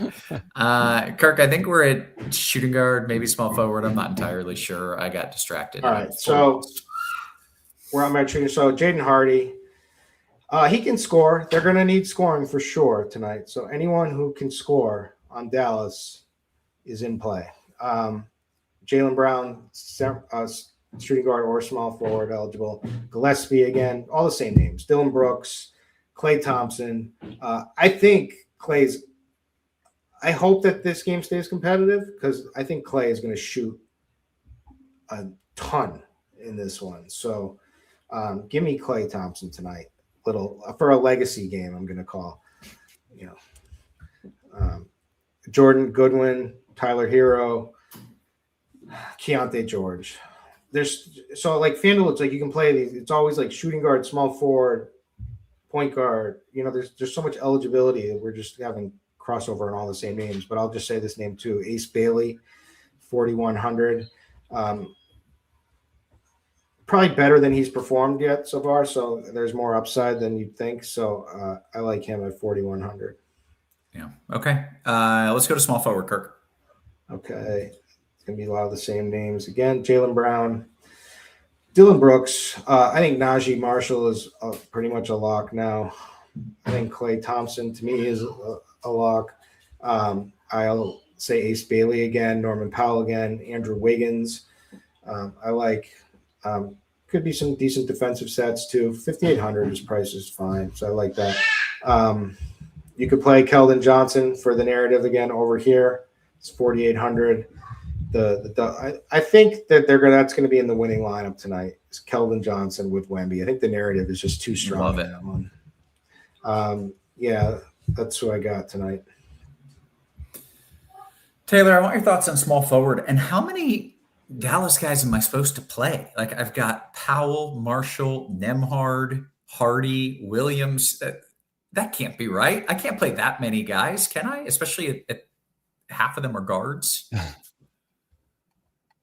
Kirk, I think we're at shooting guard, maybe small forward. I'm not entirely sure. I got distracted. All right, so we're on my shooting. So Jaden Hardy, he can score. They're going to need scoring for sure tonight. So anyone who can score on Dallas is in play. Jaylen Brown, shooting guard or small forward eligible. Gillespie again, all the same names. Dylan Brooks, Klay Thompson. I think I hope that this game stays competitive because I think Klay is going to shoot a ton in this one. So give me Klay Thompson tonight. For a legacy game, I'm going to call. Jordan Goodwin, Tyler Hero, Keontae George. Like FanDuel, it's like you can play these. It's always like shooting guard, small forward, point guard. There's so much eligibility that we're just having crossover and all the same names. But I'll just say this name too: Ace Bailey, 4,100. Probably better than he's performed yet so far. So there's more upside than you'd think. So I like him at 4,100. Yeah. Okay. Let's go to small forward, Kirk. Okay. It's going to be a lot of the same names. Again, Jaylen Brown, Dylan Brooks. I think Najee Marshall is pretty much a lock now. I think Klay Thompson, to me, is a lock. I'll say Ace Bailey again, Norman Powell again, Andrew Wiggins. I like could be some decent defensive sets too. 5,800 is price is fine. So I like that. You could play Keldon Johnson for the narrative again over here. It's 4,800. I think that that's going to be in the winning lineup tonight. It's Keldon Johnson with Wemby. I think the narrative is just too strong. Love it. In that one. Yeah, that's what I got tonight. Taylor, I want your thoughts on small forward and how many Dallas guys am I supposed to play? Like I've got Powell, Marshall, Nembhard, Hardy, Williams. That can't be right. I can't play that many guys, can I? Especially at half of them are guards.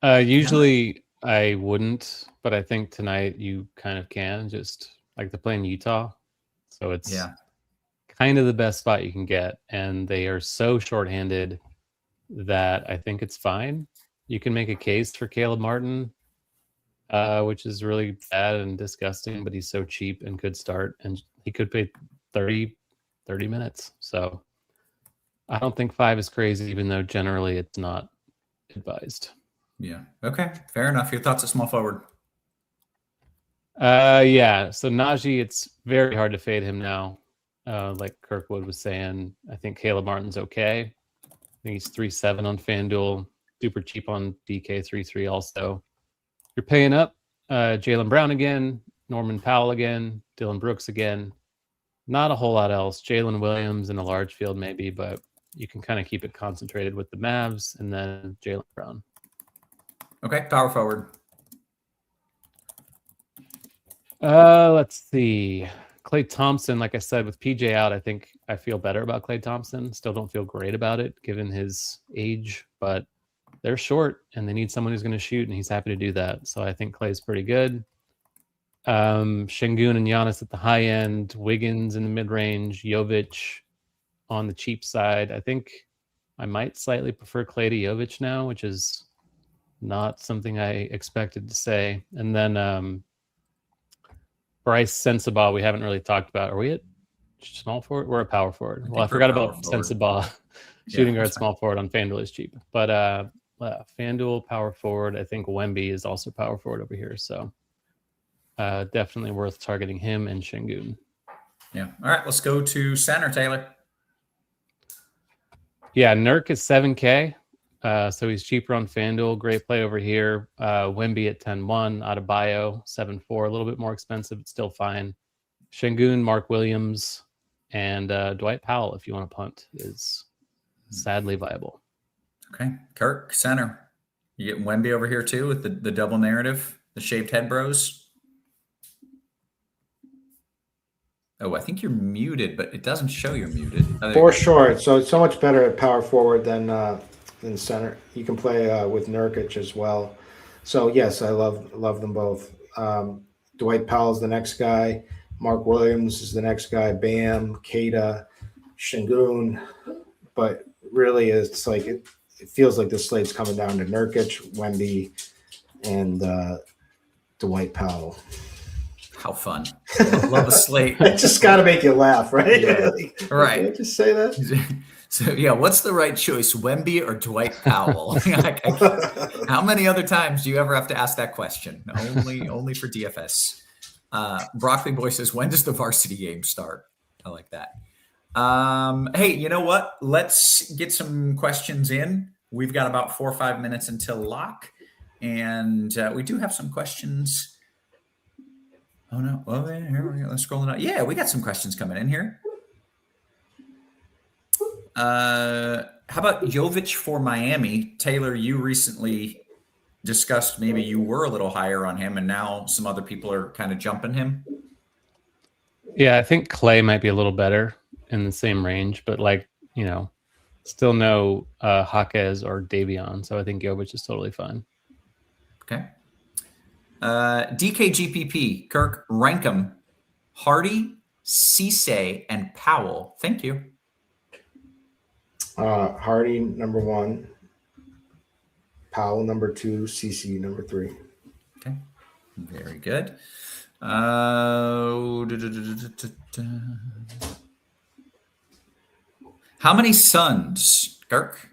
Usually I wouldn't, but I think tonight you kind of can, just like to play in Utah. So it's kind of the best spot you can get. And they are so shorthanded that I think it's fine. You can make a case for Caleb Martin, which is really bad and disgusting, but he's so cheap and could start. And he could play 30 minutes. So I don't think 5 is crazy, even though generally it's not advised. Yeah. Okay. Fair enough. Your thoughts at small forward? Yeah. So Najee, it's very hard to fade him now. Like Kirkwood was saying, I think Caleb Martin's okay. I think he's 3.7 on FanDuel, super cheap on DK 3.3 also. You're paying up. Jaylen Brown again, Norman Powell again, Dylan Brooks again. Not a whole lot else. Jalen Williams in a large field maybe, but you can kind of keep it concentrated with the Mavs and then Jaylen Brown. Okay, power forward. Let's see. Klay Thompson, like I said, with PJ out, I feel better about Klay Thompson. Still don't feel great about it given his age, but they're short and they need someone who's going to shoot, and he's happy to do that. So I think Klay's pretty good. Şengün and Giannis at the high end, Wiggins in the mid-range, Jovic on the cheap side. I think I might slightly prefer Klay to Jovic now, which is not something I expected to say. And then Bryce Sensabaugh, we haven't really talked about. Are we at small forward? We're a power forward. Well, I forgot about Sensabaugh. Shooting guard, small forward on FanDuel is cheap. But FanDuel, power forward. I think Wemby is also power forward over here. So definitely worth targeting him and Şengün. Yeah. All right, let's go to center, Taylor. Yeah, Nurk is 7K. So he's cheaper on FanDuel. Great play over here. Wemby at 10-1. Adebayo 7-4. A little bit more expensive, but still fine. Şengün, Mark Williams, and Dwight Powell, if you want to punt, is sadly viable. Okay. Kirk, center. You get Wemby over here too with the double narrative, the shaved head bros. Oh, I think you're muted, but it doesn't show you're muted. For sure. So it's so much better at power forward than center. You can play with Nurkic as well. So yes, I love them both. Dwight Powell's the next guy. Mark Williams is the next guy. Bam, Keita, Şengün. But really, it's like it feels like the slate's coming down to Nurkic, Wemby, and Dwight Powell. How fun. Love a slate. I just got to make you laugh, right? Yeah. Like, right. Did I just say that? So, yeah, what's the right choice, Wemby or Dwight Powell? How many other times do you ever have to ask that question? Only for DFS. Broccoli Boy says, when does the varsity game start? I like that. Hey, you know what? Let's get some questions in. We've got about 4 or 5 minutes until lock, and we do have some questions. Oh, no. Well, here we go. Let's scroll it out. Yeah, we got some questions coming in here. How about Jovic for Miami? Taylor, you recently discussed maybe you were a little higher on him, and now some other people are kind of jumping him. Yeah, I think Klay might be a little better in the same range, but still no Jaquez or Davion. So I think Jovic is totally fine. Okay. DKGPP, Kirk, rank them. Hardy, Cisse, and Powell. Thank you. Hardy number 1, Powell number 2, CC number 3. Okay, very good. How many Suns, Kirk?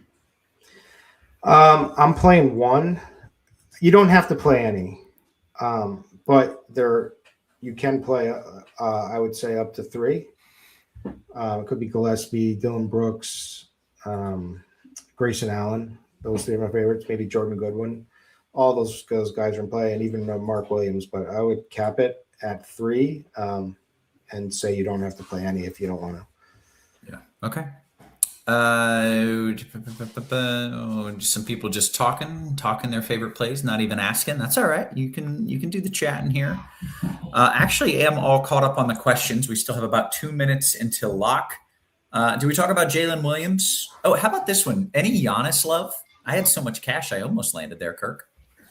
I'm playing 1. You don't have to play any, but you can play. I would say up to 3. It could be Gillespie, Dylan Brooks, Grayson Allen. Those three are my favorites. Maybe Jordan Goodwin. All those guys are in play, and even Mark Williams. But I would cap it at 3 and say you don't have to play any if you don't want to. Yeah. Okay. Some people just talking their favorite plays, not even asking. That's all right. You can do the chat in here. Actually, am all caught up on the questions. We still have about 2 minutes until lock. Do we talk about Jalen Williams? Oh, how about this one? Any Giannis love? I had so much cash, I almost landed there, Kirk.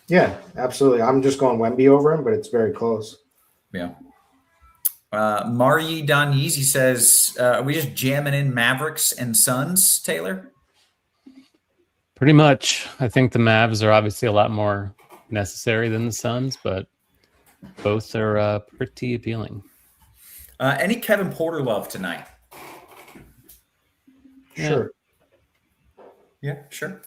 Yeah, absolutely. I'm just going Wemby over him, but it's very close. Yeah. Mari Don Yeezy says, are we just jamming in Mavericks and Suns, Taylor? Pretty much. I think the Mavs are obviously a lot more necessary than the Suns, but both are pretty appealing. Any Kevin Porter love tonight? Sure. Yeah, sure.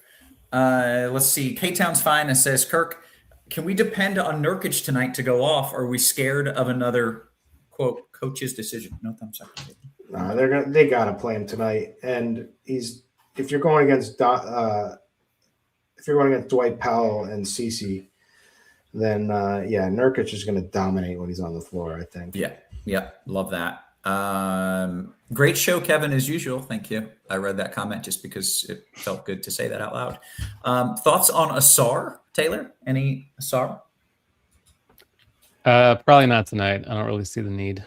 Let's see. K-Town's Fine and says, Kirk, can we depend on Nurkic tonight to go off? Or are we scared of another, quote, coach's decision? No thumbs up. No, they gotta play him tonight. And if you're going against Dwight Powell and CeCe, then Nurkic is going to dominate when he's on the floor, I think. Yeah, love that. Great show, Kevin, as usual. Thank you. I read that comment just because it felt good to say that out loud. Thoughts on Asar, Taylor? Any Asar? Probably not tonight. I don't really see the need.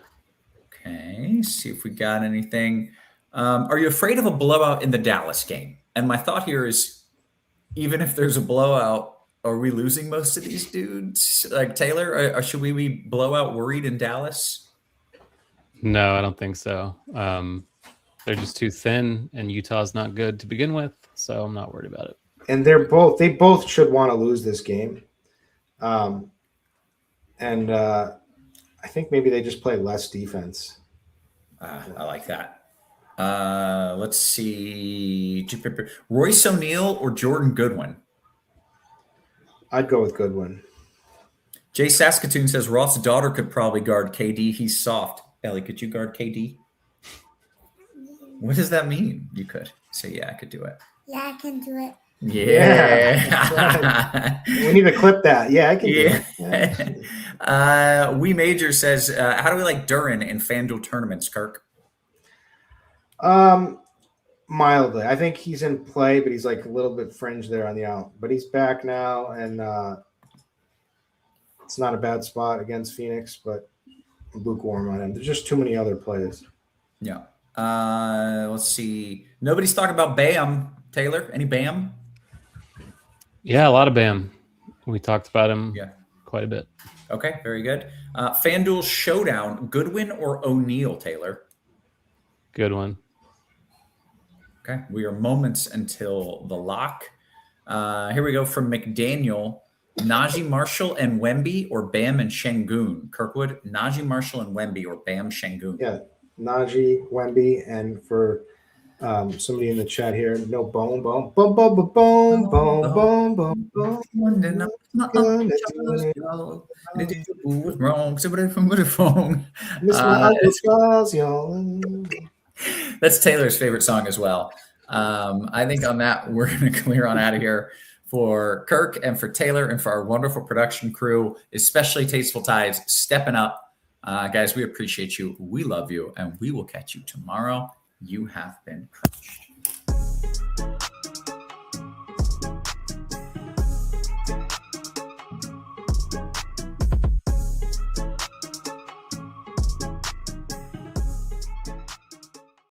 Okay, see if we got anything. Are you afraid of a blowout in the Dallas game? And my thought here is, even if there's a blowout, are we losing most of these dudes? Like Taylor, or should we be blowout worried in Dallas? No, I don't think so. They're just too thin, and Utah's not good to begin with, so I'm not worried about it. And they both should want to lose this game. I think maybe they just play less defense. I like that. Let's see. Royce O'Neal or Jordan Goodwin? I'd go with Goodwin. Jay Saskatoon says Roth's daughter could probably guard KD. He's soft. Ellie, could you guard KD? What does that mean? You could say, yeah, I could do it. Yeah, I can do it. Yeah. We need to clip that. Yeah, I can do it. We Major says, how do we like Duran in FanDuel tournaments, Kirk? Mildly. I think he's in play, but he's like a little bit fringe there on the out. But he's back now, and it's not a bad spot against Phoenix, but lukewarm on him. There's just too many other plays. Yeah. Let's see. Nobody's talking about Bam, Taylor. Any Bam? Yeah, a lot of Bam. We talked about him quite a bit. Okay, very good. FanDuel Showdown, Goodwin or O'Neal, Taylor? Good one. Okay, we are moments until the lock. Here we go from McDaniel. Najee Marshall and Wemby or Bam and Şengün? Kirkwood, Najee Marshall and Wemby or Bam Şengün? Yeah, Najee, Wemby, and for somebody in the chat here, no bone. That's Taylor's favorite song as well. I think on that, we're going to clear on out of here. For Kirk and for Taylor and for our wonderful production crew, especially Tasteful Tides, stepping up. Guys, we appreciate you. We love you. And we will catch you tomorrow. You have been crunched.